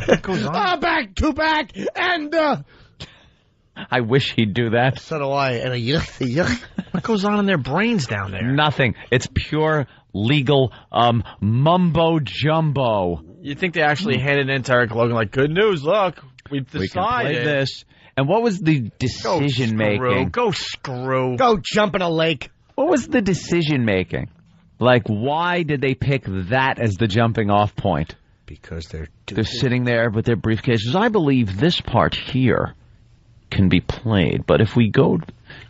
What goes on? Back to back, and I wish he'd do that. So do I. And a yuck. What goes on in their brains down there? Nothing. It's pure legal mumbo jumbo. You think they actually handed it in to Eric Logan like, good news, look, we've decided. We can play this. And what was the decision making? Go screw. Go jump in a lake. What was the decision making? Like, why did they pick that as the jumping off point? Because they're sitting there with their briefcases. I believe this part here can be played, but if we go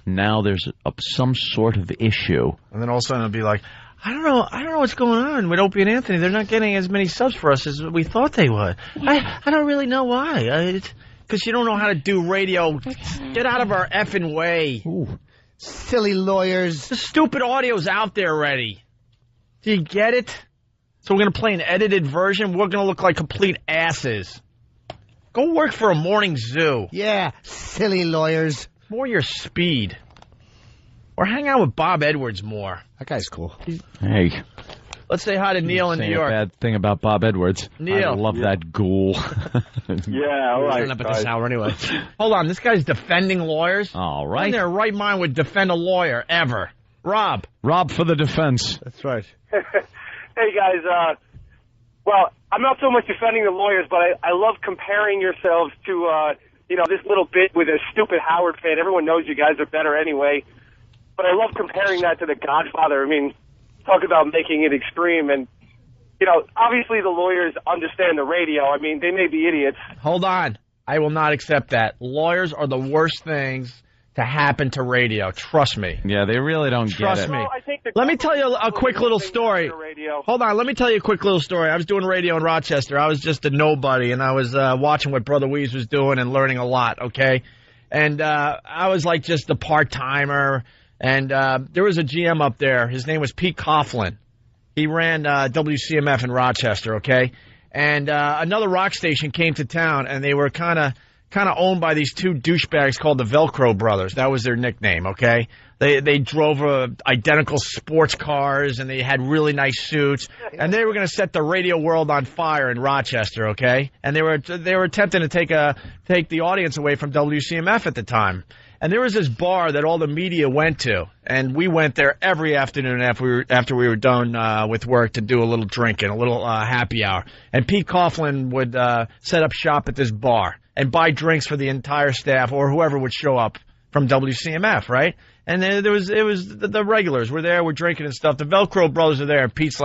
now, there's some sort of issue. And then all of a sudden it'll be like, I don't know what's going on with Opie and Anthony. They're not getting as many subs for us as we thought they would. I don't really know why. Because you don't know how to do radio. Get out of our effing way. Ooh. Silly lawyers. The stupid audio's out there already. Do you get it? So we're going to play an edited version. We're going to look like complete asses. Go work for a morning zoo. Yeah, silly lawyers. More your speed. Or hang out with Bob Edwards more. That guy's cool. Hey. Let's say hi to Neil in New Saying York. a bad thing about Bob Edwards. Neil. I love that ghoul. Yeah, all right. Up at this hour anyway. Hold on, this guy's defending lawyers? All Who in right. their right mind would defend a lawyer, ever? Rob. Rob for the defense. That's right. Hey, guys. Well, I'm not so much defending the lawyers, but I love comparing yourselves to, this little bit with a stupid Howard fan. Everyone knows you guys are better anyway. But I love comparing that to The Godfather. I mean, talk about making it extreme. And, obviously the lawyers understand the radio. I mean, they may be idiots. Hold on. I will not accept that. Lawyers are the worst things to happen to radio. Trust me. Yeah, they really don't get Trust it. me. Well, I think Let me tell you a quick little story. Hold on. Let me tell you a quick little story. I was doing radio in Rochester. I was just a nobody, and I was watching what Brother Weeze was doing and learning a lot, okay? And I was like just a part-timer, and there was a GM up there. His name was Pete Coughlin. He ran WCMF in Rochester, okay? And another rock station came to town, and they were kind of owned by these two douchebags called the Velcro Brothers. That was their nickname, okay? They drove identical sports cars, and they had really nice suits, and they were going to set the radio world on fire in Rochester, okay? And they were attempting to take the audience away from WCMF at the time. And there was this bar that all the media went to, and we went there every afternoon after we were done with work to do a little drinking, a little happy hour. And Pete Coughlin would set up shop at this bar and buy drinks for the entire staff or whoever would show up from WCMF, right? And then it was the regulars were there, we're drinking and stuff. The Velcro Brothers are there, and Pete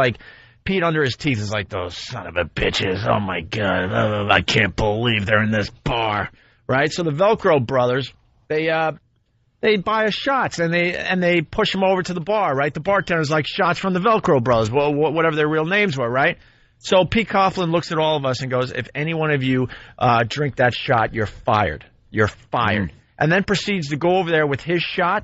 under his teeth is like, those son of a bitches, oh my God, I can't believe they're in this bar, right? So the Velcro Brothers, they buy us shots and they push them over to the bar, right? The bartender's like, shots from the Velcro Brothers, well, whatever their real names were, right? So Pete Coughlin looks at all of us and goes, if any one of you drink that shot, you're fired. You're fired. And then proceeds to go over there with his shot.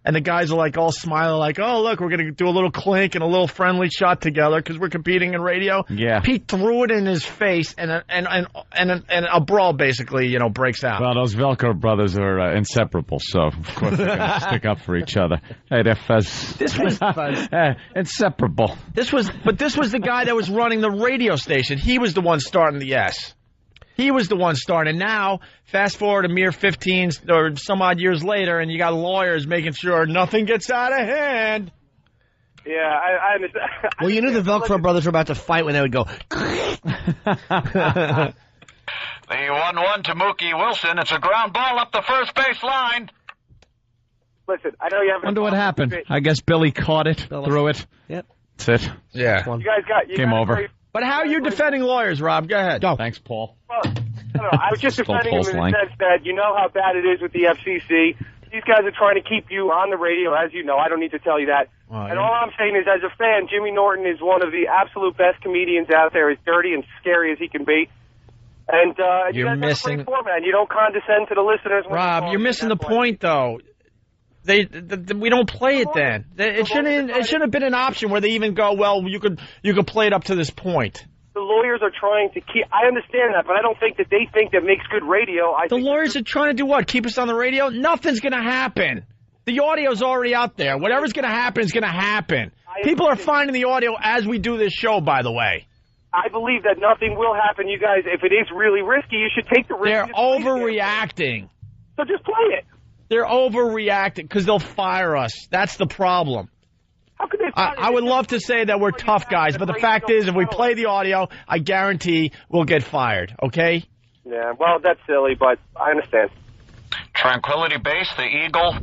And the guys are like all smiling like, oh, look, we're going to do a little clink and a little friendly shot together because we're competing in radio. Yeah. Pete threw it in his face and a brawl basically, breaks out. Well, those Velcro Brothers are inseparable, so of course they're going to stick up for each other. Hey, they're fuzz. This was inseparable. This was the guy that was running the radio station. He was the one starting the S. He was the one starting. And now, fast forward a mere 15 or some odd years later, and you got lawyers making sure nothing gets out of hand. Yeah, I understand. Well, you knew the Velcro Brothers were about to fight when they would go. The 1-1 to Mookie Wilson. It's a ground ball up the first base line. Listen, I know you haven't. Wonder what happened. I guess Billy caught it, threw it. Yep. That's it. Yeah. You guys got Game over. But how are you defending lawyers, Rob? Go ahead. Go. Thanks, Paul. Well, I was just defending him in the line. sense that you know how bad it is with the FCC. These guys are trying to keep you on the radio, as you know. I don't need to tell you that. And all I'm saying is, as a fan, Jimmy Norton is one of the absolute best comedians out there, as dirty and scary as he can be. And you You're guys missing. have a great format. You don't condescend to the listeners. When Rob, you're missing the point, though. We don't play it then. It shouldn't have been an option where they even go, well, you could play it up to this point. The lawyers are trying to keep. I understand that, but I don't think that they think that makes good radio. The lawyers are trying to do what? Keep us on the radio? Nothing's going to happen. The audio's already out there. Whatever's going to happen is going to happen. People are finding the audio as we do this show, by the way. I believe that nothing will happen. You guys, if it is really risky, you should take the risk. They're overreacting. So just play it. They're overreacting because they'll fire us. That's the problem. How could they fire I would love to say that we're tough guys, but the fact is, if we play the audio, I guarantee we'll get fired, okay? Yeah, well, that's silly, but I understand. Tranquility Base, the Eagle.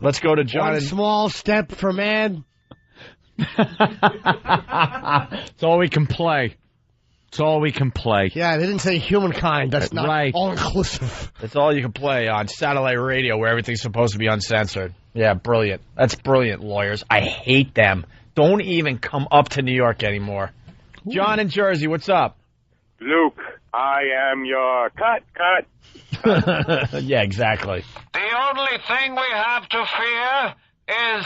Let's go to John. One small step for man. It's all we can play. It's all we can play. Yeah, they didn't say humankind. That's not right. all-inclusive. That's all you can play on satellite radio where everything's supposed to be uncensored. Yeah, brilliant. That's brilliant, lawyers. I hate them. Don't even come up to New York anymore. Ooh. John in Jersey, what's up? Luke, I am your cut. Yeah, exactly. The only thing we have to fear is...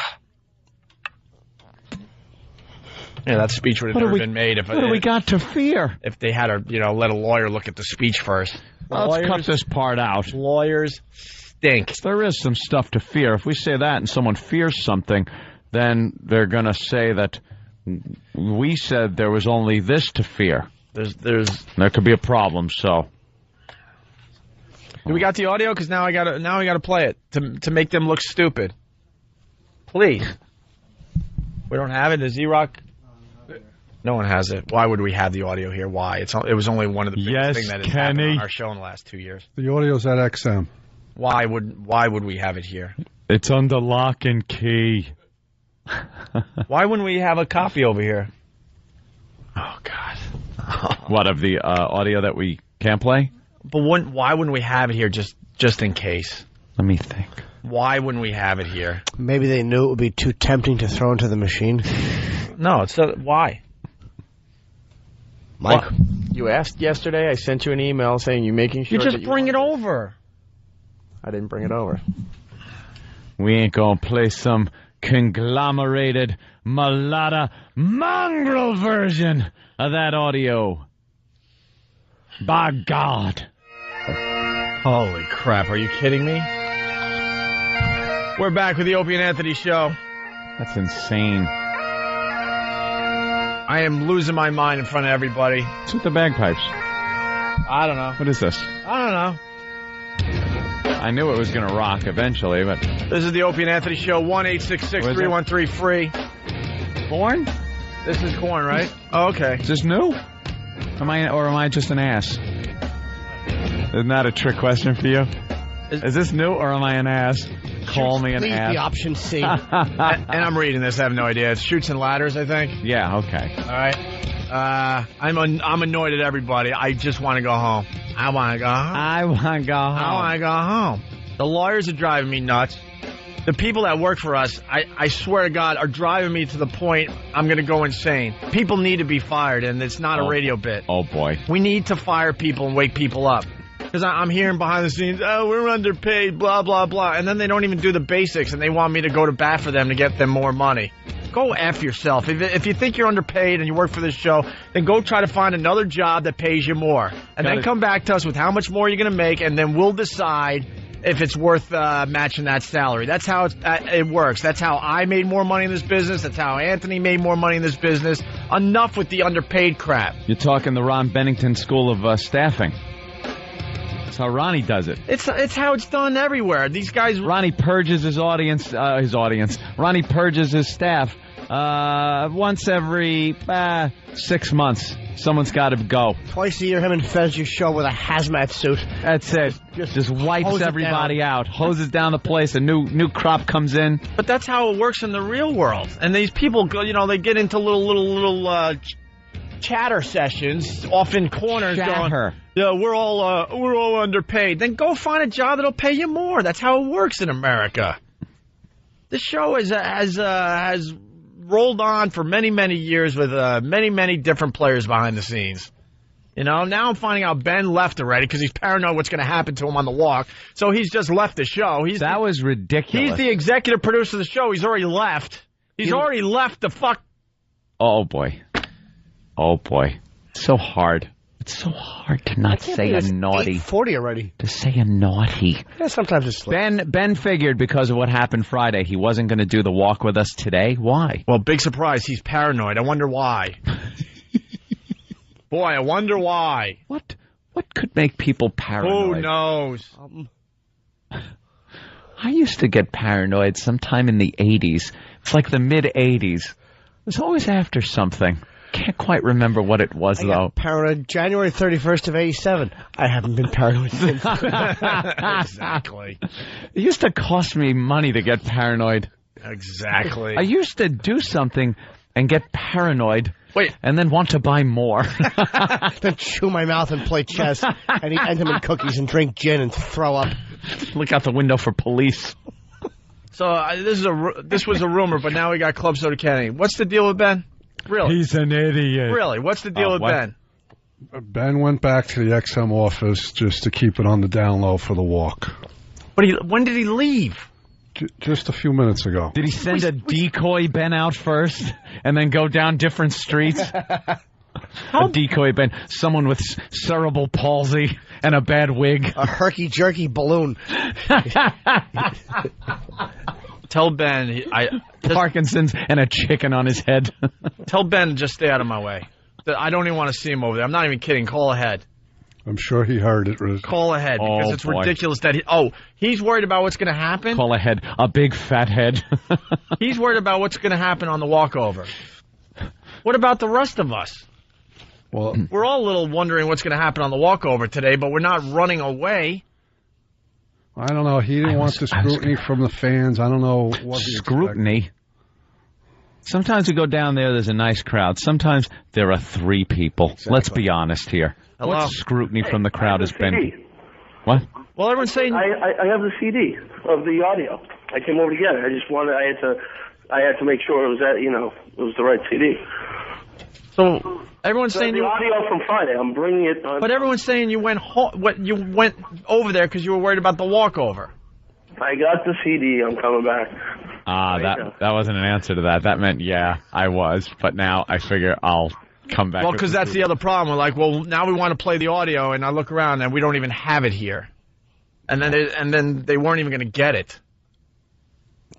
Yeah, that speech would have never been made if what do we got to fear? If they had let a lawyer look at the speech first. Let's cut this part out. Lawyers stink. There is some stuff to fear. If we say that and someone fears something, then they're going to say that we said there was only this to fear. There could be a problem, so. Do we got the audio? Because now I gotta play it to make them look stupid. Please. We don't have it. Is E-Rock? No one has it. Why would we have the audio here? Why? It was only one of the biggest things that has happened on our show in the last 2 years. The audio's at XM. Why would we have it here? It's under lock and key. Why wouldn't we have a copy over here? Oh, God. What, of the audio that we can't play? But why wouldn't we have it here just in case? Let me think. Why wouldn't we have it here? Maybe they knew it would be too tempting to throw into the machine. No, it's why? Mike, you asked yesterday. I sent you an email saying you're making sure. You just bring it over. I didn't bring it over. We ain't gonna play some conglomerated, mulatta, mongrel version of that audio. By God. Holy crap, are you kidding me? We're back with the Opie and Anthony show. That's insane. I am losing my mind in front of everybody. What's with the bagpipes? I don't know. What is this? I don't know. I knew it was going to rock eventually, but... This is the Opie and Anthony show, 1-866-313-FREE. Corn? This is corn, right? Oh, okay. Is this new? Am I just an ass? Isn't that a trick question for you? Is this new or am I an ass? Call me an ass. The option C. And I'm reading this. I have no idea. It's Chutes and Ladders, I think. Yeah, okay. All right. I'm annoyed at everybody. I just want to go home. I want to go home. I want to go home. I want to go home. The lawyers are driving me nuts. The people that work for us, I swear to God, are driving me to the point I'm going to go insane. People need to be fired, and it's not a radio bit. Oh, boy. We need to fire people and wake people up. Because I'm hearing behind the scenes, oh, we're underpaid, blah, blah, blah. And then they don't even do the basics, and they want me to go to bat for them to get them more money. Go F yourself. If you think you're underpaid and you work for this show, then go try to find another job that pays you more. And then come back to us with how much more you're going to make, and then we'll decide if it's worth matching that salary. That's how it works. That's how I made more money in this business. That's how Anthony made more money in this business. Enough with the underpaid crap. You're talking the Ron Bennington School of Staffing. That's how Ronnie does it. It's how it's done everywhere. These guys... Ronnie purges his audience. Ronnie purges his staff once every 6 months. Someone's got to go. Twice a year, him and Fez just show with a hazmat suit. That's it. Just wipes everybody out. Hoses down the place. A new crop comes in. But that's how it works in the real world. And these people, they get into little chatter sessions off in corners. Chatter. Yeah, we're all underpaid. Then go find a job that'll pay you more. That's how it works in America. This show has rolled on for many, many years with many, many different players behind the scenes. Now I'm finding out Ben left already because he's paranoid what's going to happen to him on the walk. So he's just left the show. That was ridiculous. He's the executive producer of the show. He's already left. He's already left the fuck. Oh, boy. Oh, boy. It's so hard. It's so hard to not say a naughty. 8:40 already. To say a naughty. Yeah, sometimes it's slow. Ben figured because of what happened Friday, he wasn't going to do the walk with us today. Why? Well, big surprise. He's paranoid. I wonder why. Boy, I wonder why. What could make people paranoid? Who knows? I used to get paranoid sometime in the 80s. It's like the mid-80s. It was always after something. Can't quite remember what it was, though. Paranoid January 31st of 87. I haven't been paranoid since. Exactly. It used to cost me money to get paranoid. Exactly. I used to do something and get paranoid. Wait. And then want to buy more. Then chew my mouth and play chess and eat Entenmann cookies and drink gin and throw up. Look out the window for police. So this was a rumor, but now we got Club Soda Kenny. What's the deal with Ben? Really? He's an idiot. Really? What's the deal with Ben? Ben went back to the XM office just to keep it on the down low for the walk. But when did he leave? Just a few minutes ago. Did he send a decoy Ben out first and then go down different streets? A decoy Ben. Someone with cerebral palsy and a bad wig. A herky-jerky balloon. Tell Ben Parkinson's and a chicken on his head. Tell Ben just stay out of my way. I don't even want to see him over there. I'm not even kidding. Call ahead. I'm sure he heard it. Call ahead because it's ridiculous that he's worried about what's going to happen. Call ahead, a big fat head. He's worried about what's going to happen on the walkover. What about the rest of us? Well, we're all a little wondering what's going to happen on the walkover today, but we're not running away. I don't know. He didn't want the scrutiny from the fans. I don't know what scrutiny. Sometimes we go down there's a nice crowd. Sometimes there are 3 people. Exactly. Let's be honest here. Hello? What scrutiny from the crowd has been? What? Well, everyone's saying I have the CD of the audio. I came over to get it. I just wanted. I had to make sure it was it was the right CD. So everyone's saying the audio from Friday. I'm bringing it. But everyone's saying you went you went over there because you were worried about the walkover. I got the CD. I'm coming back. That wasn't an answer to that. That meant I was. But now I figure I'll come back. Well, because that's the other problem. We're like, well, now we want to play the audio, and I look around and we don't even have it here. And then they weren't even going to get it.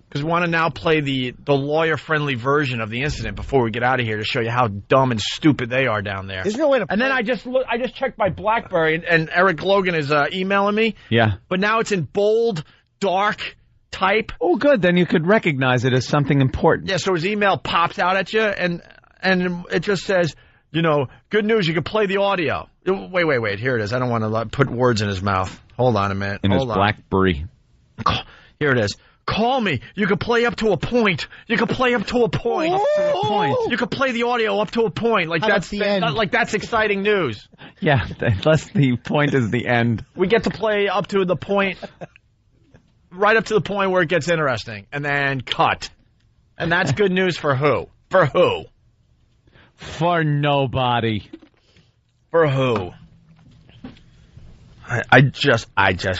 Because we want to now play the lawyer-friendly version of the incident before we get out of here to show you how dumb and stupid they are down there. There's no way to. And then I just checked my BlackBerry, and Eric Logan is emailing me. Yeah. But now it's in bold, dark type. Oh, good. Then you could recognize it as something important. Yeah. So his email pops out at you, and it just says, good news. You can play the audio. Wait. Here it is. I don't want to put words in his mouth. Hold on a minute. In his BlackBerry. Here it is. Call me. You can play up to a point. You can play up to a point. Up to a point. You can play the audio up to a point. Like that's exciting news. Yeah, that's the point is the end. We get to play up to the point, right up to the point where it gets interesting, and then cut. And that's good news for who? For who? For nobody. For who? I just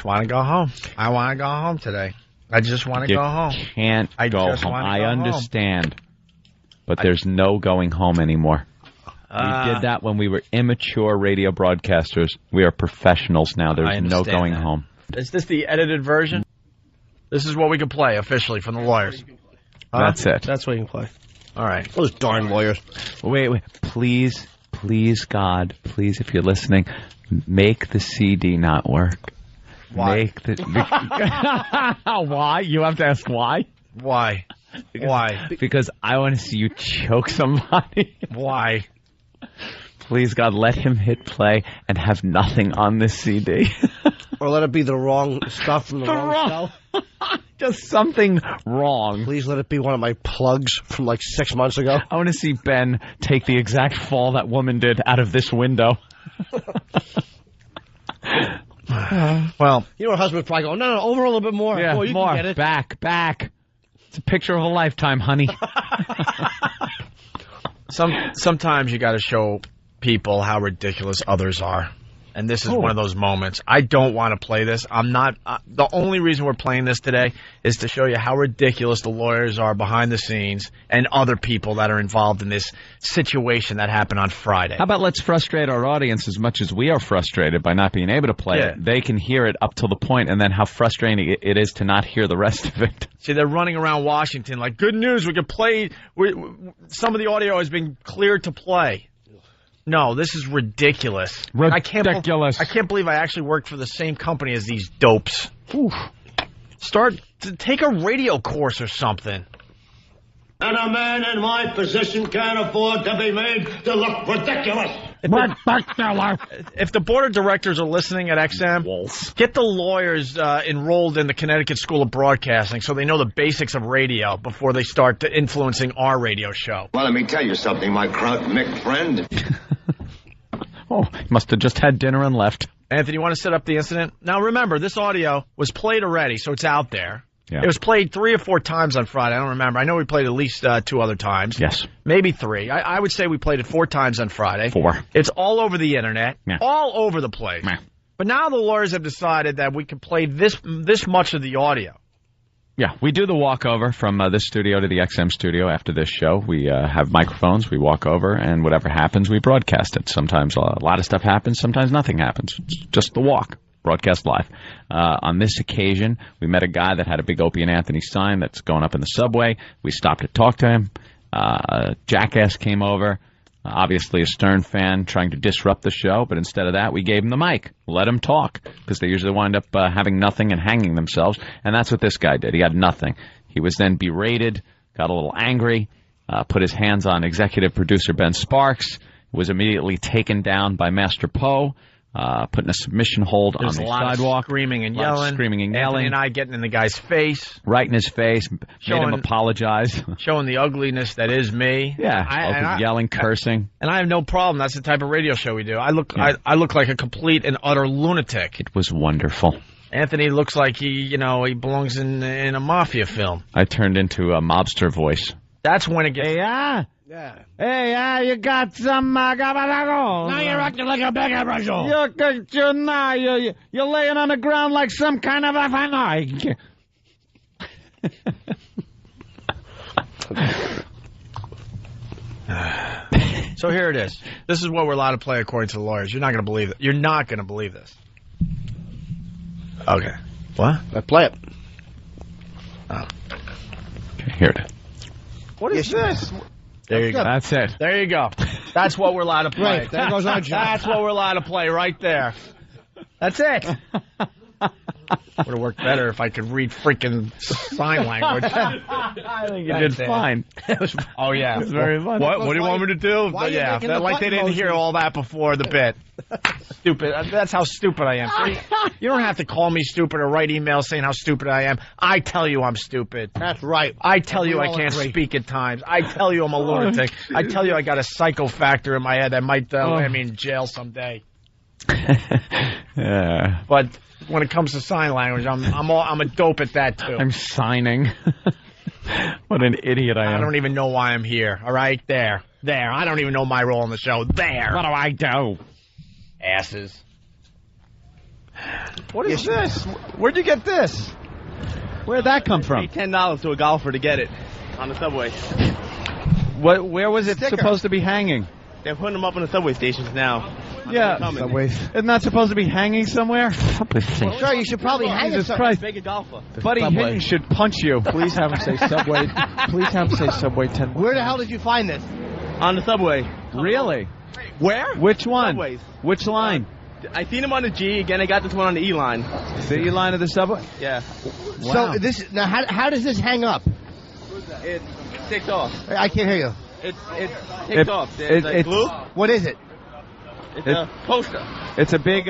want to go home. I want to go home today. I just want to go home. You can't go home. I understand. But there's no going home anymore. We did that when we were immature radio broadcasters. We are professionals now. There's no going home. Is this the edited version? This is what we can play officially from the lawyers. That's it. That's what you can play. All right. Those darn lawyers. Wait. Please, God, please, if you're listening, make the CD not work. Why? Why? You have to ask why? Why? Why? Because I want to see you choke somebody. Why? Please, God, let him hit play and have nothing on this CD. Or let it be the wrong stuff from the wrong show. Just something wrong. Please let it be one of my plugs from like 6 months ago. I want to see Ben take the exact fall that woman did out of this window. Well, her husband would probably go, no, over a little bit more. Yeah, you more. Can get it. Back. It's a picture of a lifetime, honey. Sometimes you got to show people how ridiculous others are. And this is one of those moments. I don't want to play this. I'm not. The only reason we're playing this today is to show you how ridiculous the lawyers are behind the scenes and other people that are involved in this situation that happened on Friday. How about let's frustrate our audience as much as we are frustrated by not being able to play it. They can hear it up till the point, and then how frustrating it is to not hear the rest of it. See, they're running around Washington like, good news, we can play. Some of the audio has been cleared to play. No, this is ridiculous. Ridiculous. I can't believe I actually worked for the same company as these dopes. Oof. Take a radio course or something. And a man in my position can't afford to be made to look ridiculous. If the board of directors are listening at XM, get the lawyers enrolled in the Connecticut School of Broadcasting so they know the basics of radio before they start influencing our radio show. Well, let me tell you something, my Kraut Mick friend. Oh, he must have just had dinner and left. Anthony, you want to set up the incident? Now, remember, this audio was played already, so it's out there. Yeah. It was played 3 or 4 times on Friday. I don't remember. I know we played at least 2 other times. Yes. Maybe 3. I would say we played it 4 times on Friday. 4. It's all over the Internet. Yeah. All over the place. Yeah. But now the lawyers have decided that we can play this much of the audio. Yeah, we do the walkover from this studio to the XM studio after this show. We have microphones, we walk over, and whatever happens, we broadcast it. Sometimes a lot of stuff happens, sometimes nothing happens. It's just the walk. broadcast live. On this occasion, we met a guy that had a big Opie and Anthony sign that's going up in the subway. We stopped to talk to him. Jackass came over, obviously a Stern fan trying to disrupt the show, but instead of that, we gave him the mic. Let him talk, because they usually wind up having nothing and hanging themselves, and that's what this guy did. He had nothing. He was then berated, got a little angry, put his hands on executive producer Ben Sparks, was immediately taken down by Master Poe, put in a submission hold on the sidewalk. Screaming and yelling. Anthony and I getting in the guy's face. Right in his face. Made him apologize. Showing the ugliness that is me. Yeah. Yelling, cursing. And I have no problem. That's the type of radio show we do. I look like a complete and utter lunatic. It was wonderful. Anthony looks like he belongs in a mafia film. I turned into a mobster voice. That's when it gets... Hey, you got some... Now you're acting like a beggar, Brazil. You're laying on the ground like some kind of a... So here it is. This is what we're allowed to play according to the lawyers. You're not going to believe it. You're not going to believe this. Okay. What? Play it. Oh. Okay, here it is. What is this? There you go. That's it. There you go. That's what we're allowed to play. Right, there goes our job. That's what we're allowed to play right there. That's it. Would have worked better if I could read freaking sign language. I think you did fine. Oh, yeah. It was very fun. What do you want me to do? But yeah, like they didn't hear all that before the bit. Stupid. That's how stupid I am. You don't have to call me stupid or write emails saying how stupid I am. I tell you I'm stupid. That's right. I tell you I can't speak at times. I tell you I'm a lunatic. I tell you I got a psycho factor in my head that might land me in jail someday. Yeah. But when it comes to sign language, I'm a dope at that too. I'm signing. What an idiot I am. I don't even know why I'm here. All right, there. I don't even know my role in the show. There. What do I do? Asses. What is this? Where'd you get this? Where'd that come from? $10 to a golfer to get it on the subway. Where was it supposed to be hanging? They're putting them up in the subway stations now. Subways. Isn't that supposed to be hanging somewhere? Sure, you should probably hang it. Jesus Christ. Big a golfer. Buddy Hinton should punch you. Please have him say Subway. Please have him say Subway 10. Where the hell did you find this? On the subway. Really? Where? Which one? Subways. Which line? I seen him on the G. Again, I got this one on the E line. The E line of the subway? Yeah. Wow. So now how does this hang up? It takes off. I can't hear you. It takes off. There's like glue. What is it? It's a poster. It's a big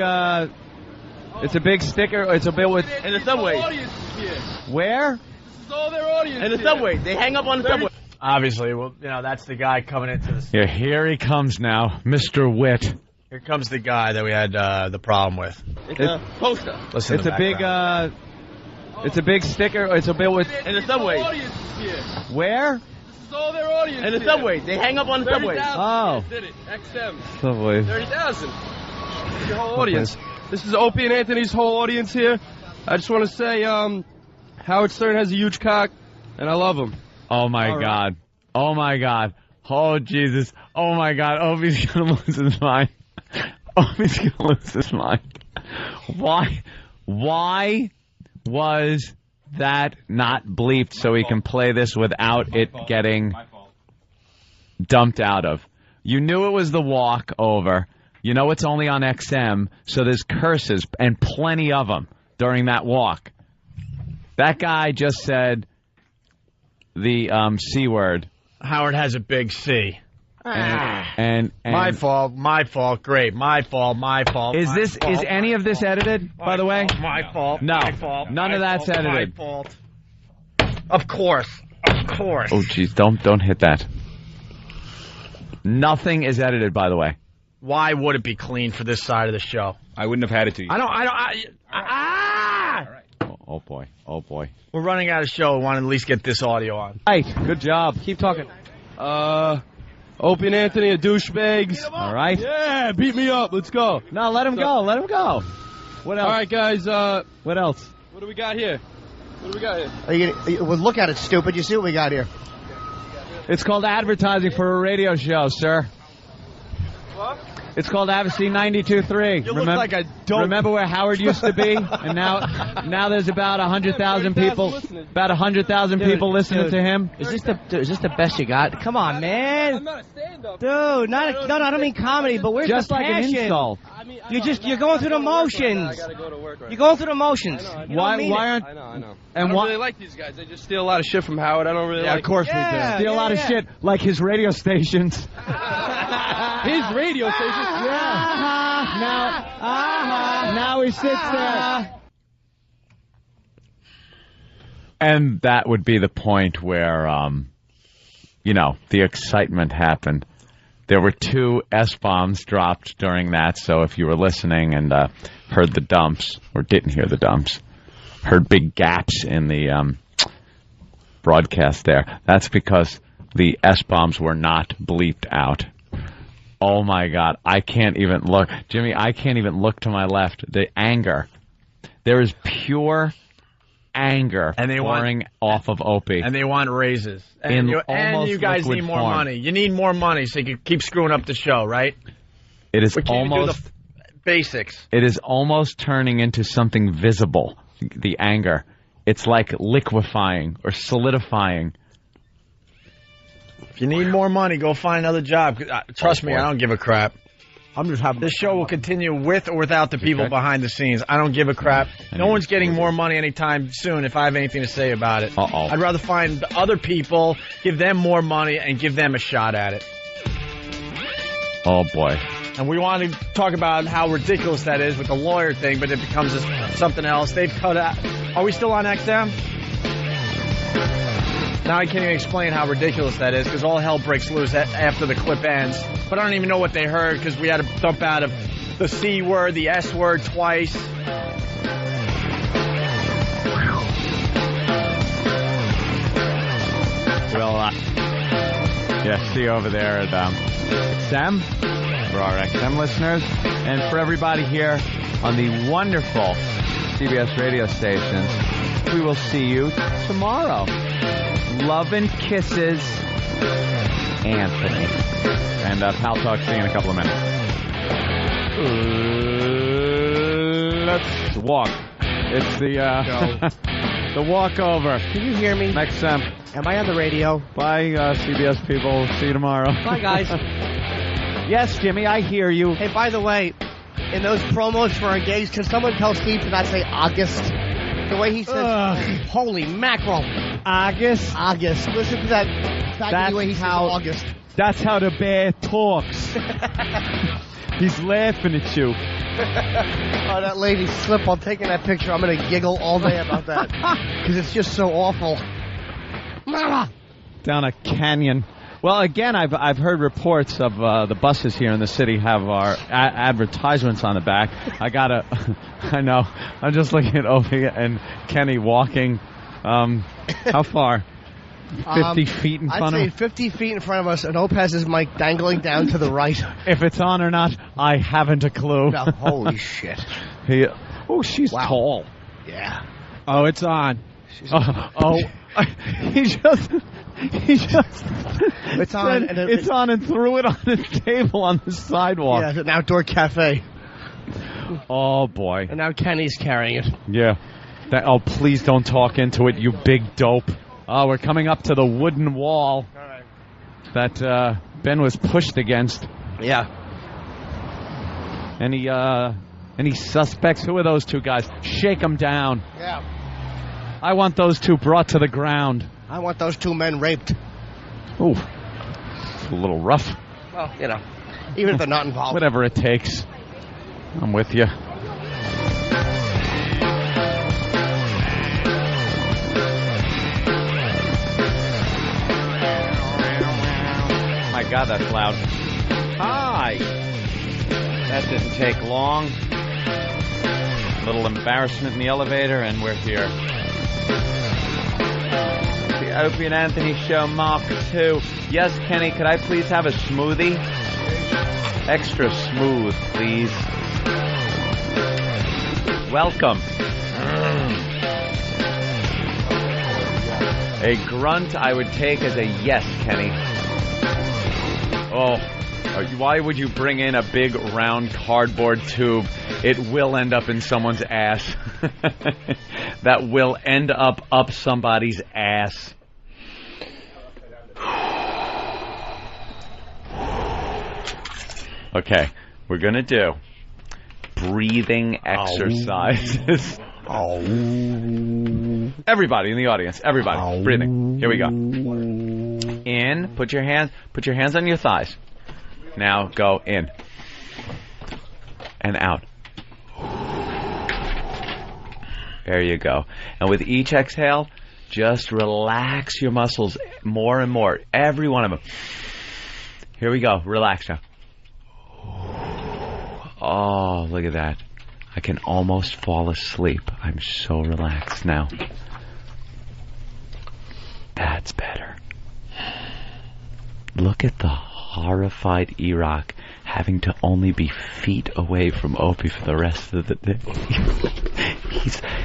sticker. It's a bill with... In the subway. Where? This is all their audience. In the subway. They hang up on the subway. Obviously, well, that's the guy coming into this. Yeah, here he comes now, Mr. Witt. Here comes the guy that we had the problem with. It's a poster. Listen it's a big it's a big sticker. It's a bill with... In the subway. Where? This is all their audience. In the subway. They hang up on the subway. Oh. Did it. XM. Subway. 30,000. Your whole audience. This is Opie and Anthony's whole audience here. I just want to say, Howard Stern has a huge cock, and I love him. Oh my God. Oh my God. Oh Jesus. Oh my God. Opie's gonna lose his mind. Opie's gonna lose his mind. Why was that not bleeped so he can play this without it getting dumped out of? You knew it was the walkover. You know it's only on XM, so there's curses and plenty of them during that walk. That guy just said the C word. Howard has a big C. And my fault. Great. My fault. Is any of this edited, by the way? My fault. No. My fault. None of that's edited. My fault. Of course. Oh, jeez. Don't hit that. Nothing is edited, by the way. Why would it be clean for this side of the show? I wouldn't have had it to you. Oh, boy. Oh, boy. We're running out of show. We want to at least get this audio on. Right. Good job. Keep talking. Opie and Anthony are douchebags. All right. Yeah, beat me up. Let's go. No, let him go. Let him go. What else? All right, guys. What else? What do we got here? Well, look at it, stupid. You see what we got here? It's called advertising for a radio show, sir. What? It's called Avicii 92.3. You look like a dope. Remember where Howard used to be? And now there's about 100,000 people. About 100,000 people listening to him. Is this the best you got? Come on, man. I'm not a stand-up. Dude, no, I don't mean comedy, but where's Just the like passion? an insult. You're going through the motions. You're going through the motions. Why aren't? I know. And I don't really like these guys. They just steal a lot of shit from Howard. I don't really like. Of course we do. Steal a lot of shit, like his radio stations. His radio station. Now he sits there. And that would be the point where, the excitement happened. There were 2 S-bombs dropped during that, so if you were listening and heard the dumps, or didn't hear the dumps, heard big gaps in the broadcast there, that's because the S-bombs were not bleeped out. Oh, my God. I can't even look. Jimmy, I can't even look to my left. The anger. There is pure anger pouring off of Opie. And they want raises. And you guys need more money. You need more money so you can keep screwing up the show, right? It is we can't almost do the basics. It is almost turning into something visible, the anger. It's like liquefying or solidifying. If you need more money, go find another job. Trust me, I don't give a crap. I'm just having. This show will continue with or without the people behind the scenes. I don't give a crap. No one's getting more money anytime soon if I have anything to say about it. I'd rather find other people, give them more money, and give them a shot at it. Oh, boy. And we want to talk about how ridiculous that is with the lawyer thing, but it becomes something else. They've cut out. Are we still on XM? Now I can't even explain how ridiculous that is because all hell breaks loose after the clip ends. But I don't even know what they heard because we had to dump out of the C word, the S word twice. We'll see you over there at XM for our XM listeners and for everybody here on the wonderful CBS radio stations. We will see you tomorrow. Love and kisses, Anthony. And Pal Talk, see you in a couple of minutes. Let's walk. It's the the walkover. Can you hear me? Next Am I on the radio? Bye, CBS people. See you tomorrow. Bye, guys. Yes, Jimmy, I hear you. Hey, by the way, in those promos for our gays, can someone tell Steve to not say August? The way he says, holy mackerel. August. Listen to that. The way he says August. That's how the bear talks. He's laughing at you. Oh, that lady slip while taking that picture. I'm going to giggle all day about that. Because it's just so awful. Down a canyon. Well, again, I've heard reports of the buses here in the city have our advertisements on the back. I know. I'm just looking at Opie and Kenny walking. How far? 50 feet in front of us? I'd say 50 feet in front of us, and Ope has his mic dangling down to the right. If it's on or not, I haven't a clue. No, holy shit. She's tall. Yeah. Oh, it's on. He just it's on. It's on and threw it on the table on the sidewalk. Yeah, it's an outdoor cafe. Oh, boy. And now Kenny's carrying it. Yeah. Please don't talk into it, you big dope. Oh, we're coming up to the wooden wall that Ben was pushed against. Yeah. Any suspects? Who are those 2 guys? Shake them down. Yeah. I want those 2 brought to the ground. I want those 2 men raped. Ooh. It's a little rough. Well, even if they're not involved. Whatever it takes. I'm with you. My God, that's loud. Hi. That didn't take long. A little embarrassment in the elevator, and we're here. The Opie and Anthony Show Mark II. Yes, Kenny, could I please have a smoothie? Extra smooth, please. Welcome. A grunt I would take as a yes, Kenny. Oh, Why would you bring in a big round cardboard tube? It will end up in someone's ass. That will end up somebody's ass. Okay, we're going to do breathing exercises. Everybody in the audience, everybody, breathing. Here we go. In, put your hands on your thighs. Now go in and out. There you go. And with each exhale, just relax your muscles more and more. Every one of them. Here we go. Relax now. Oh, look at that. I can almost fall asleep. I'm so relaxed now. That's better. Look at the horrified E-Rock having to only be feet away from Opie for the rest of the day.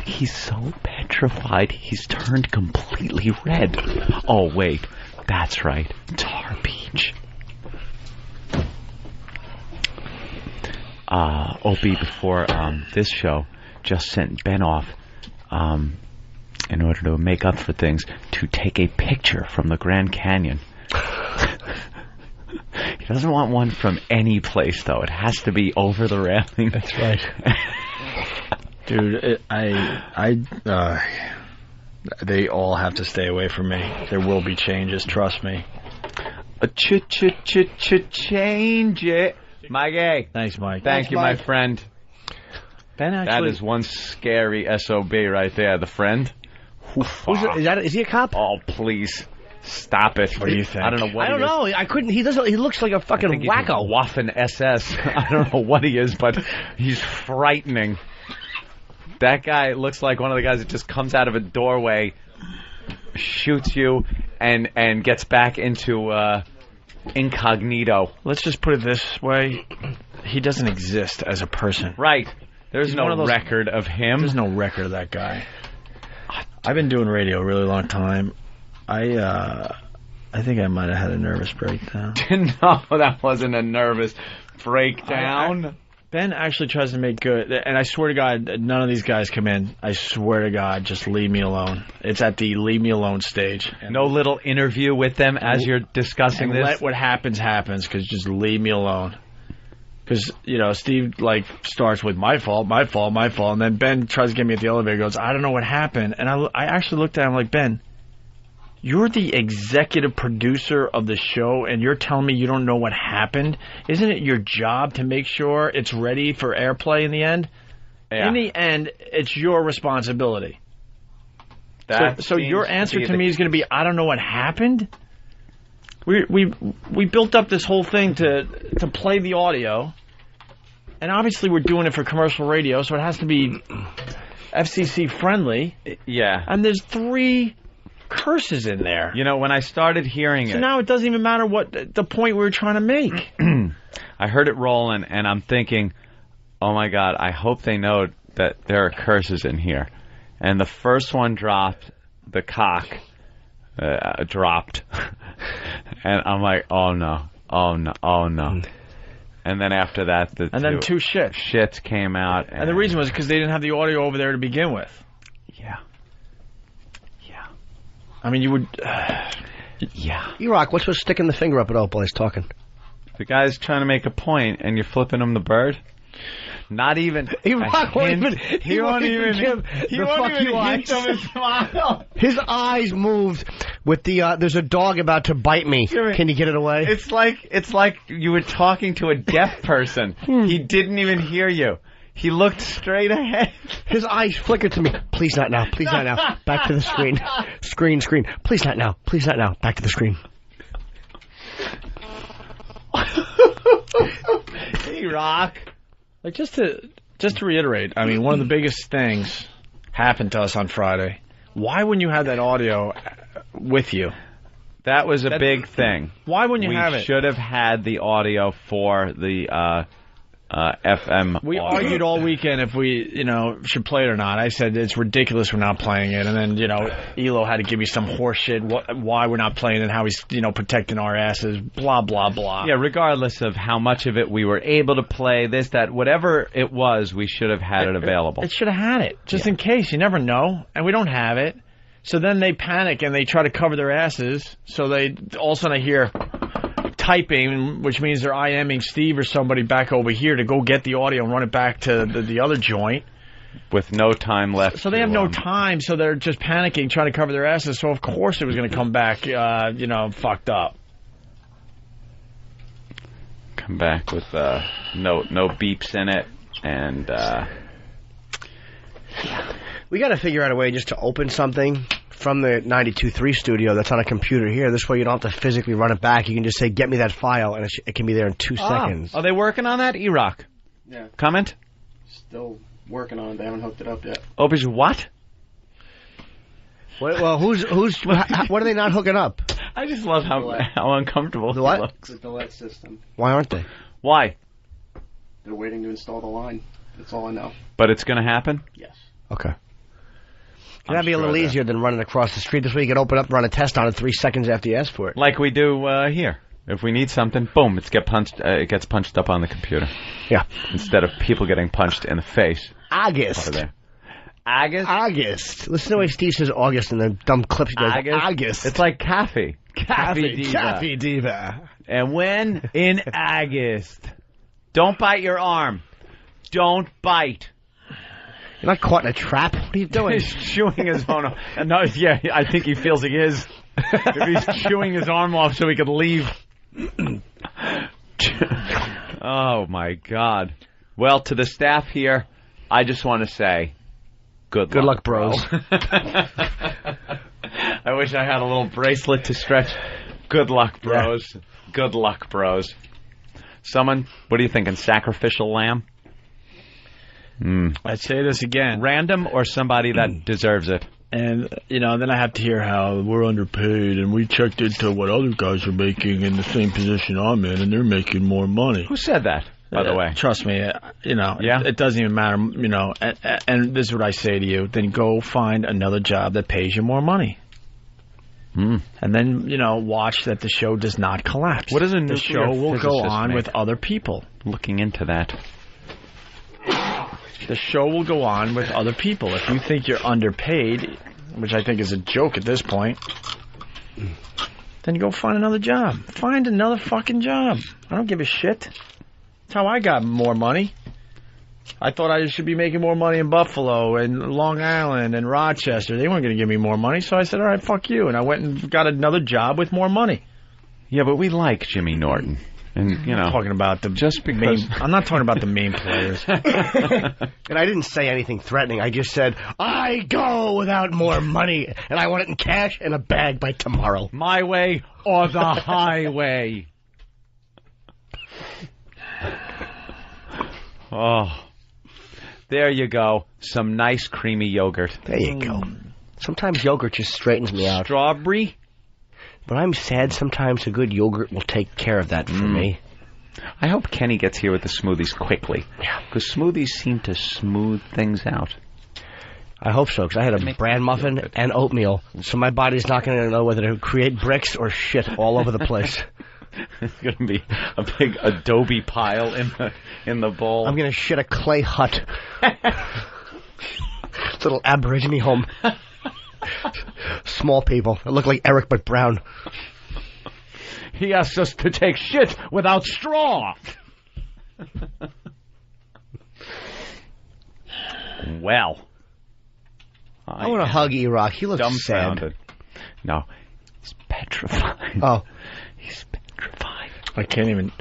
He's so petrified, he's turned completely red. Oh, wait. That's right. Tar Beach. Opie, before this show, just sent Ben off in order to make up for things to take a picture from the Grand Canyon. He doesn't want one from any place, though. It has to be over the railing. That's right. Dude, they all have to stay away from me. There will be changes, trust me. Change it. Mike A. Thanks, Mike. Thank you, Mike. my friend. Ben, actually, that is one scary SOB right there, the friend. Is he a cop? Oh, please. Stop it. What do you think? I don't know what I don't know. I couldn't. He doesn't. He looks like a fucking wacko. Waffen SS. I don't know what he is, but he's frightening. That guy looks like one of the guys that just comes out of a doorway, shoots you, and gets back into incognito. Let's just put it this way. He doesn't exist as a person. Right. There's no record of him. There's no record of that guy. I've been doing radio a really long time. I think I might have had a nervous breakdown. No, that wasn't a nervous breakdown. Ben actually tries to make good, and I swear to God, none of these guys come in. I swear to God, just leave me alone. It's at the leave me alone stage. No little interview with them as you're discussing this? Let what happens, because just leave me alone. Because, Steve, starts with my fault, and then Ben tries to get me at the elevator, goes, I don't know what happened. And I actually looked at him like, Ben, you're the executive producer of the show, and you're telling me you don't know what happened? Isn't it your job to make sure it's ready for airplay in the end? Yeah. In the end, it's your responsibility. So your answer to me is going to be, I don't know what happened? We built up this whole thing to play the audio, and obviously we're doing it for commercial radio, so it has to be FCC friendly. Yeah. And there's 3 curses in there. When I started hearing it... So now it doesn't even matter what the point we were trying to make. I heard it rolling, and I'm thinking, oh my God, I hope they know that there are curses in here. And the first one dropped, the cock dropped. And I'm like, oh no. And then after that, then 2 shits came out. And the reason was because they didn't have the audio over there to begin with. Yeah. I mean, you would... Yeah. E-Rock, what's with sticking the finger up at Opie while he's talking? The guy's trying to make a point, and you're flipping him the bird? Not even... E-Rock won't even... He won't even give the fuck you eyes. Smile. His eyes moved with the... there's a dog about to bite me. Can you get it away? It's like you were talking to a deaf person. He didn't even hear you. He looked straight ahead. His eyes flickered to me. Please not now. Please not now. Back to the screen. Screen. Please not now. Please not now. Back to the screen. Hey, Rock. Just to reiterate, I mean, one of the biggest things happened to us on Friday. Why wouldn't you have that audio with you? That was a big thing. Why wouldn't you have it? We should have had the audio for the FM. We argued all weekend if we, should play it or not. I said it's ridiculous we're not playing it, and then, Elo had to give me some horse shit, why we're not playing it, how he's, protecting our asses, blah, blah, blah. Yeah, regardless of how much of it we were able to play, this, that, whatever it was, we should have had it available. It should have had it, just in case. You never know, and we don't have it. So then they panic and they try to cover their asses, so they all of a sudden I hear typing, which means they're IMing Steve or somebody back over here to go get the audio and run it back to the other joint. With no time left. So they have no time, so they're just panicking, trying to cover their asses. So of course it was going to come back, fucked up. Come back with no beeps in it, and we got to figure out a way just to open something from the 92.3 studio that's on a computer here. This way you don't have to physically run it back. You can just say, get me that file, and it can be there in 2 seconds. Are they working on that? E-Rock? Yeah. Comment? Still working on it. They haven't hooked it up yet. Opie's what? Well, what are they not hooking up? I just love how uncomfortable he looks. The delete system. Why aren't they? Why? They're waiting to install the line. That's all I know. But it's going to happen? Yes. Okay. That'd be a little easier than running across the street. This way you can open up and run a test on it 3 seconds after you ask for it. Like we do here. If we need something, boom, it gets punched up on the computer. Yeah. Instead of people getting punched in the face. August. August? Listen to the way Steve says August in the dumb clips. He goes, August. It's like Caffey. Caffey Diva. And when in August, don't bite your arm. Don't bite. You're not caught in a trap. What are you doing? He's chewing his own off. No, yeah, I think he feels he is. If he's chewing his arm off so he could leave. Oh, my God. Well, to the staff here, I just want to say, good luck, bros. I wish I had a little bracelet to stretch. Good luck, bros. Yeah. Good luck, bros. Someone, what are you thinking, sacrificial lamb? I'd say this again. Random or somebody that deserves it? And, then I have to hear how we're underpaid, and we checked into what other guys are making in the same position I'm in, and they're making more money. Who said that, by the way? Trust me, it doesn't even matter, and this is what I say to you, then go find another job that pays you more money. And then, watch that the show does not collapse. What is a the show will go on make? With other people. Looking into that. The show will go on with other people. If you think you're underpaid, which I think is a joke at this point, then go find another job. Find another fucking job. I don't give a shit. That's how I got more money. I thought I should be making more money in Buffalo and Long Island and Rochester. They weren't going to give me more money, so I said, all right, fuck you. And I went and got another job with more money. Yeah, but we like Jimmy Norton. And, I'm talking about I'm not talking about the main players. And I didn't say anything threatening. I just said, I go without more money, and I want it in cash in a bag by tomorrow. My way or the highway. Oh. There you go. Some nice creamy yogurt. There you go. Sometimes yogurt just straightens me out. Strawberry? When I'm sad, sometimes a good yogurt will take care of that for me. I hope Kenny gets here with the smoothies quickly. Yeah. Because smoothies seem to smooth things out. I hope so, because I had a bran muffin and oatmeal, so my body's not going to know whether to create bricks or shit all over the place. It's going to be a big adobe pile in the bowl. I'm going to shit a clay hut. Little Aborigine home. Small people that look like Eric but brown. He asks us to take shit without straw. Well, I want to hug E-Rock. He looks sad. No, he's petrified. Oh, he's petrified. I can't even.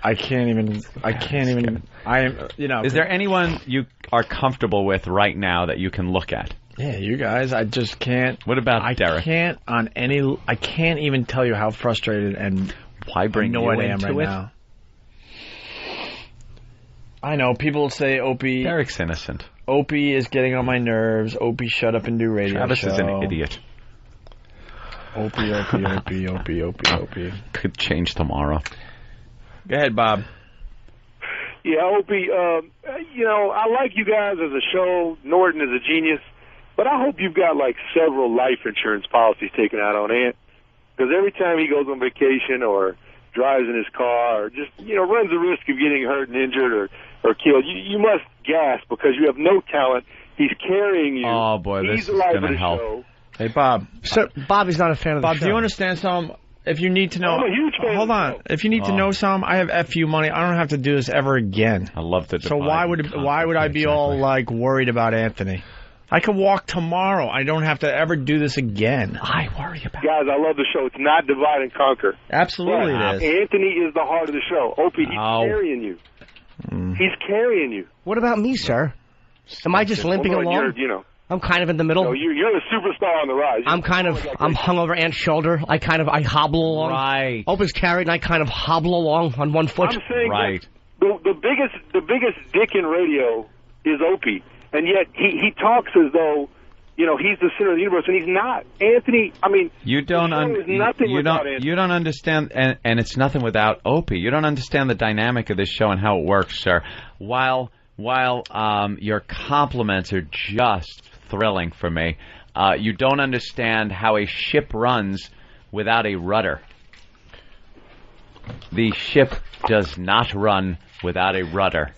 I am. Is there anyone you are comfortable with right now that you can look at? Yeah, you guys, I just can't. What about Derek? I can't even tell you how frustrated and why bring annoyed you I am into right it? now. I know, people say Opie... Derek's innocent. Opie is getting on my nerves. Opie, shut up and do radio Travis show. is an idiot. Opie. Could change tomorrow. Go ahead, Bob. Yeah, Opie, I like you guys as a show. Norton is a genius. But I hope you've got, like, several life insurance policies taken out on Ant. Because every time he goes on vacation or drives in his car or just, runs the risk of getting hurt and injured or killed, you must gasp because you have no talent. He's carrying you. Oh, boy, He's this is going to help. show. Hey, Bob. So Bobby's not a fan of the Bob, show. do you understand something? If you need to know, I'm a huge fan hold of the on. show. If you need to know something, I have FU money. I don't have to do this ever again. I love to. So why would I be all like worried about Anthony? I could walk tomorrow. I don't have to ever do this again. I worry about. Guys, I love the show. It's not divide and conquer. Absolutely, But it is. Anthony is the heart of the show. Opie, he's carrying you. He's carrying you. What about me, sir? Am I just limping Well, along? You're, I'm kind of in the middle. No, you're the superstar on the rise. I'm hung over Ant's shoulder. I hobble along. Right. Opie's carried, and I kind of hobble along on one foot. I'm saying right. The biggest dick in radio is Opie, and yet he talks as though he's the center of the universe, and he's not. Anthony, I mean, you don't you don't understand, and it's nothing without Opie. You don't understand the dynamic of this show and how it works, sir. While your compliments are just thrilling for me, you don't understand how a ship runs without a rudder. The ship does not run without a rudder.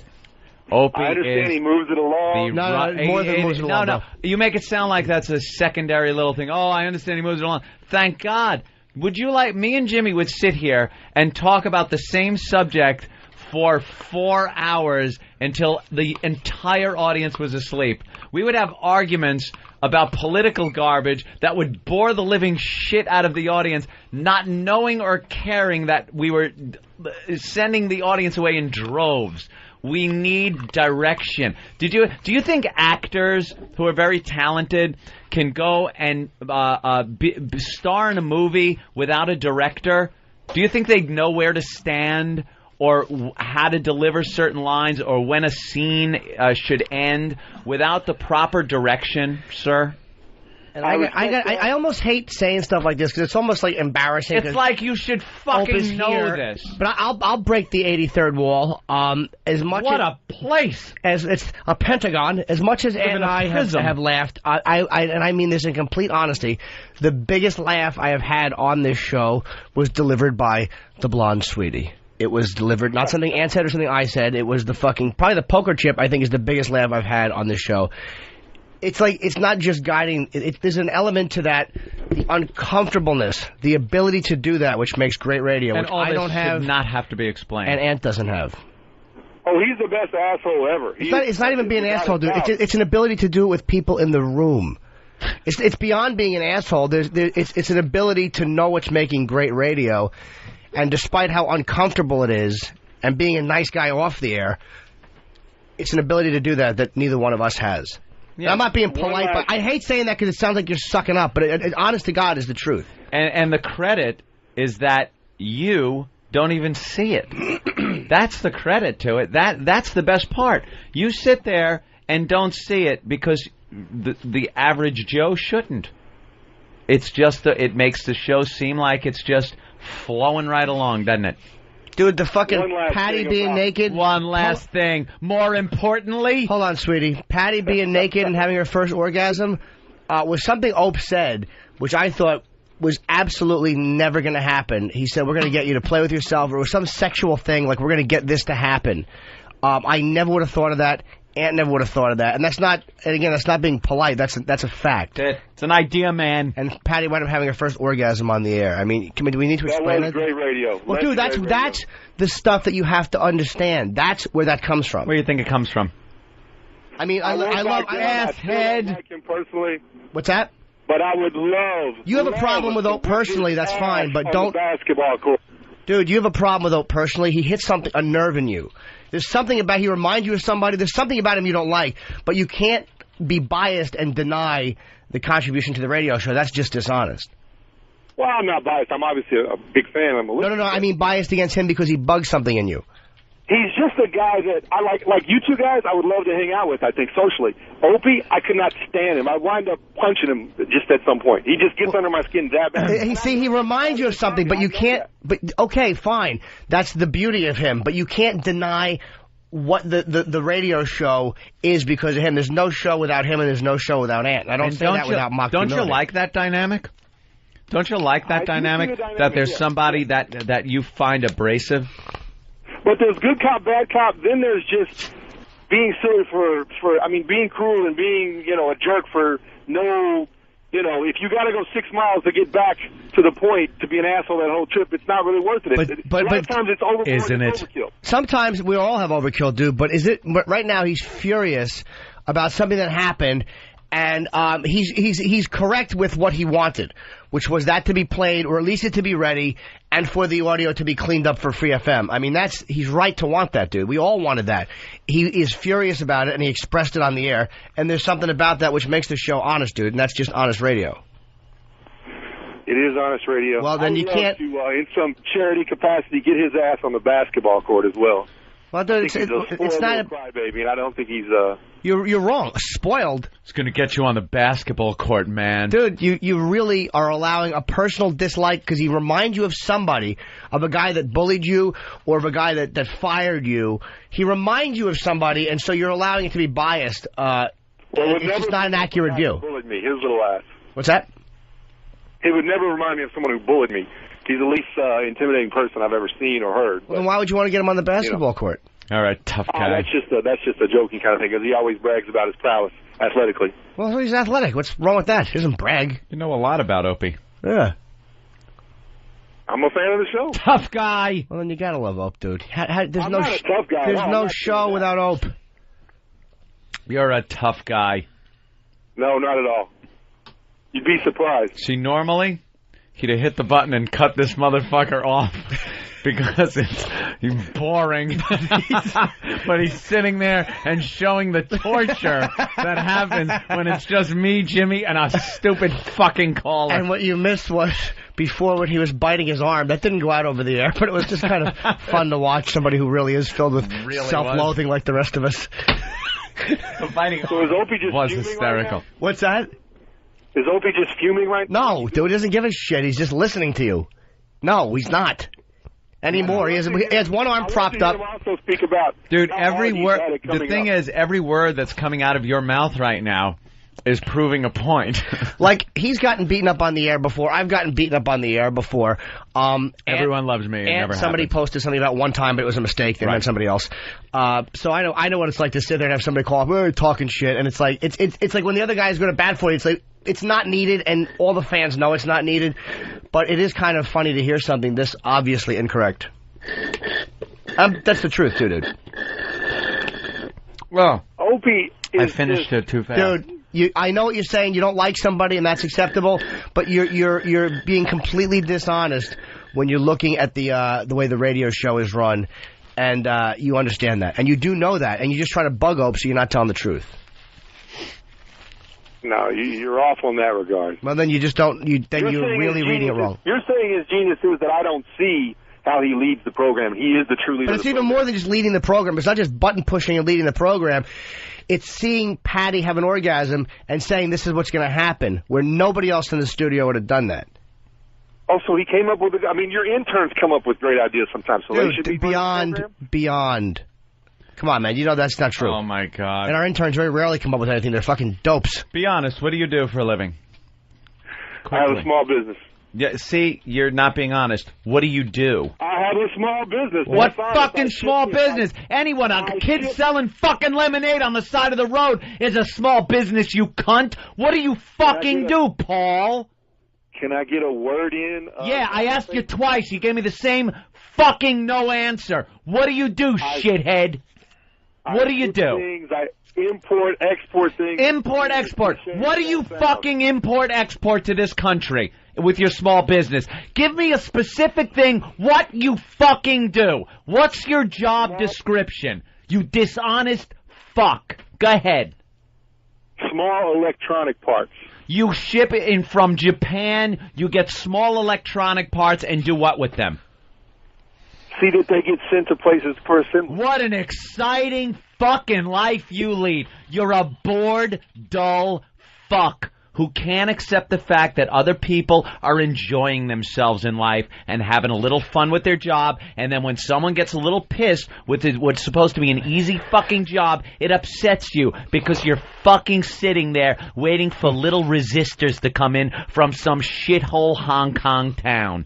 Opie I understand he moves it along. More than moves it along. No. You make it sound like that's a secondary little thing. Oh, I understand he moves it along. Thank God. Would you like me and Jimmy would sit here and talk about the same subject for 4 hours until the entire audience was asleep. We would have arguments about political garbage that would bore the living shit out of the audience, not knowing or caring that we were sending the audience away in droves. We need direction. Do you think actors who are very talented can go and star in a movie without a director? Do you think they'd know where to stand or how to deliver certain lines or when a scene should end without the proper direction, sir? And I almost hate saying stuff like this because it's almost like embarrassing. It's like you should fucking know this. But I'll break the 83rd wall. As much what a place! As it's a pentagon. As much as Ant and I have laughed, and I mean this in complete honesty, the biggest laugh I have had on this show was delivered by the blonde sweetie. It was delivered, not something Ant said or something I said. It was probably the poker chip, I think, is the biggest laugh I've had on this show. It's like, it's not just guiding, there's an element to that, the uncomfortableness, the ability to do that, which makes great radio, and which all I don't have. Should not have to be explained. And Ant doesn't have. Oh, he's the best asshole ever. It's not even being an asshole, dude. It's an ability to do it with people in the room. It's beyond being an asshole. It's an ability to know what's making great radio, and despite how uncomfortable it is, and being a nice guy off the air, it's an ability to do that neither one of us has. Yeah. I'm not being polite, but I hate saying that because it sounds like you're sucking up, but it, honest to God, is the truth. And the credit is that you don't even see it. That's the credit to it. That's the best part. You sit there and don't see it because the average Joe shouldn't. It's just it makes the show seem like it's just flowing right along, doesn't it? Dude, the fucking Patty being naked. One last thing. More importantly. Hold on, sweetie. Patty being naked and having her first orgasm was something Ope said, which I thought was absolutely never going to happen. He said, we're going to get you to play with yourself. Or it was some sexual thing, like we're going to get this to happen. I never would have thought of that. Ant never would have thought of that. And that's not, and again, that's not being polite. That's a fact. It's an idea, man. And Patty wound up having her first orgasm on the air. I mean, do we need to explain that? That was great radio. Well, dude, that's the stuff that you have to understand. That's where that comes from. Where do you think it comes from? I mean, I love ass head. I like him personally. What's that? But I would love. You have a problem with Ope personally, that's fine, but don't. Basketball court. Dude, you have a problem with Ope personally. He hits a nerve in you. There's something about, he reminds you of somebody. There's something about him you don't like, but you can't be biased and deny the contribution to the radio show. That's just dishonest. Well, I'm not biased. I'm obviously a big fan. I'm a listener. No. I mean biased against him because he bugs something in you. He's just a guy that I like you two guys, I would love to hang out with, I think, socially. Opie, I could not stand him. I wind up punching him just at some point. He just gets under my skin that bad. He reminds you of something, but you can't. But okay, fine. That's the beauty of him. But you can't deny what the radio show is because of him. There's no show without him, and there's no show without Ant. And I don't say that without mock Don't humility. you like that dynamic? Don't you like that dynamic? That there's somebody that you find abrasive? But there's good cop, bad cop. Then there's just being silly being cruel and being, a jerk for no, if you got to go 6 miles to get back to the point to be an asshole that whole trip, it's not really worth it. But sometimes it's overboard. Isn't it? Overkill. Sometimes we all have overkill, dude. But right now he's furious about something that happened, and he's correct with what he wanted, which was that to be played, or at least it to be ready, and for the audio to be cleaned up for Free FM. I mean, he's right to want that, dude. We all wanted that. He is furious about it, and he expressed it on the air, and there's something about that which makes the show honest, dude, and that's just honest radio. It is honest radio. Well, then you can't... to, in some charity capacity, get his ass on the basketball court as well. Well, dude, it's not a crybaby, and I don't think he's... You're wrong. Spoiled. It's going to get you on the basketball court, man. Dude, you really are allowing a personal dislike because he reminds you of somebody, of a guy that bullied you or of a guy that fired you. He reminds you of somebody, and so you're allowing it to be biased. It's just not an accurate view. Bullied me, his little ass. What's that? He would never remind me of someone who bullied me. He's the least intimidating person I've ever seen or heard. Well, then why would you want to get him on the basketball court? All right, tough guy. That's just a joking kind of thing, because he always brags about his prowess athletically. Well, he's athletic. What's wrong with that? He doesn't brag. You know a lot about Opie. Yeah. I'm a fan of the show. Tough guy. Well, then you gotta love Ope, dude. I'm not a tough guy. There's no show without Ope. You're a tough guy. No, not at all. You'd be surprised. See, normally, he'd have hit the button and cut this motherfucker off because he's boring. But he's sitting there and showing the torture that happens when it's just me, Jimmy, and a stupid fucking caller. And what you missed was before when he was biting his arm. That didn't go out over the air, but it was just kind of fun to watch somebody who really is filled with self-loathing like the rest of us. Biting so is Opie just was fuming hysterical. Right now? What's that? Is Opie just fuming right now? No, dude, he doesn't give a shit. He's just listening to you. No, he's not. Anymore. He has one arm propped up. Also speak about dude, every word. The thing is, every word that's coming out of your mouth right now is proving a point. Like, he's gotten beaten up on the air before. I've gotten beaten up on the air before. Everyone loves me. It never somebody happened. Posted something about one time, but it was a mistake. They meant somebody else. So I know what it's like to sit there and have somebody call up, "We're talking shit," and it's like it's like when the other guy is going to bat for you. It's like it's not needed, and all the fans know it's not needed. But it is kind of funny to hear something this obviously incorrect. That's the truth, too, dude. Well, Opie is I finished it too fast. Dude, I know what you're saying. You don't like somebody, and that's acceptable. But you're being completely dishonest when you're looking at the way the radio show is run, and you understand that, and you do know that, and you just try to bug Ope so you're not telling the truth. No, you're off on that regard. Well, then you just don't. You're really reading it wrong. You're saying his genius is that I don't see how he leads the program. He is the true leader. But it's even more than just leading the program. It's not just button pushing and leading the program. It's seeing Patty have an orgasm and saying this is what's going to happen, where nobody else in the studio would have done that. Oh, so he came up with it. I mean, your interns come up with great ideas sometimes. So dude, they should be beyond. Come on, man. You know that's not true. Oh, my God. And our interns very rarely come up with anything. They're fucking dopes. Be honest. What do you do for a living? Quickly. I have a small business. Yeah, see, you're not being honest. What do you do? I have a small business. What fucking small business? Anyone, a kid selling fucking lemonade on the side of the road is a small business, you cunt. What do you fucking do, Paul? Can I get a word in? Yeah, I asked you twice. You gave me the same fucking no answer. What do you do, shithead? What do you do? Things, I import, export things. Import, export. What do you fucking import, export to this country with your small business? Give me a specific thing, what you fucking do. What's your job description? You dishonest fuck. Go ahead. Small electronic parts. You ship it in from Japan, you get small electronic parts, and do what with them? See that they get sent to places for assembly. What an exciting fucking life you lead. You're a bored, dull fuck who can't accept the fact that other people are enjoying themselves in life and having a little fun with their job, and then when someone gets a little pissed with what's supposed to be an easy fucking job, it upsets you because you're fucking sitting there waiting for little resistors to come in from some shithole Hong Kong town.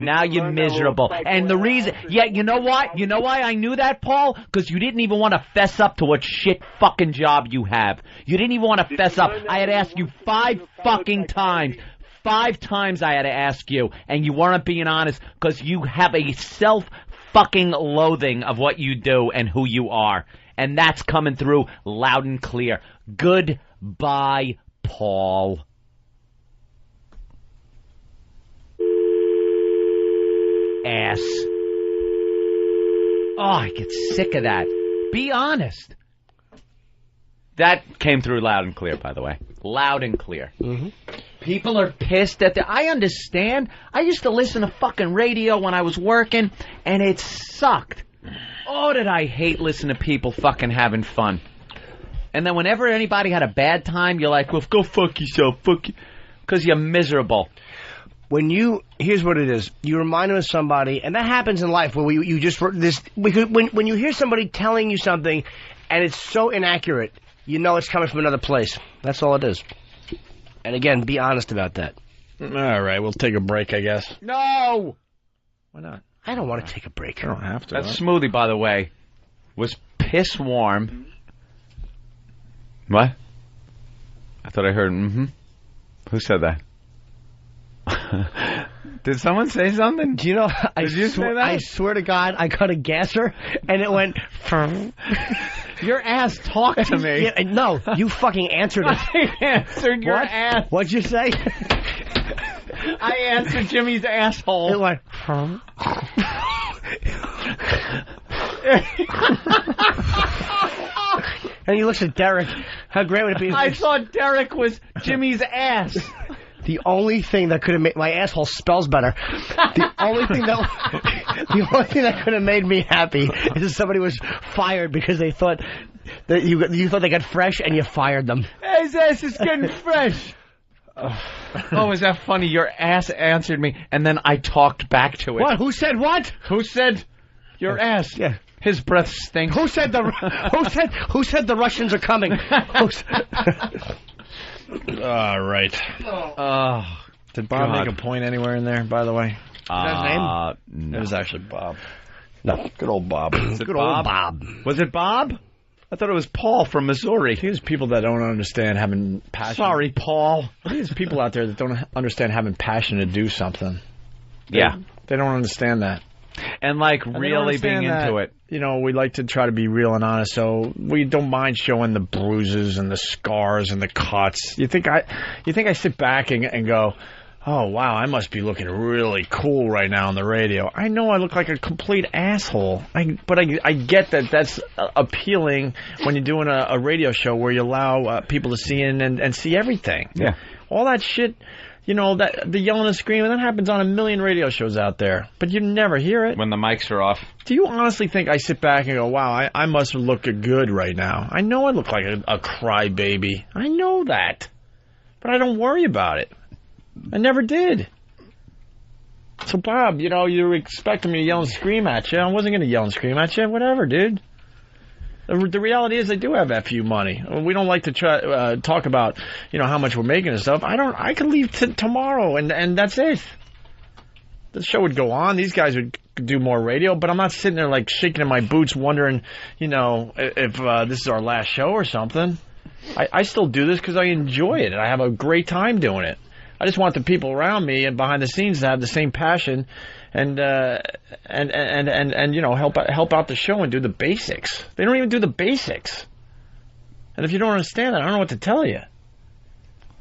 Now you're miserable. And the reason, you know what? You know why I knew that, Paul? Because you didn't even want to fess up to what shit fucking job you have. You didn't even want to fess up. I had asked you 5 fucking times. 5 times I had to ask you, and you weren't being honest because you have a fucking loathing of what you do and who you are. And that's coming through loud and clear. Goodbye, Paul. Ass. Oh, I get sick of that. Be honest. That came through loud and clear, by the way. Loud and clear. Mm-hmm. People are pissed at I understand. I used to listen to fucking radio when I was working, and it sucked. Oh, did I hate listening to people fucking having fun. And then whenever anybody had a bad time, you're like, well, go fuck yourself. Fuck you. Because you're miserable. Here's what it is. You remind them of somebody, and that happens in life where when you hear somebody telling you something, and it's so inaccurate, you know it's coming from another place. That's all it is. And again, be honest about that. All right, we'll take a break, I guess. No! Why not? I don't want to take a break. I don't have to. That smoothie, by the way, was piss warm. What? I thought I heard, Who said that? Did someone say something? Do you know? Did you say that? I swear to God, I got a gasser, and it went. Your ass talked to me. Yeah, no, you fucking answered it. I answered your ass. What'd you say? I answered Jimmy's asshole. It went. And he looks at Derek. How great would it be? I thought Derek was Jimmy's ass. The only thing that could have made my asshole spells better. The only thing that could have made me happy is if somebody was fired because they thought that you thought they got fresh and you fired them. His ass is getting fresh. Oh, is that funny? Your ass answered me, and then I talked back to it. What? Who said what? Who said your ass? Yeah. His breath stinks. Who said the Russians are coming? All right. Did Bob make a point anywhere in there, by the way? Is that his name? No. It was actually Bob. No. Good old Bob. Good old Bob. Was it Bob? I thought it was Paul from Missouri. There's people that don't understand having passion. Sorry, Paul. There's people out there that don't understand having passion to do something. Yeah. They don't understand that. And really being into it. You know, we like to try to be real and honest, so we don't mind showing the bruises and the scars and the cuts. You think I sit back and go, oh, wow, I must be looking really cool right now on the radio. I know I look like a complete asshole, but I get that that's appealing when you're doing a radio show where you allow people to see in and see everything. Yeah. All that shit, you know, that the yelling and screaming, that happens on a million radio shows out there, but you never hear it. When the mics are off. Do you honestly think I sit back and go, wow, I must look good right now? I know I look like a crybaby. I know that. But I don't worry about it. I never did. So, Bob, you know, you were expecting me to yell and scream at you. I wasn't going to yell and scream at you. Whatever, dude. The reality is I do have FU money. We don't like to try talk about, you know, how much we're making and stuff. I could leave tomorrow, and that's it. The show would go on. These guys would do more radio, but I'm not sitting there, like, shaking in my boots wondering, you know, if this is our last show or something. I still do this because I enjoy it, and I have a great time doing it. I just want the people around me and behind the scenes to have the same passion and you know, help out the show and do the basics. They don't even do the basics. And if you don't understand that, I don't know what to tell you.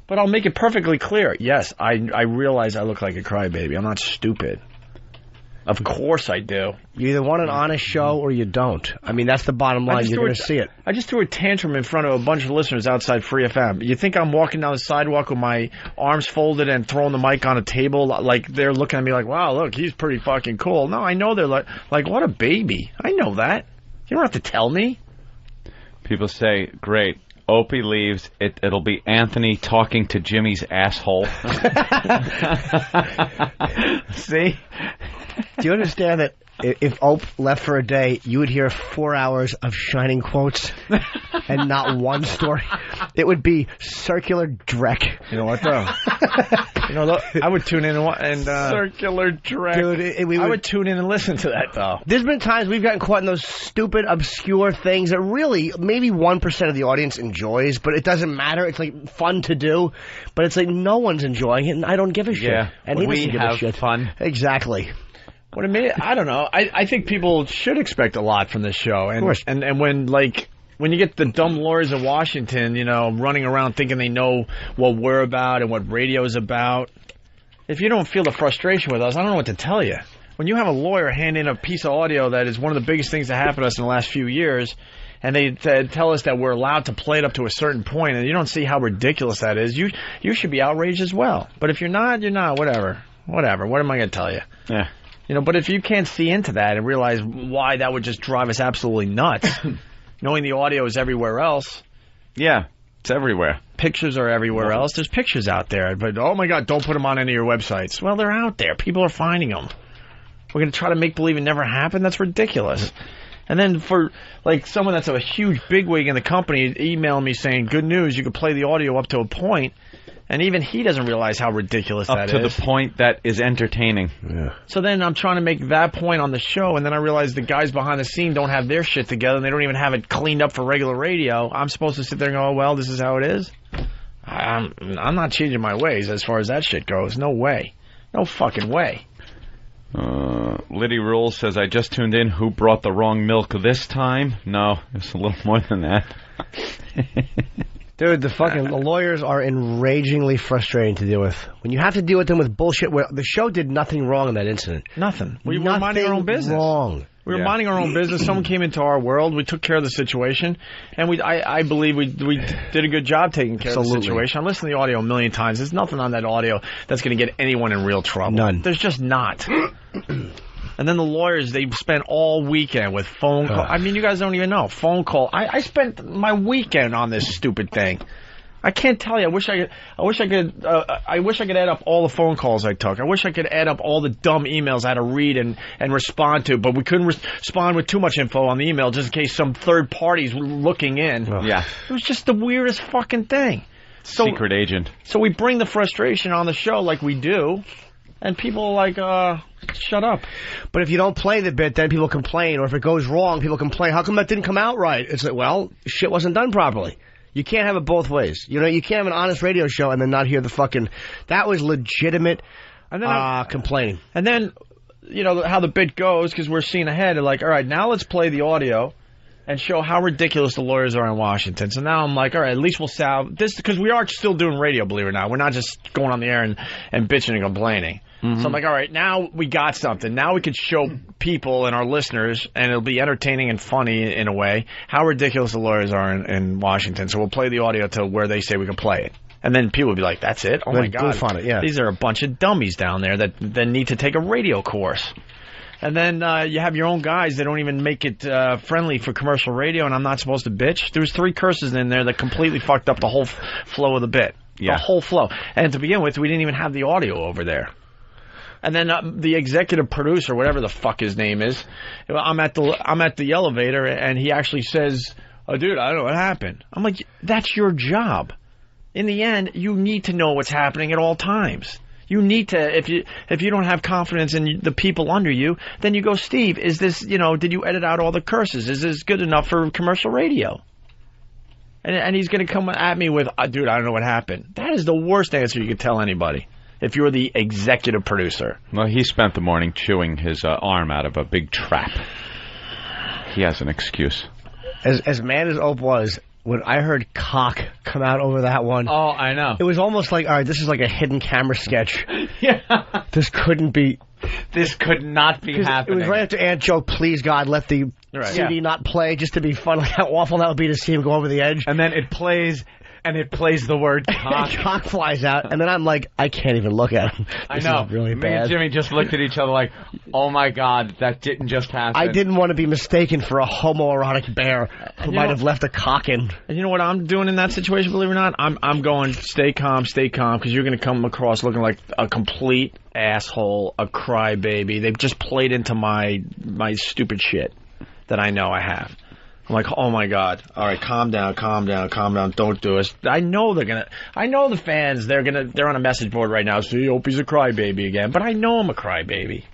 But I'll make it perfectly clear. Yes, I realize I look like a crybaby. I'm not stupid. Of course I do. You either want an honest show or you don't. I mean, that's the bottom line. You're going to see it. I just threw a tantrum in front of a bunch of listeners outside Free FM. You think I'm walking down the sidewalk with my arms folded and throwing the mic on a table like they're looking at me like, wow, look, he's pretty fucking cool. No, I know they're like what a baby. I know that. You don't have to tell me. People say, great, Opie leaves, it'll be Anthony talking to Jimmy's asshole. See? Do you understand that if Ope left for a day, you would hear 4 hours of Shining quotes and not one story? It would be circular dreck. You know what, though? Look, I would tune in and circular dreck. Dude, I would tune in and listen to that, though. There's been times we've gotten caught in those stupid, obscure things that really maybe 1% of the audience enjoys, but it doesn't matter. It's like fun to do, but it's like no one's enjoying it, and I don't give a shit. Yeah, and he doesn't we give have a shit. fun. Exactly. What I mean, I don't know. I think people should expect a lot from this show, and when you get the dumb lawyers in Washington, running around thinking they know what we're about and what radio's about. If you don't feel the frustration with us, I don't know what to tell you. When you have a lawyer hand in a piece of audio that is one of the biggest things that happened to us in the last few years, and they tell us that we're allowed to play it up to a certain point, and you don't see how ridiculous that is, you should be outraged as well. But if you're not, you're not. Whatever. What am I going to tell you? Yeah. But if you can't see into that and realize why that would just drive us absolutely nuts, knowing the audio is everywhere else. Yeah, it's everywhere. Pictures are everywhere else. There's pictures out there. But, oh, my God, don't put them on any of your websites. Well, they're out there. People are finding them. We're going to try to make believe it never happened? That's ridiculous. And then for, someone that's a huge bigwig in the company emailing me saying, good news, you can play the audio up to a point. And even he doesn't realize how ridiculous that is. Up to the point that is entertaining. Yeah. So then I'm trying to make that point on the show, and then I realize the guys behind the scene don't have their shit together, and they don't even have it cleaned up for regular radio. I'm supposed to sit there and go, oh, well, this is how it is? I'm not changing my ways as far as that shit goes. No way. No fucking way. Liddy Rules says, I just tuned in. Who brought the wrong milk this time? No, it's a little more than that. Dude, the lawyers are enragingly frustrating to deal with. When you have to deal with them with bullshit, where the show did nothing wrong in that incident. Nothing. We were minding our own business. Wrong. We were minding our own business. Someone came into our world. We took care of the situation, and I believe we did a good job taking care of the situation. I listened to the audio a million times. There's nothing on that audio that's going to get anyone in real trouble. None. There's just not. And then the lawyers, they spent all weekend with phone calls. I mean, you guys don't even know. Phone call. I spent my weekend on this stupid thing. I can't tell you. I wish I could add up all the phone calls I took. I wish I could add up all the dumb emails I had to read and respond to, but we couldn't respond with too much info on the email just in case some third party's looking in. Yeah. It was just the weirdest fucking thing. Secret agent. So we bring the frustration on the show like we do, and people are like, shut up. But if you don't play the bit, then people complain. Or if it goes wrong, people complain. How come that didn't come out right? It's like, well, shit wasn't done properly. You can't have it both ways. You can't have an honest radio show and then not hear the fucking... That was legitimate complaining. And then, how the bit goes, because we're seeing ahead, like, all right, now let's play the audio and show how ridiculous the lawyers are in Washington. So now I'm like, all right, at least we'll salve this, because we are still doing radio, believe it or not. We're not just going on the air and bitching and complaining. Mm-hmm. So I'm like, all right, now we got something. Now we could show people and our listeners, and it'll be entertaining and funny in a way, how ridiculous the lawyers are in Washington. So we'll play the audio to where they say we can play it. And then people will be like, that's it? Oh, my God. These are a bunch of dummies down there that need to take a radio course. And then you have your own guys that don't even make it friendly for commercial radio, and I'm not supposed to bitch. There was 3 curses in there that completely fucked up the whole flow of the bit. Yeah. The whole flow. And to begin with, we didn't even have the audio over there. And then the executive producer, whatever the fuck his name is, I'm at the elevator, and he actually says, oh, dude, I don't know what happened. I'm like, that's your job. In the end, you need to know what's happening at all times. You need to, if you don't have confidence in the people under you, then you go, Steve, is this, did you edit out all the curses? Is this good enough for commercial radio? And he's going to come at me with, dude, I don't know what happened. That is the worst answer you could tell anybody. If you're the executive producer. Well, he spent the morning chewing his arm out of a big trap. He has an excuse. As mad as Ope was, when I heard cock come out over that one... Oh, I know. It was almost like, all right, this is like a hidden camera sketch. Yeah. This couldn't be... This could not be happening. It was right after Ant joke, please, God, let the CD not play, just to be fun. Like how awful that would be to see him go over the edge. And then it plays... and it plays the word cock. Cock flies out, and then I'm like, I can't even look at him. I This know. is really Me bad. and Jimmy just looked at each other like, oh my God, that didn't just happen. I didn't want to be mistaken for a homoerotic bear who might have left a cock in. And you know what I'm doing in that situation, believe it or not? I'm going, stay calm, because you're going to come across looking like a complete asshole, a crybaby. They've just played into my stupid shit that I know I have. I'm like, oh my God. All right, calm down. Don't do it. I know the fans, they're on a message board right now. See, Opie's a crybaby again. But I know I'm a crybaby.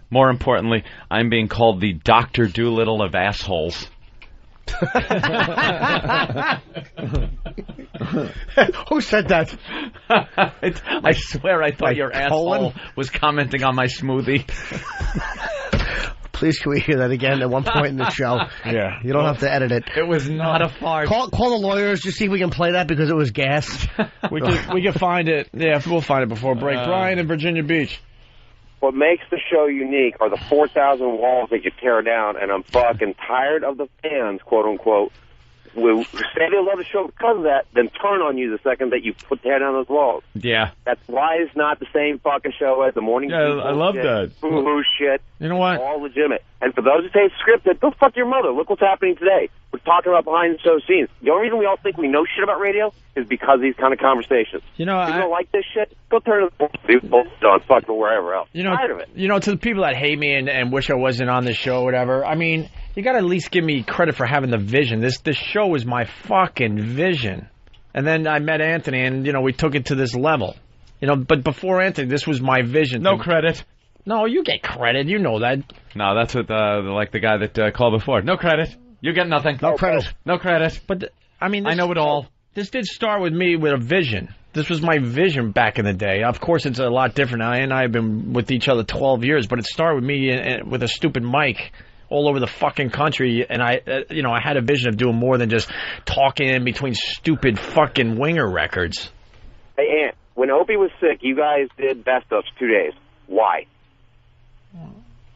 More importantly, I'm being called the Dr. Doolittle of assholes. Who said that? I swear I thought your asshole was commenting on my smoothie. Please, can we hear that again at one point in the show? Yeah. You don't have to edit it. It was not a fart. Call the lawyers, just see if we can play that because it was gas. We can find it. Yeah, we'll find it before break. Brian in Virginia Beach. What makes the show unique are the 4,000 walls that you tear down, and I'm fucking tired of the fans, quote unquote, who say they love the show because of that, then turn on you the second that you tear down those walls. Yeah. That's why it's not the same fucking show as the morning. Yeah, I love that. Boo-hoo shit. You know what? All legitimate. And for those who say it's scripted, go fuck your mother. Look what's happening today. We're talking about behind the show scenes. The only reason we all think we know shit about radio is because of these kind of conversations. You know, if you don't like this shit, go turn it on fucking wherever else. You know, tired of it. You know, to the people that hate me and wish I wasn't on this show or whatever, I mean, you got to at least give me credit for having the vision. This show was my fucking vision. And then I met Anthony, and, you know, we took it to this level. You know, but before Anthony, this was my vision. No credit. No, you get credit. You know that. No, that's what like the guy that called before. No credit. You get nothing. No credit. No credit. But, I mean, I know it all. This did start with me with a vision. This was my vision back in the day. Of course, it's a lot different now. And I have been with each other 12 years, but it started with me with a stupid mic all over the fucking country, and I had a vision of doing more than just talking in between stupid fucking winger records. Hey, Ant, when Opie was sick, you guys did best ofs 2 days. Why?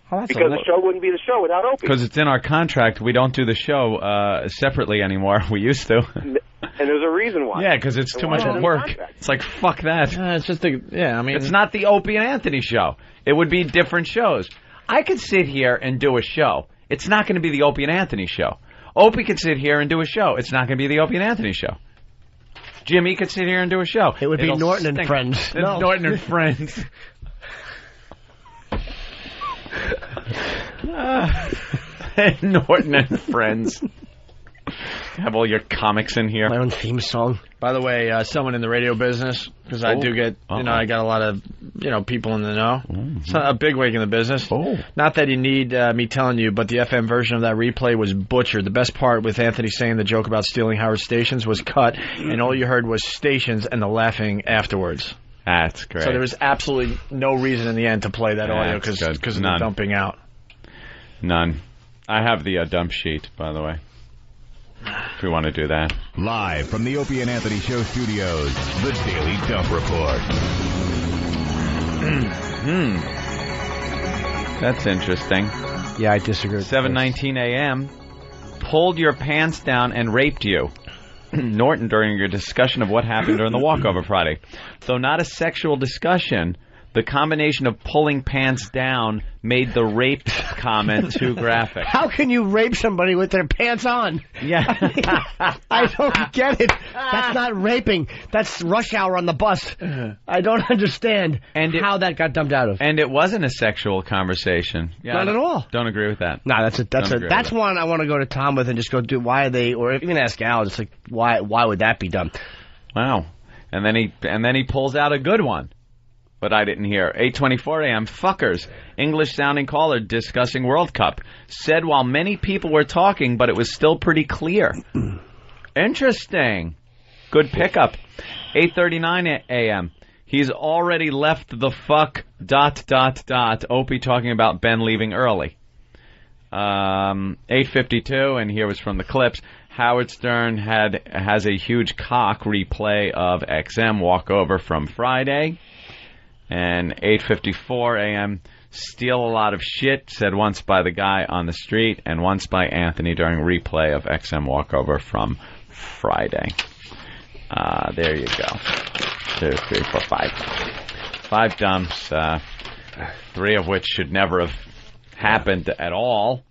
Because the show wouldn't be the show without Opie. Because it's in our contract. We don't do the show separately anymore. We used to. And there's a reason why. Yeah, because it's too much work. It's like, fuck that. It's just it's not the Opie and Anthony show. It would be different shows. I could sit here and do a show. It's not going to be the Opie and Anthony show. Opie could sit here and do a show. It's not going to be the Opie and Anthony show. Jimmy could sit here and do a show. It would be Norton and Friends. No. Norton and Friends. Norton and Friends. Have all your comics in here. My own theme song. By the way, someone in the radio business, because I do get, I got a lot of, people in the know. It's a bigwig in the business. Not that you need me telling you, but the FM version of that replay was butchered. The best part with Anthony saying the joke about stealing Howard stations was cut, and all you heard was stations and the laughing afterwards. That's great. So there was absolutely no reason in the end to play that audio because of the dumping out. None. I have the dump sheet, by the way. If we want to do that. Live from the Opie and Anthony Show studios, the Daily Dump Report. That's interesting. Yeah, I disagree with 7:19 a.m. Pulled your pants down and raped you. Norton during your discussion of what happened during the walkover Friday. Though not a sexual discussion, the combination of pulling pants down made the rape comment too graphic. How can you rape somebody with their pants on? Yeah. I don't get it. That's not raping. That's rush hour on the bus. I don't understand how that got dumped out of. And it wasn't a sexual conversation. Yeah, not at all. Don't agree with that. No, that's one I want to go to Tom with and just go do why are they, or even ask Al, just like why would that be done? Wow. And then he pulls out a good one. But I didn't hear. 8:24 a.m. Fuckers. English-sounding caller discussing World Cup. Said while many people were talking, but it was still pretty clear. Interesting. Good pickup. 8:39 a.m. He's already left the fuck... ... Opie talking about Ben leaving early. 8:52, and here was from the clips. Howard Stern has a huge cock replay of XM walkover from Friday. And 8:54 a.m. Steal a lot of shit, said once by the guy on the street and once by Anthony during replay of XM walkover from Friday. There you go. 2, 3, 4, 5. 5 dumps, 3 of which should never have happened at all.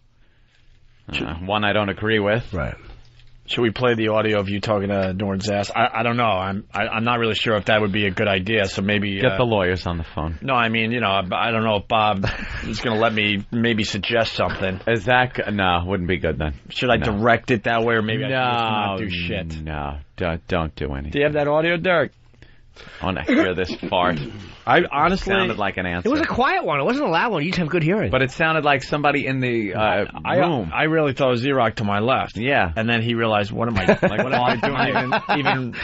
1 I don't agree with. Right. Should we play the audio of you talking to Nord's ass? I don't know. I'm not really sure if that would be a good idea. So maybe get the lawyers on the phone. No, I mean, I don't know if Bob is going to let me maybe suggest something. Is that no? Wouldn't be good then. Should I direct it that way, or maybe I should just not do shit? No, don't do anything. Do you have that audio, Derek? I want to hear this fart. I honestly sounded like an answer. It was a quiet one. It wasn't a loud one. You just have good hearing. But it sounded like somebody in the room. I really thought it was Z-Rock to my left. Yeah. And then he realized, what am I doing? even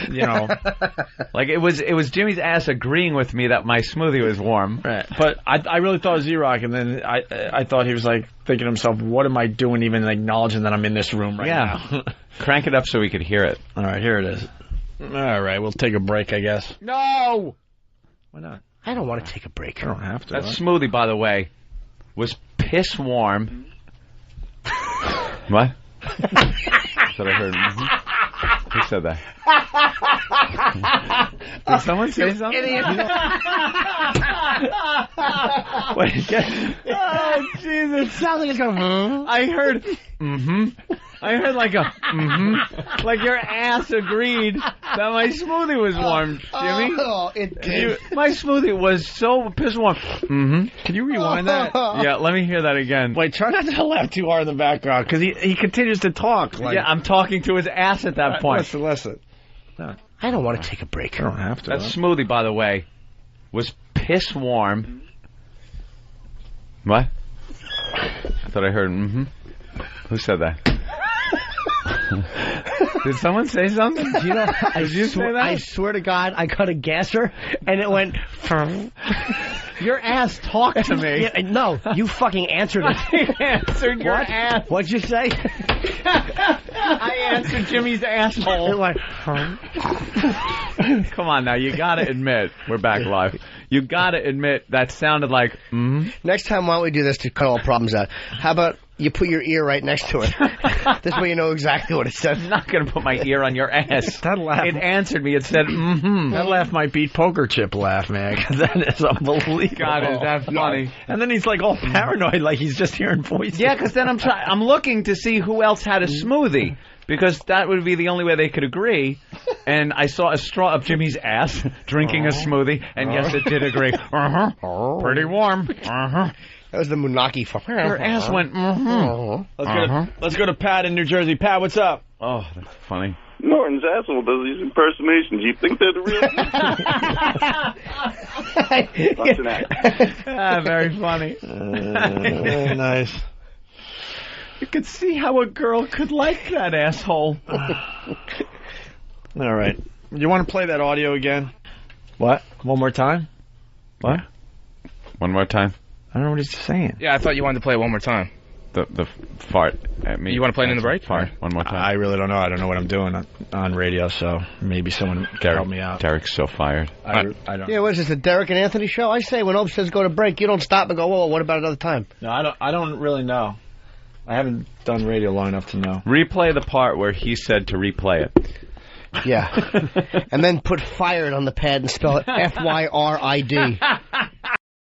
like it was Jimmy's ass agreeing with me that my smoothie was warm. Right. But I really thought it was Z-Rock, and then I thought he was like thinking to himself, what am I doing, even acknowledging that I'm in this room right now? Crank it up so we could hear it. All right, here it is. All right, we'll take a break, I guess. No! Why not? I don't want to take a break. I don't have to. That smoothie, by the way, was piss warm. What? That's what I heard. Who said that? Did someone say something? Wait, oh, Jesus. It sounds like it's going, I heard, I heard like a, like your ass agreed that my smoothie was warm, Jimmy. Oh, it did. My smoothie was so piss warm. Can you rewind that? Yeah, let me hear that again. Wait, try not to laugh too hard in the background, because he continues to talk. Yeah, I'm talking to his ass at that point. Listen. I don't want to take a break. I don't have to. That smoothie, by the way, was piss warm. What? I thought I heard, Who said that? Did someone say something? Did you say that? I swear to God, I cut a gasser, and it went... Your ass talked to me. Yeah, no, you fucking answered it. I answered your ass. What'd you say? I answered Jimmy's asshole. It went... Come on now, you gotta admit, we're back live. You gotta admit that sounded like, Next time, why don't we do this to cut all problems out? How about you put your ear right next to it? This way you know exactly what it says. I'm not gonna put my ear on your ass. That laugh. It answered me. It said, That laugh might beat poker chip laugh, man. 'Cause that is unbelievable. God, is that funny? And then he's like all paranoid, like he's just hearing voices. Yeah, because then I'm looking to see who else had a smoothie. Because that would be the only way they could agree. And I saw a straw up Jimmy's ass drinking a smoothie. And yes, it did agree. Pretty warm. That was the Munaki. Your ass went, Let's go to Pat in New Jersey. Pat, what's up? Oh, that's funny. Norton's asshole does these impersonations. You think they're the real? Very funny. Nice. You could see how a girl could like that asshole. All right. You want to play that audio again? What? One more time? What? One more time? I don't know what he's saying. Yeah, I thought you wanted to play it one more time. The fart at me. You want to play it in the break? Fart. One more time. I really don't know. I don't know what I'm doing on radio, so maybe someone can help me out. Derek's so fired. I don't. Yeah, what is this, the Derek and Anthony show? I say when Opie says go to break, you don't stop and go, whoa, what about another time? No, I don't really know. I haven't done radio long enough to know. Replay the part where he said to replay it. Yeah. And then put fired on the pad and spell it F-Y-R-I-D.